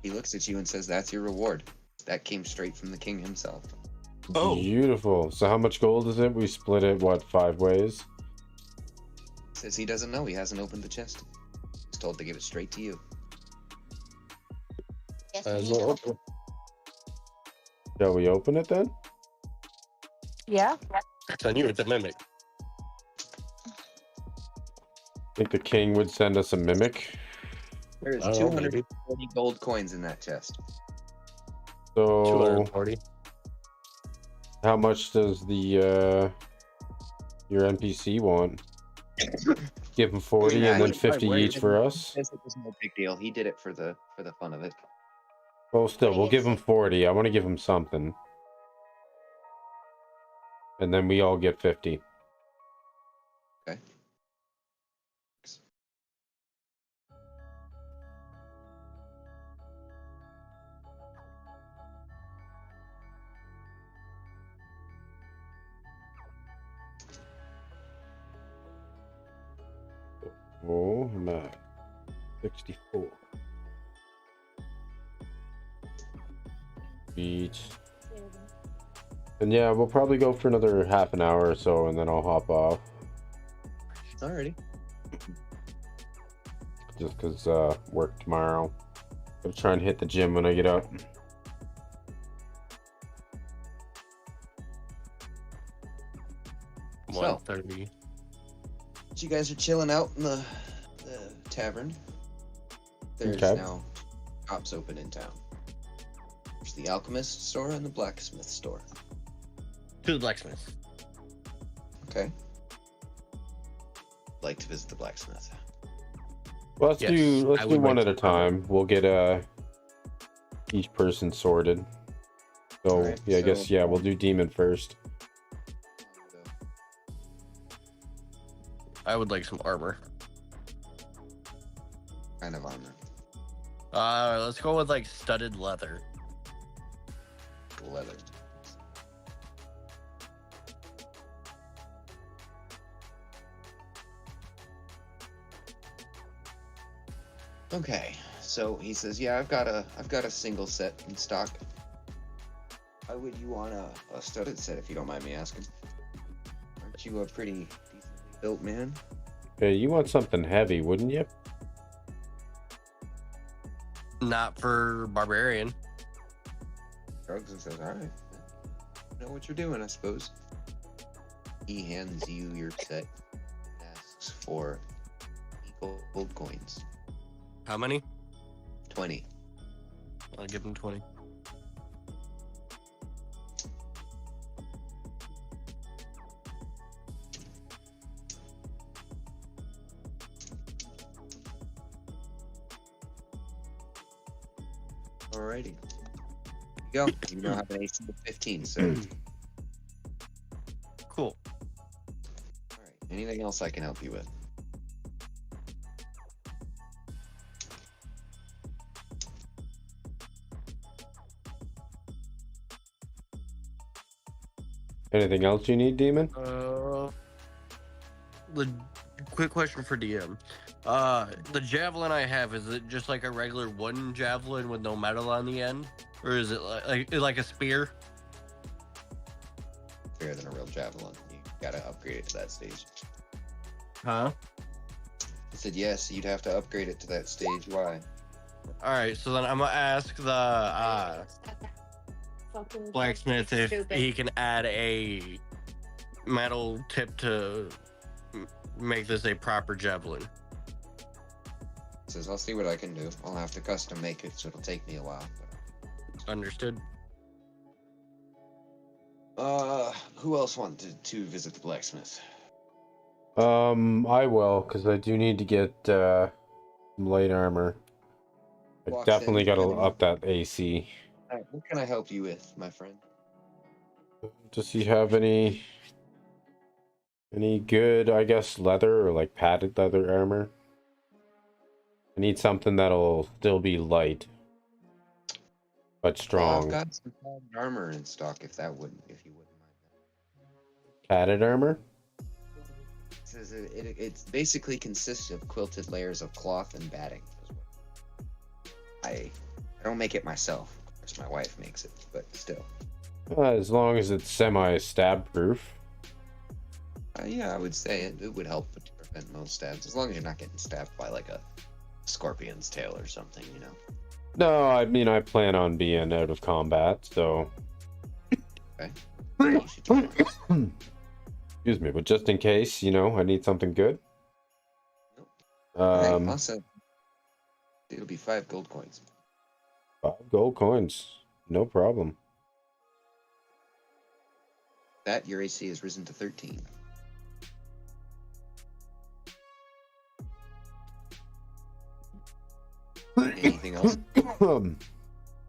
He looks at you and says, "That's your reward. That came straight from the king himself." Oh. Beautiful. So how much gold is it? We split it, what, 5 ways? Says he doesn't know. He hasn't opened the chest. He's told to give it straight to you. Yes, Uh, we need to well, open. Shall we open it then? Yeah. It's on you, it's a mimic. I think the king would send us a mimic. There is I don't know, maybe. 240 gold coins in that chest. So 240. how much does the your NPC want? Give him 40 Yeah, and then he's 50 probably each for us? It was no big deal. He did it for the fun of it. Well, still, we'll Yes. give him 40. I want to give him something. And then we all get 50. Okay. Oh, I'm at 64. Each. And yeah, we'll probably go for another half an hour or so, and then I'll hop off. Alrighty. just because work tomorrow. I'll try and hit the gym when I get up. So, 1:30. you guys are chilling out in the tavern. There's Okay. now shops open in town. There's the alchemist store and the blacksmith store. To the blacksmith. Okay. Like to visit the blacksmith. Well, let's Yes, do I would one like at a to cover. time. We'll get each person sorted. So Alright, yeah, I guess so- yeah, we'll do demon first. I would like some armor. Kind of armor. Let's go with like studded leather. Leather. Okay, so he says, "Yeah, I've got a single set in stock. Why would you want a studded set if you don't mind me asking? Aren't you a pretty decently built man?" Hey, you want something heavy, wouldn't you? Not for barbarian. Drugs and says, "All right, you know what you're doing, I suppose." He hands you your set, asks for gold coins. How many? 20. I'll give him 20. Alrighty. Here you go. You now have an AC of 15, so. Cool. Alright. Anything else I can help you with? Anything else you need, demon? The quick question for DM. The javelin I have, is it just like a regular wooden javelin with no metal on the end? Or is it like a spear? Bigger than a real javelin. You gotta upgrade it to that stage. Huh? I said yes, you'd have to upgrade it to that stage. Why? Alright, so then I'm gonna ask the Fucking blacksmith if stupid. he can add a metal tip to make this a proper javelin. He says, "I'll see what I can do. I'll have to custom make it, so it'll take me a while." Understood? Who else wanted to visit the blacksmith? I will, because I do need to get some light armor. I Walks definitely in, gotta and- up that AC. Alright, what can I help you with, my friend? Does he have any good, I guess, leather or like padded leather armor? I need something that'll still be light but Well, strong. I've got some padded armor in stock, if you wouldn't mind that. Padded armor? It says it basically consists of quilted layers of cloth and batting. I don't make it myself. Of course, my wife makes it, but still. As long as it's semi-stab proof. Yeah, I would say it would help to prevent most stabs, as long as you're not getting stabbed by like a scorpion's tail or something, you know. No, I mean I plan on being out of combat, so Okay. You should do that. excuse me, but just in case, you know, I need something good. Okay, awesome. It'll be 5 gold coins. 5 gold coins, no problem. That your AC has risen to 13. Anything else?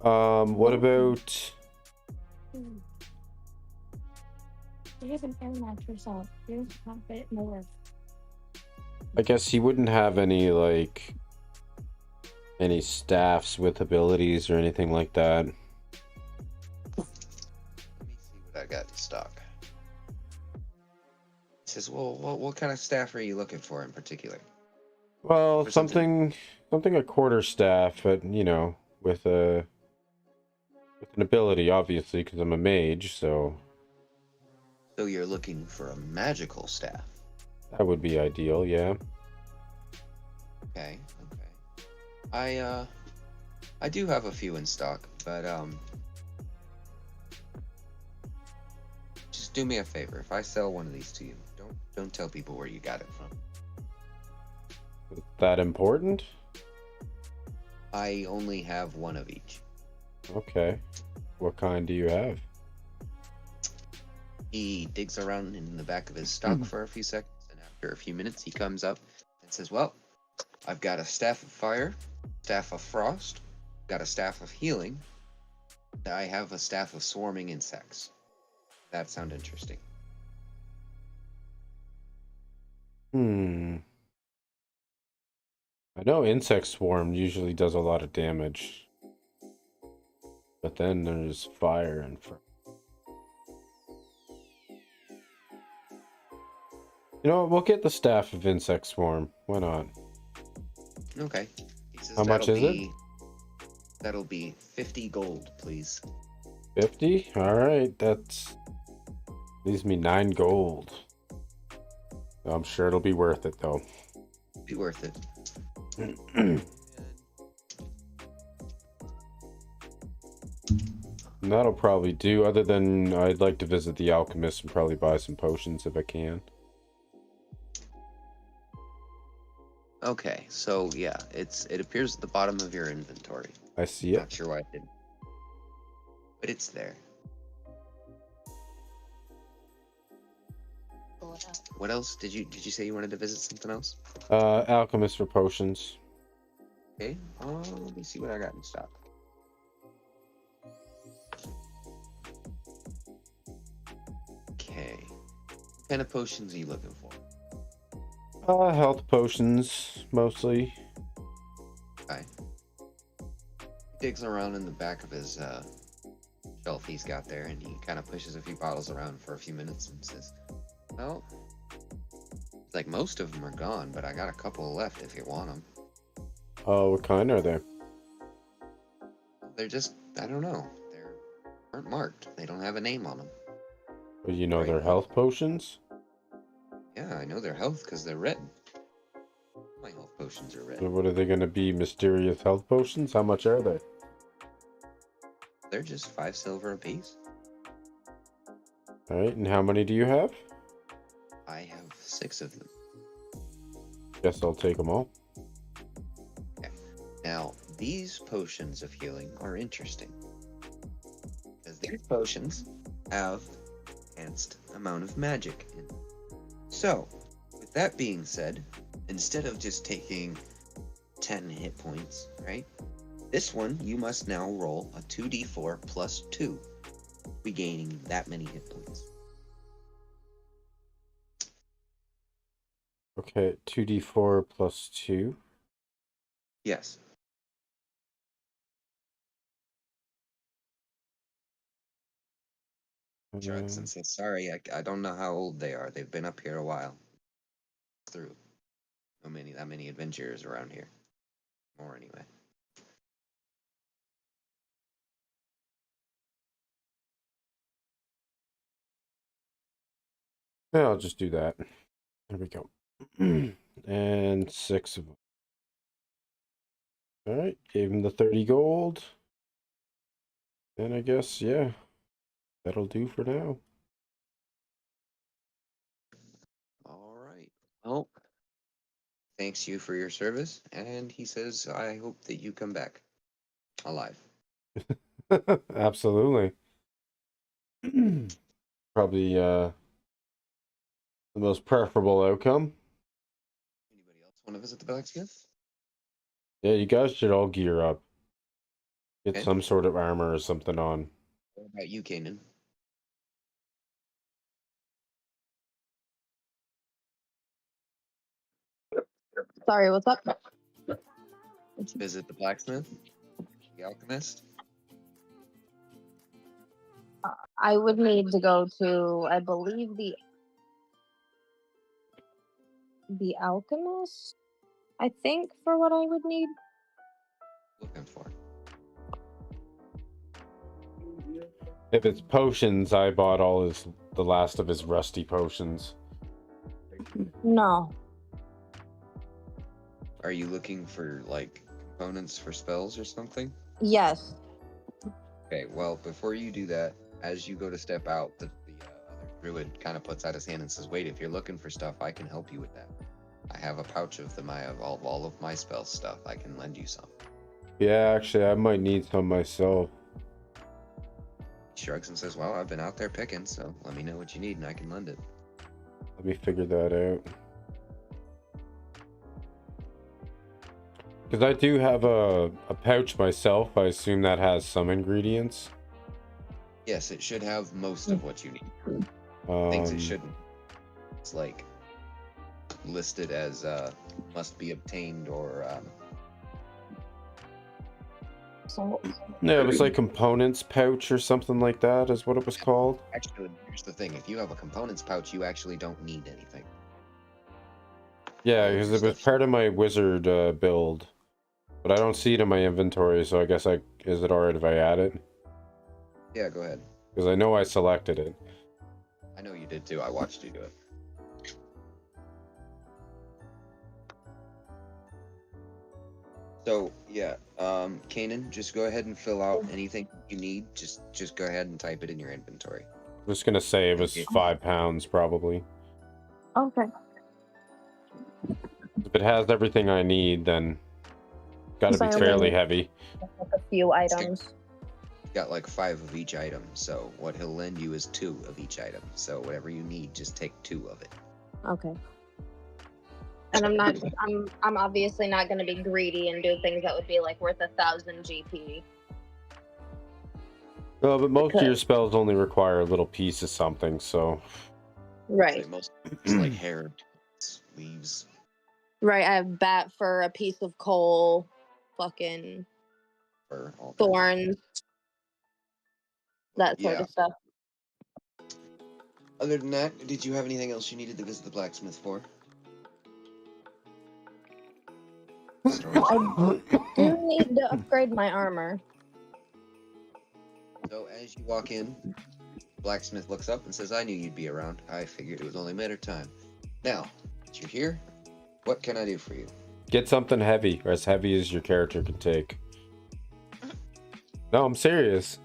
What about You have an air mattress out. Here's not bit more. I guess he wouldn't have any like any staffs with abilities or anything like that. Let me see what I got in stock. He says, well, what kind of staff are you looking for in particular? Well, Or something a quarter staff, but you know, with an ability, obviously, because I'm a mage, so So you're looking for a magical staff. that would be ideal, yeah. Okay, okay. I do have a few in stock, but just do me a favor. If I sell one of these to you, don't tell people where you got it from. Is that important? I only have one of each. Okay. What kind do you have? He digs around in the back of his stock for a few seconds, and after a few minutes, he comes up and says, "Well, I've got a staff of fire, staff of frost, got a staff of healing. I have a staff of swarming insects. That sound interesting?" I know insect swarm usually does a lot of damage. But then there's fire and you know what, we'll get the staff of insect swarm. Why not? Okay. He says, how much is it? That'll be 50 gold, please. 50? Alright, that's leaves me 9 gold. I'm sure it'll be worth it though. Be worth it. And that'll probably do, other than I'd like to visit the alchemist and probably buy some potions if I can. Okay, so yeah, it appears at the bottom of your inventory. I see it. Not sure why it didn't. But it's there. What else? Did you say you wanted to visit something else? Alchemist for potions. Okay, let me see what I got in stock. Okay. What kind of potions are you looking for? Health potions, mostly. Okay. He digs around in the back of his shelf he's got there, and he kind of pushes a few bottles around for a few minutes and says, "Well, it's like most of them are gone, but I got a couple left if you want them." Oh, what kind are they? They're just, I don't know. They aren't marked. They don't have a name on them. Well, you know they're health potions? Yeah, I know they're health because they're red. My health potions are red. So what are they going to be? Mysterious health potions? How much are they? They're just 5 silver apiece. Alright, and how many do you have? I have 6 of them. Guess I'll take them all. Okay. Now, these potions of healing are interesting. Because these potions have enhanced amount of magic in them. So, with that being said, instead of just taking 10 hit points, right? This one, you must now roll a 2d4 plus 2, regaining that many hit points. Okay, 2d4 plus 2. Yes. Shrugs and says, "Sorry, I don't know how old they are. They've been up here a while. Through that many adventurers around here. More anyway." Yeah, I'll just do that. There we go. And 6 of them. Alright, gave him the 30 gold. And I guess, yeah, that'll do for now. Alright. Well, thanks you for your service, and he says, "I hope that you come back alive." Absolutely. Probably the most preferable outcome. Anybody else want to visit the blacksmith? Yeah, you guys should all gear up. Get Okay. some sort of armor or something on. What about you, Kanan? Sorry, what's up? Visit the blacksmith? The alchemist? I would need to go to, I believe, the alchemist. I think for what I would need. Looking for. If it's potions, I bought the last of his rusty potions. No. Are you looking for, like, components for spells or something? Yes. Okay, well, before you do that, as you go to step out, the other druid kind of puts out his hand and says, wait, if you're looking for stuff, I can help you with that. I have a pouch of them. I have all of my spell stuff. I can lend you some. Yeah, actually, I might need some myself. He shrugs and says, well, I've been out there picking, so let me know what you need and I can lend it. Let me figure that out. Because I do have a pouch myself. I assume that has some ingredients. Yes, it should have most of what you need. Things it shouldn't. It's like listed as must be obtained or No, it was like components pouch or something like that is what it was called. Actually, here's the thing. If you have a components pouch, you actually don't need anything. Yeah, because it was part of my wizard build. But I don't see it in my inventory, so I guess is it alright if I add it? Yeah, go ahead. Because I know I selected it. I know you did too. I watched you do it. So yeah, Kanan, just go ahead and fill out anything you need. Just go ahead and type it in your inventory. I'm just gonna say it was 5 pounds probably. Okay. If it has everything I need, then gotta be fairly heavy. Like a few items. Got like 5 of each item, so what he'll lend you is 2 of each item. So whatever you need, just take 2 of it. Okay. And I'm obviously not going to be greedy and do things that would be like worth 1,000 GP. No, but most of your spells only require a little piece of something, so. Right. Most it's like hair, leaves. Right. I have bat for a piece of coal, fucking thorns, that sort of stuff. Other than that, did you have anything else you needed to visit the blacksmith for? I do need to upgrade my armor. So as you walk in, the blacksmith looks up and says, I knew you'd be around. I figured it was only a matter of time. Now, that you're here, what can I do for you? Get something heavy, or as heavy as your character can take. No, I'm serious.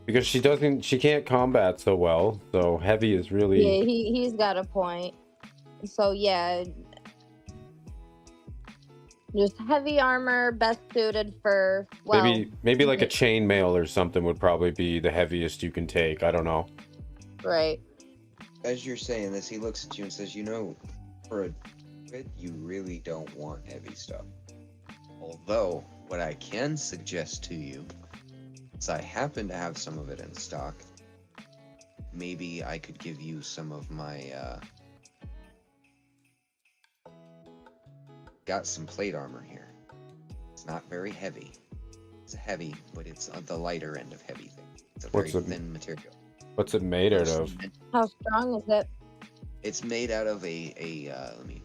Because she can't combat so well, so heavy is really... Yeah, he's got a point. So yeah, just heavy armor, best suited for, well... Maybe like a chainmail or something would probably be the heaviest you can take. I don't know. Right. As you're saying this, he looks at you and says, you know, for a bit, you really don't want heavy stuff. Although, what I can suggest to you is I happen to have some of it in stock. Maybe I could give you some of my, got some plate armor here. It's not very heavy. It's heavy, but it's on the lighter end of heavy things. It's a very thin material. What's it made out of? How strong is it? It's made out of a let me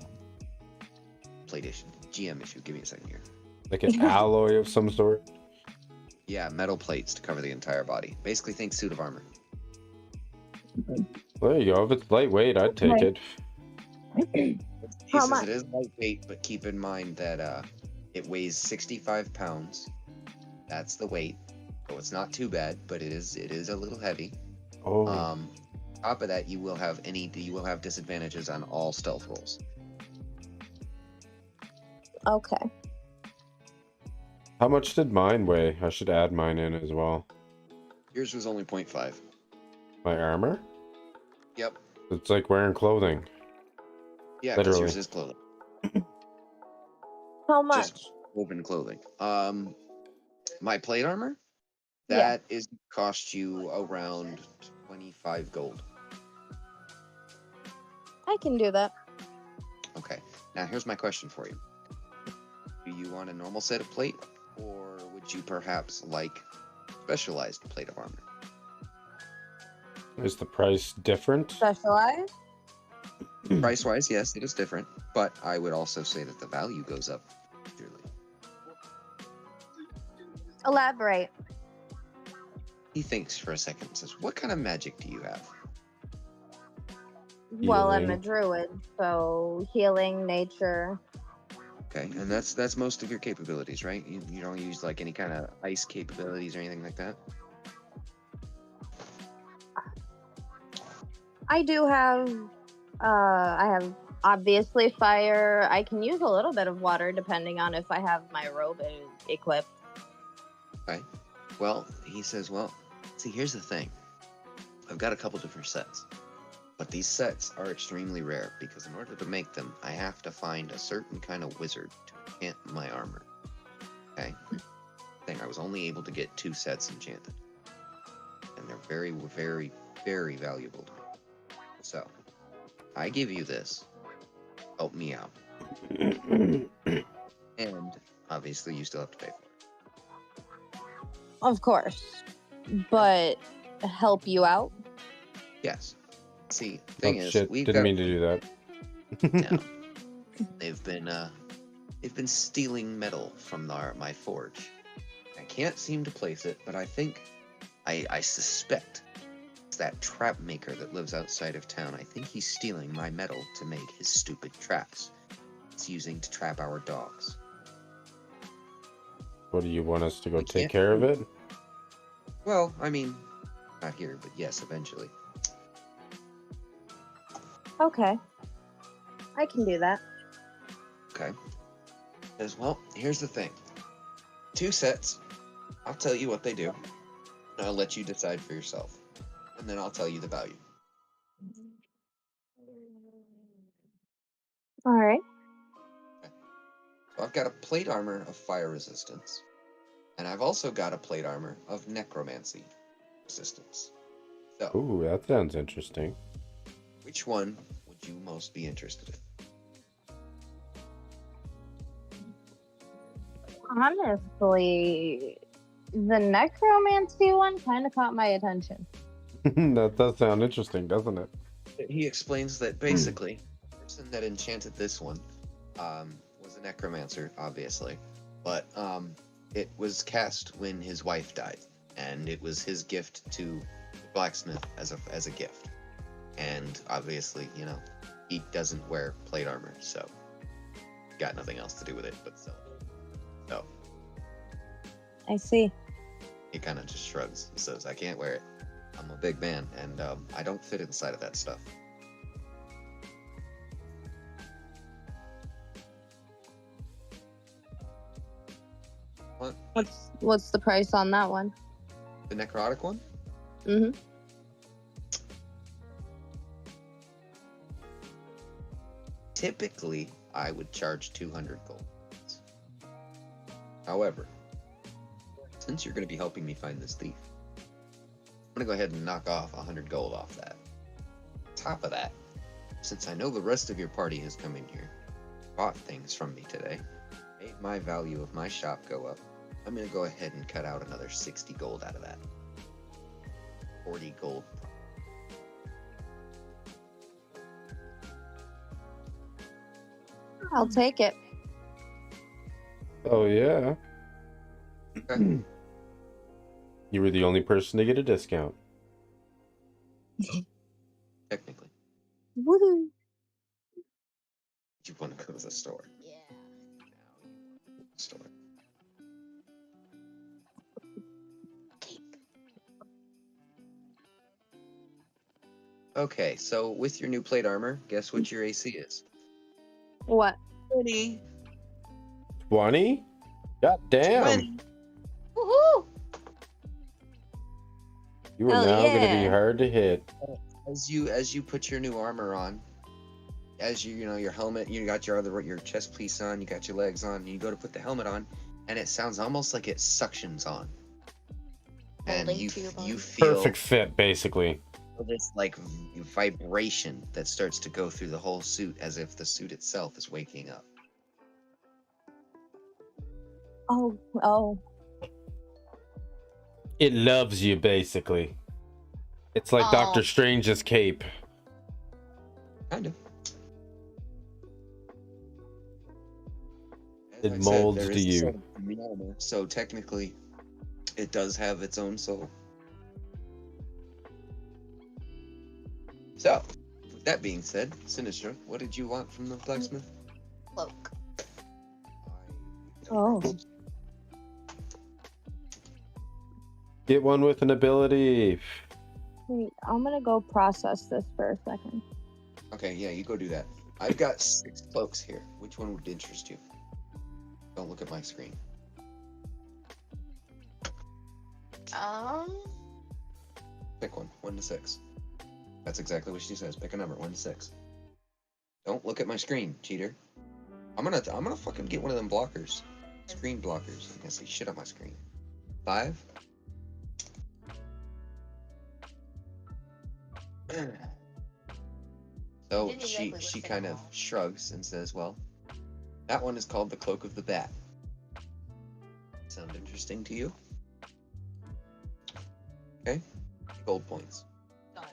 plate issue, GM issue. Give me a second here. Like an alloy of some sort? Yeah, metal plates to cover the entire body. Basically, think suit of armor. There you go. If it's lightweight, I'd take it. He says it is lightweight, but keep in mind that it weighs 65 pounds. That's the weight. So it's not too bad, but it is a little heavy. Oh. Top of that, you will have disadvantages on all stealth rolls. Okay. How much did mine weigh? I should add mine in as well. Yours was only 0.5. My armor? Yep. It's like wearing clothing. Yeah, because Literally. yours is clothing. How much? Just woven clothing. My plate armor? That is cost you around 25 gold. I can do that. Okay. Now here's my question for you. Do you want a normal set of plate, or would you perhaps like specialized plate of armor? Is the price different? Specialized? Price-wise, yes, it is different, but I would also say that the value goes up. Elaborate. He thinks for a second and says, what kind of magic do you have? Well, I'm a druid, so healing, nature. Okay, and that's most of your capabilities, right? You don't use like any kind of ice capabilities or anything like that. I do have, I have obviously fire. I can use a little bit of water depending on if I have my robe equipped. Okay. Well, he says, well, see, here's the thing. I've got a couple different sets. But these sets are extremely rare because in order to make them, I have to find a certain kind of wizard to enchant my armor. Okay? I was only able to get 2 sets enchanted. And they're very, very, very valuable to me. So, I give you this. Help me out. And, obviously, you still have to pay for it. Of course. But help you out? Yes. See, thing is, shit. we've Didn't got mean to do that. down. They've been stealing metal from my forge. I can't seem to place it, but I think I suspect it's that trap maker that lives outside of town. I think he's stealing my metal to make his stupid traps. He's using to trap our dogs. What do you want us to go We take can't- care of it? Well, I mean, not here, but yes, eventually. Okay. I can do that. Okay. As well, here's the thing. 2 sets. I'll tell you what they do. And I'll let you decide for yourself. And then I'll tell you the value. All right. So I've got a plate armor of fire resistance. And I've also got a plate armor of necromancy resistance. So, Ooh, that sounds interesting. which one would you most be interested in? Honestly, the necromancy one kind of caught my attention. That does sound interesting, doesn't it? He explains that basically, the person that enchanted this one was a necromancer, obviously. But it was cast when his wife died. And it was his gift to the blacksmith as a gift. And obviously, you know, he doesn't wear plate armor, so got nothing else to do with it but sell it. So I see. he kind of just shrugs and says, I can't wear it. I'm a big man, and I don't fit inside of that stuff. What? What's the price on that one? The necrotic one? Mm-hmm. Typically, I would charge 200 gold. However, since you're going to be helping me find this thief, I'm going to go ahead and knock off 100 gold off that. On top of that, since I know the rest of your party has come in here, bought things from me today, made my value of my shop go up, I'm going to go ahead and cut out another 60 gold out of that. 40 gold. I'll take it. Oh, yeah. Okay. You were the only person to get a discount. Technically. Woohoo! You want to go to the store. Yeah. Store. Okay, so with your new plate armor, guess what your AC is? What? 20. 20? God damn. 20. Woohoo! You are Hell now going to be yeah. hard to hit. As you put your new armor on, as you know your helmet, you got your chest piece on, you got your legs on, you go to put the helmet on, and it sounds almost like it suctions on. And Holding you to your you bone. feel Perfect fit, basically. this like vibration that starts to go through the whole suit as if the suit itself is waking up. Oh. It loves you, basically. It's like Oh. Doctor Strange's cape. Kind of. As It I said, molds there to is a you. soul in the armor, so technically, it does have its own soul. So, with that being said, Sinistra, what did you want from the blacksmith? Cloak. Oh. Get one with an ability. Wait, I'm gonna go process this for a second. Okay, yeah, you go do that. I've got 6 cloaks here. Which one would interest you? Don't look at my screen. Pick one. 1 to 6. That's exactly what she says. Pick a number. 1 to 6. Don't look at my screen, cheater. I'm gonna fucking get one of them blockers. Screen blockers. I'm gonna say shit on my screen. 5. So Didn't she exactly kind of shrugs and says, "Well, that one is called the Cloak of the Bat. Sound interesting to you? Okay, gold points. Done.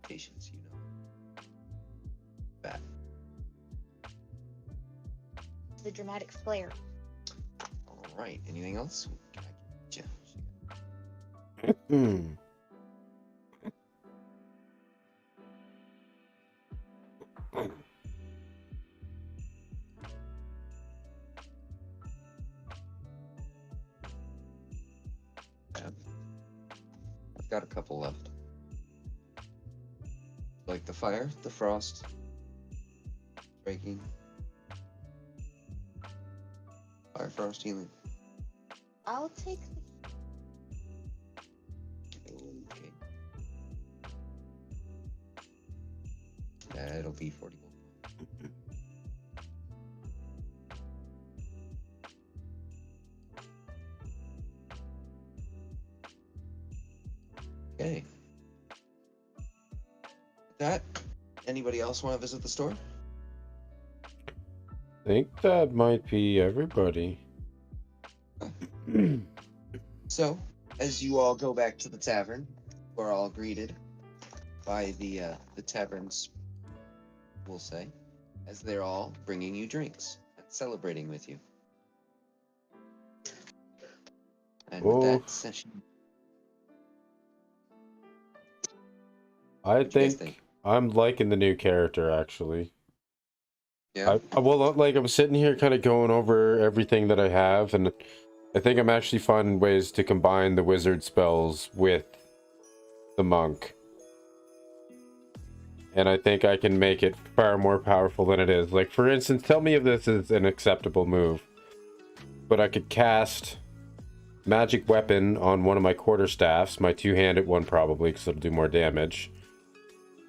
Patience, you know. Bat. The dramatic flair. All right. Anything else? Can I get Hmm. I've got a couple left. Like the fire, the frost, breaking, fire, frost, healing. I'll take Okay. That'll be 40 gold. Okay. That. Anybody else want to visit the store? I think that might be everybody. So, as you all go back to the tavern, we're all greeted by the tavern's, we'll say, as they're all bringing you drinks and celebrating with you. And with that session, I what'd you guys think I'm liking the new character, actually. Yeah. Well, like, I'm sitting here kind of going over everything that I have, and I think I'm actually finding ways to combine the wizard spells with the monk. And I think I can make it far more powerful than it is. Like, for instance, tell me if this is an acceptable move. But I could cast Magic Weapon on one of my quarterstaffs, my two-handed one probably, because it'll do more damage.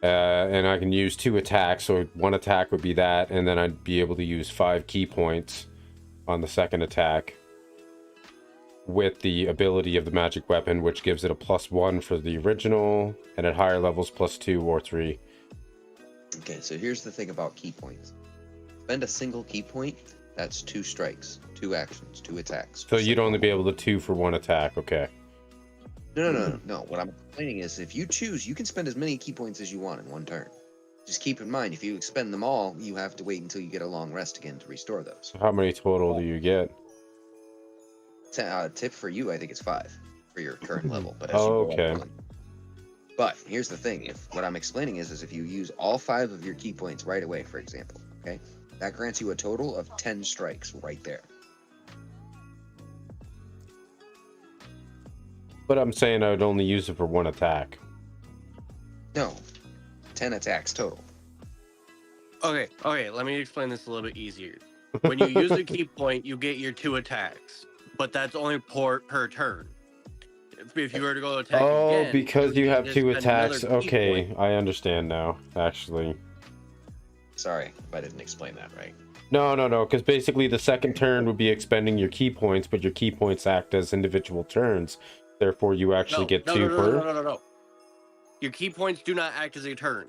And I can use 2 attacks, so one attack would be that, and then I'd be able to use 5 key points on the second attack with the ability of the magic weapon, which gives it a +1 for the original, and at higher levels +2 or 3. Okay, so here's the thing about key points. Spend a single key point, that's 2 strikes, 2 actions, 2 attacks. So you'd only be able to 2 for 1 attack, okay. No. What I'm explaining is if you choose, you can spend as many key points as you want in one turn. Just keep in mind, if you expend them all, you have to wait until you get a long rest again to restore those. So how many total do you get? Tip for you, I think it's 5 for your current level. But as you go okay. up, but here's the thing: what I'm explaining is if you use all 5 of your key points right away, for example, okay, that grants you a total of 10 strikes right there. But I'm saying I would only use it for 1 attack. No, 10 attacks total. Okay, let me explain this a little bit easier. When you use a key point, you get your 2 attacks, but that's only per turn. If you were to go attack again, because you have 2 attacks. another key Okay, point. I understand now, actually. Sorry if I didn't explain that right. No, because basically the second turn would be expending your key points, but your key points act as individual turns. Therefore, you actually get 2 per... No. Your key points do not act as a turn.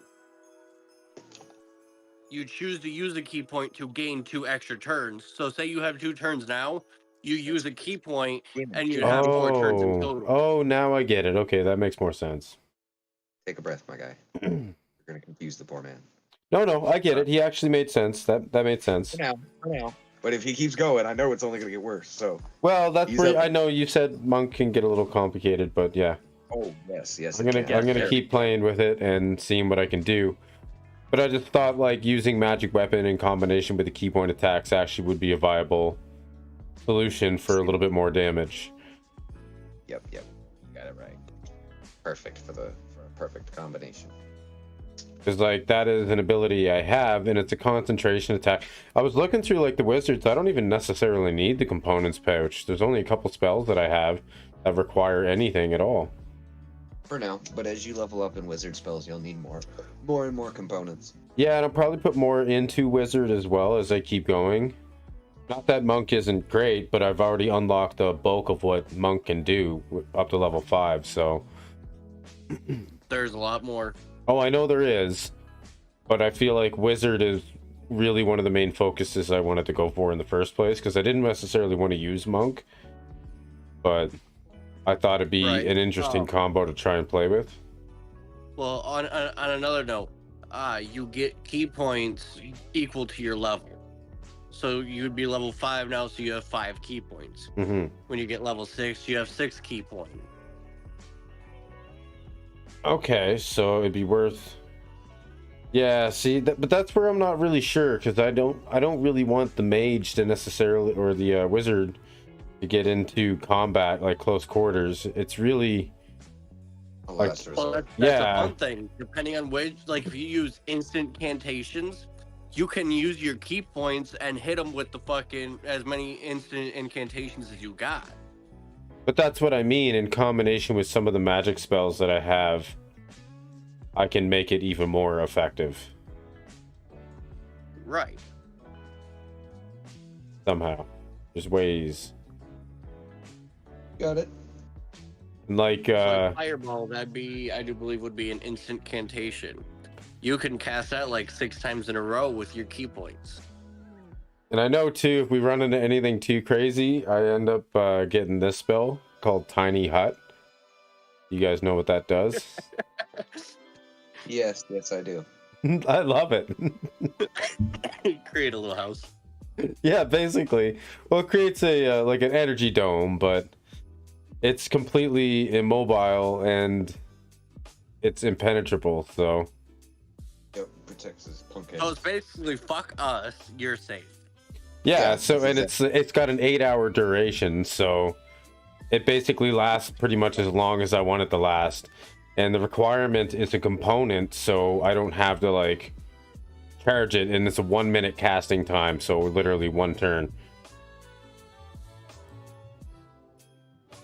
You choose to use a key point to gain 2 extra turns. So say you have 2 turns now, you use a key point, and you have 4 turns in total. Oh, now I get it. Okay, that makes more sense. Take a breath, my guy. You're gonna confuse the poor man. No, I get it. He actually made sense. That made sense. For now. But if he keeps going, I know it's only gonna get worse. So. Well, that's where I know you said monk can get a little complicated, but yeah. Oh yes, yes. I'm it gonna can. I'm gonna keep playing with it and seeing what I can do. But I just thought like using magic weapon in combination with the key point attacks actually would be a viable solution for a little bit more damage. Yep. Got it right. Perfect for a perfect combination. Because like that is an ability I have, and it's a concentration attack. I was looking through like the wizards. I don't even necessarily need the components pouch. There's only a couple spells that I have that require anything at all. For now, but as you level up in wizard spells, you'll need more and more components. Yeah, and I'll probably put more into wizard as well as I keep going. Not that monk isn't great, but I've already unlocked the bulk of what monk can do up to level 5. So There's a lot more. oh, I know there is, but I feel like wizard is really one of the main focuses I wanted to go for in the first place, because I didn't necessarily want to use monk, but I thought it'd be an interesting combo to try and play with. Well, on another note, you get key points equal to your level. So you'd be level 5 now, so you have 5 key points. Mm-hmm. When you get level 6, you have 6 key points. Okay, so it'd be worth. Yeah, see, but that's where I'm not really sure, because I don't really want the mage to necessarily, or the wizard to get into combat like close quarters. It's really like, well, that's yeah, a fun thing. Depending on which, like if you use instant incantations, you can use your key points and hit them with the fucking as many instant incantations as you got. but that's what I mean. In combination with some of the magic spells that I have, I can make it even more effective. Right. Somehow. There's ways. Got it. Like, like Fireball, that'd be, I do believe, would be an instant cantation. You can cast that like 6 times in a row with your key points. and I know too, if we run into anything too crazy, I end up getting this spell called Tiny Hut. You guys know what that does? Yes, I do. I love it. Create a little house. Yeah, basically. Well, it creates a like an energy dome, but it's completely immobile and it's impenetrable. So Yep, protects his punk ass. So it's basically fuck us, you're safe. yeah, so and it's got an 8-hour duration, so it basically lasts pretty much as long as I want it to last. And the requirement is a component, so I don't have to like charge it, and it's a 1-minute casting time, so literally 1 turn.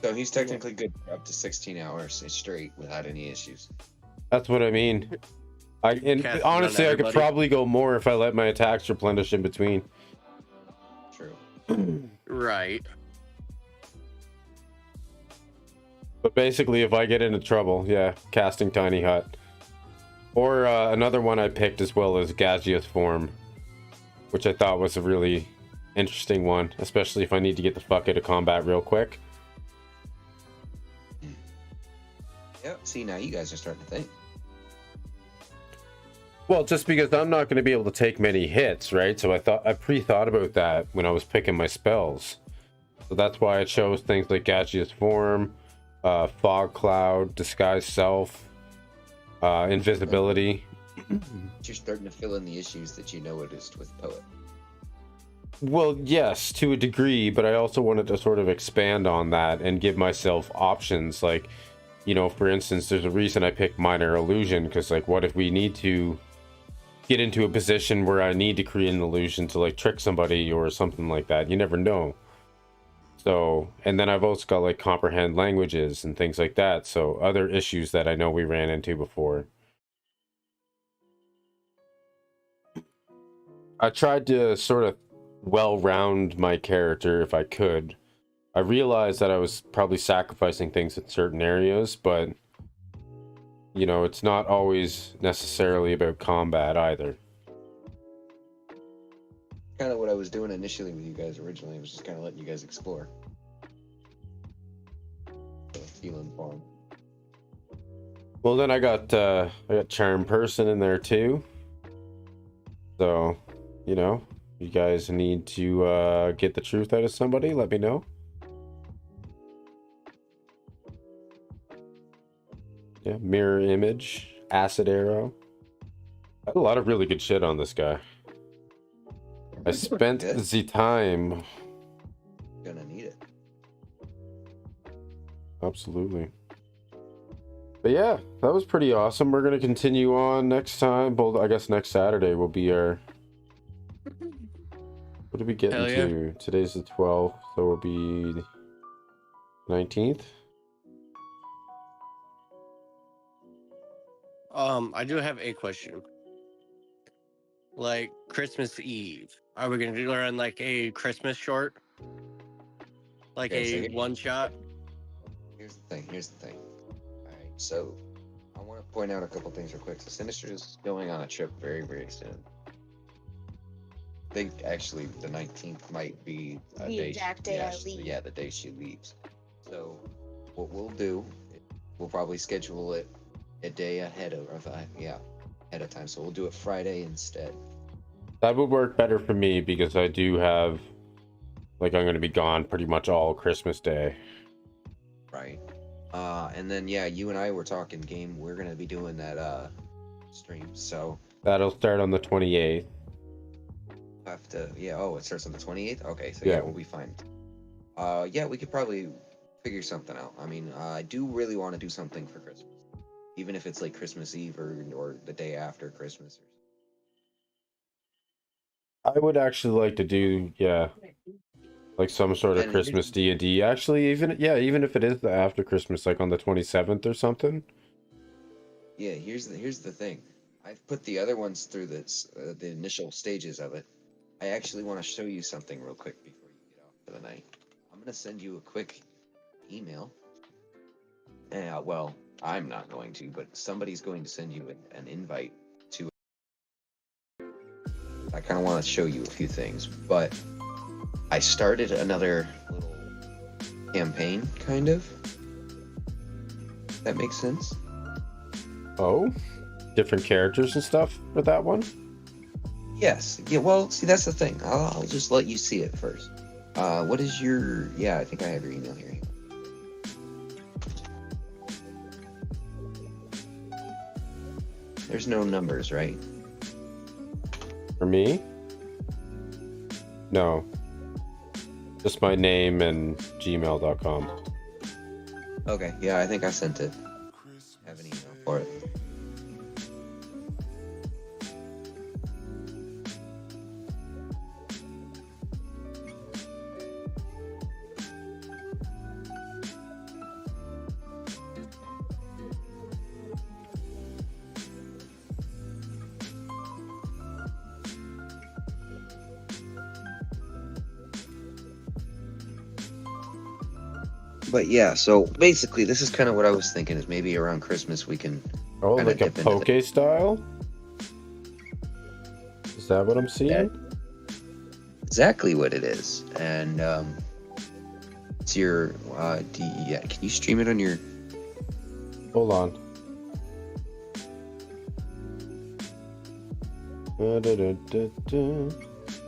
So he's technically good for up to 16 hours straight without any issues. That's what I mean. And Casting honestly, on I could everybody. probably go more if I let my attacks replenish in between. True. Right. But basically, if I get into trouble, yeah, casting Tiny Hut. Or another one I picked as well as Gaseous Form, which I thought was a really interesting one, especially if I need to get the fuck out of combat real quick. Yep. See, now you guys are starting to think. Well, just because I'm not going to be able to take many hits, right? So I pre-thought about that when I was picking my spells. So that's why I chose things like Gaseous Form, Fog Cloud, Disguise Self, Invisibility. You're starting to fill in the issues that you noticed with Poet. Well, yes, to a degree, but I also wanted to sort of expand on that and give myself options. Like, you know, for instance, there's a reason I picked Minor Illusion, because, like, what if we need to get into a position where I need to create an illusion to, like, trick somebody or something like that? You never know. So, and then I've also got, like, Comprehend Languages and things like that. So, other issues that I know we ran into before. I tried to sort of well-round my character if I could. I realized that I was probably sacrificing things in certain areas, but you know, it's not always necessarily about combat either. Kind of what I was doing initially with you guys originally. I was just kind of letting you guys explore. So, feeling fun. Well, then I got Charm Person in there too. So, you know, you guys need to get the truth out of somebody, let me know. Yeah, mirror image, acid arrow. I had a lot of really good shit on this guy. I spent Good. the time. Gonna need it. Absolutely. But yeah, that was pretty awesome. We're gonna continue on next time. Well, I guess next Saturday will be our. What did we get Hell into? Today's the 12th, so it'll be 19th. I do have a question. Like Christmas Eve, are we gonna run like a Christmas short, like Okay, a one shot? Here's the thing. All right, so I want to point out a couple things real quick. So Sinister is going on a trip very, very soon. I think actually the 19th might be a The day. exact day I she, leave. yeah, the day she leaves. So what we'll do, we'll probably schedule it a day ahead of time. So we'll do it Friday instead. That would work better for me because I do have, like, I'm gonna be gone pretty much all Christmas Day. Right. And then yeah, you and I were talking game. We're gonna be doing that stream. So That'll start on the 28th. have to it starts on the 28th. Okay, so Yeah. we'll be fine. Yeah, we could probably figure something out. I mean, I do really want to do something for Christmas, even if it's like Christmas Eve or the day after Christmas. I would actually like to do, yeah, like some sort of And Christmas D&D. Actually, even if it is the after Christmas, like on the 27th or something. Yeah, here's the thing. I've put the other ones through the initial stages of it. I actually want to show you something real quick before you get off for the night. I'm gonna send you a quick email. Well, I'm not going to, but somebody's going to send you an invite to. I kind of want to show you a few things, but I started another little campaign, kind of. That makes sense. Oh, different characters and stuff for that one. Yes. Yeah. Well, see, that's the thing. I'll just let you see it first. What is your? Yeah, I think I have your email here. There's no numbers, right? For me? No. Just my name and gmail.com. Okay. Yeah, I think I sent it. I have an email for it. But yeah, so basically, this is kind of what I was thinking. Is maybe around Christmas we can. Oh, kinda like a dip into poke style? Is that what I'm seeing? Exactly what it is, and it's your. Can you stream it on your? Hold on.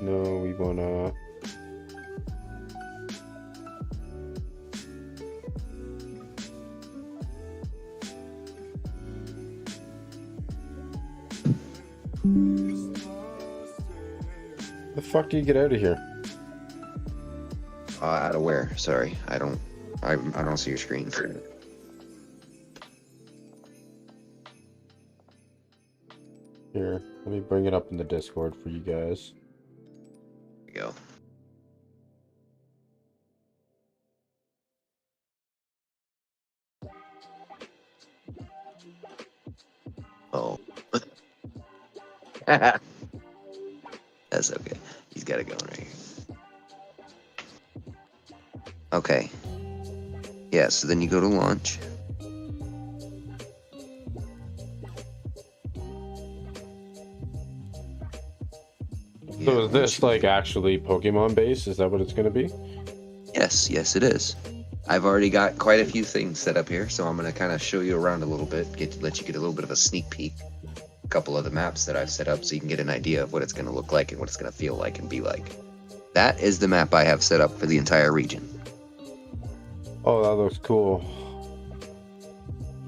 No, we wanna. The fuck do you get out of here? Out of where? Sorry, I don't see your screen. Here, let me bring it up in the Discord for you guys. There you go. Oh. That's okay. He's got it going right here. Okay. Yeah, so then you go to launch. So is this like actually Pokemon based? Is that what it's gonna be? Yes, it is. I've already got quite a few things set up here, so I'm gonna kind of show you around a little bit, let you get a little bit of a sneak peek. A couple of the maps that I've set up, so you can get an idea of what it's gonna look like and what it's gonna feel like and be like. That is the map I have set up for the entire region. Oh, that looks cool.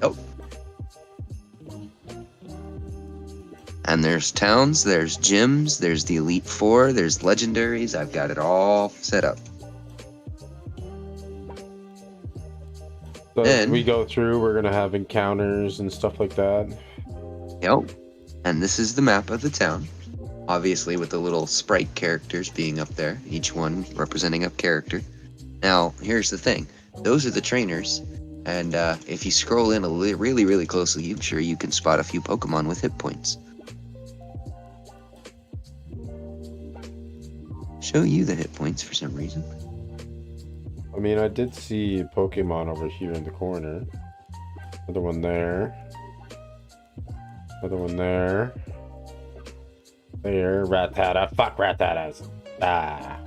Oh, And there's towns, there's gyms, there's the Elite Four, there's legendaries. I've got it all set up. So as Then- we go through, we're gonna have encounters and stuff like that. Yep. And this is the map of the town. Obviously with the little sprite characters being up there, each one representing a character. Now, here's the thing. Those are the trainers. And if you scroll in really, really closely, I'm sure you can spot a few Pokemon with hit points. Show you the hit points for some reason. I mean, I did see a Pokemon over here in the corner. Another one there. Another one there. There. Rattata. Fuck Rattatas. Ah.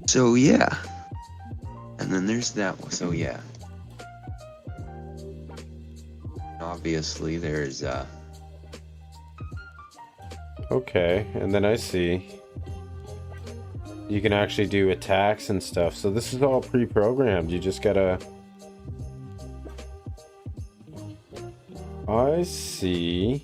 So yeah. And then there's that one. So yeah. Obviously there's Okay, and then I see you can actually do attacks and stuff. So this is all pre-programmed. You just gotta... I see.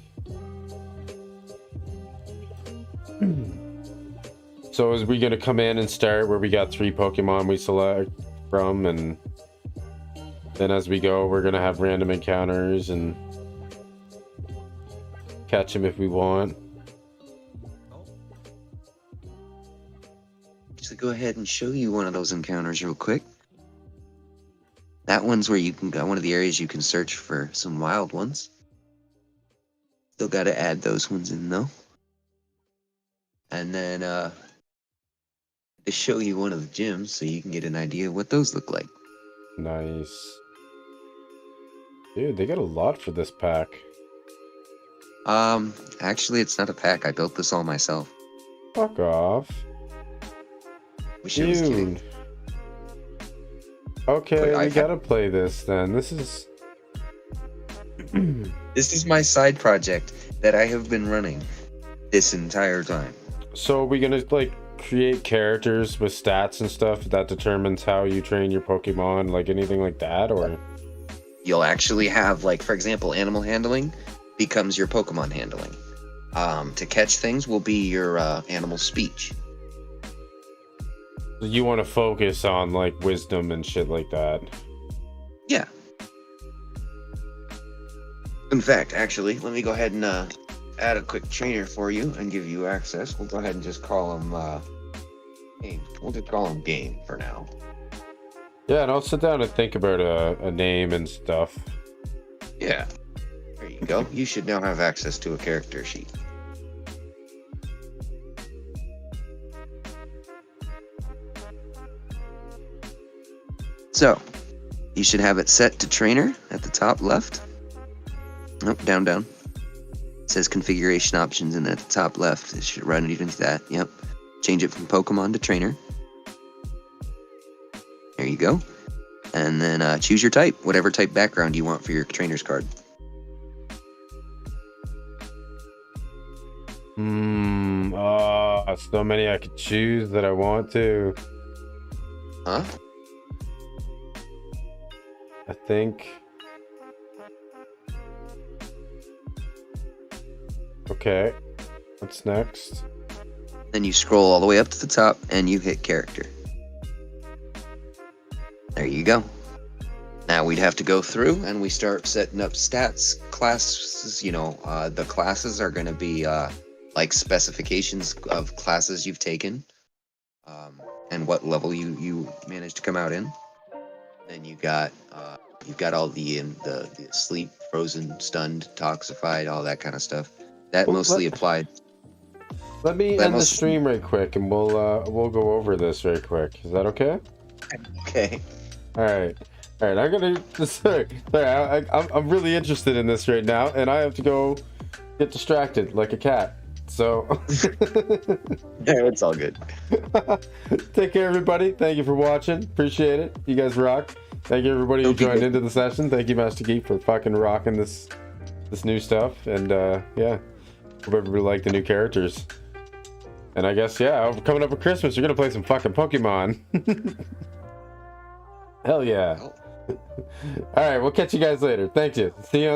So is we gonna come in and start where we got 3 Pokemon we select from, and then as we go we're gonna have random encounters and catch them if we want. to go ahead and show you one of those encounters real quick. That one's where you can go, one of the areas you can search for some wild ones. Still got to add those ones in though. And then to show you one of the gyms so you can get an idea of what those look like. Nice. Dude, they got a lot for this pack. Actually it's not a pack. I built this all myself. Fuck off. Wish I was kidding. Dude. Okay, But we I've gotta play this then. This is... This is my side project that I have been running this entire time. So are we gonna, like, create characters with stats and stuff that determines how you train your Pokemon, like anything like that, or...? You'll actually have, like, for example, animal handling becomes your Pokemon handling. To catch things will be your animal speech. You want to focus on, like, wisdom and shit like that. Yeah. In fact, actually, let me go ahead and add a quick trainer for you and give you access. We'll go ahead and just call him Gaim. We'll just call him Gaim for now. Yeah, and I'll sit down and think about a name and stuff. Yeah. There you go. You should now have access to a character sheet. So, you should have it set to trainer at the top left. Nope, down. It says configuration options, and at the top left, it should run underneath that. Yep. Change it from Pokemon to trainer. There you go. And then choose your type, whatever type background you want for your trainer's card. So many I could choose that I want to. Huh? I think. Okay. What's next? Then you scroll all the way up to the top and you hit character. There you go. Now we'd have to go through and we start setting up stats, classes, you know, the classes are going to be like specifications of classes you've taken and what level you managed to come out in. Then you've got all the sleep, frozen, stunned, toxified, all that kind of stuff. That mostly applied. Let me end the stream right quick, and we'll go over this very quick. Is that okay? Okay. All right. I'm gonna. Sorry. I'm really interested in this right now, and I have to go get distracted like a cat. So. Yeah, it's all good. Take care, everybody. Thank you for watching. Appreciate it. You guys rock. Thank you, everybody who joined into the session. Thank you, MasterGeek, for fucking rocking this new stuff. And yeah, hope everybody liked the new characters. And I guess, yeah, coming up with Christmas, you're gonna play some fucking Pokemon. Hell yeah. All right, we'll catch you guys later. Thank you. See you.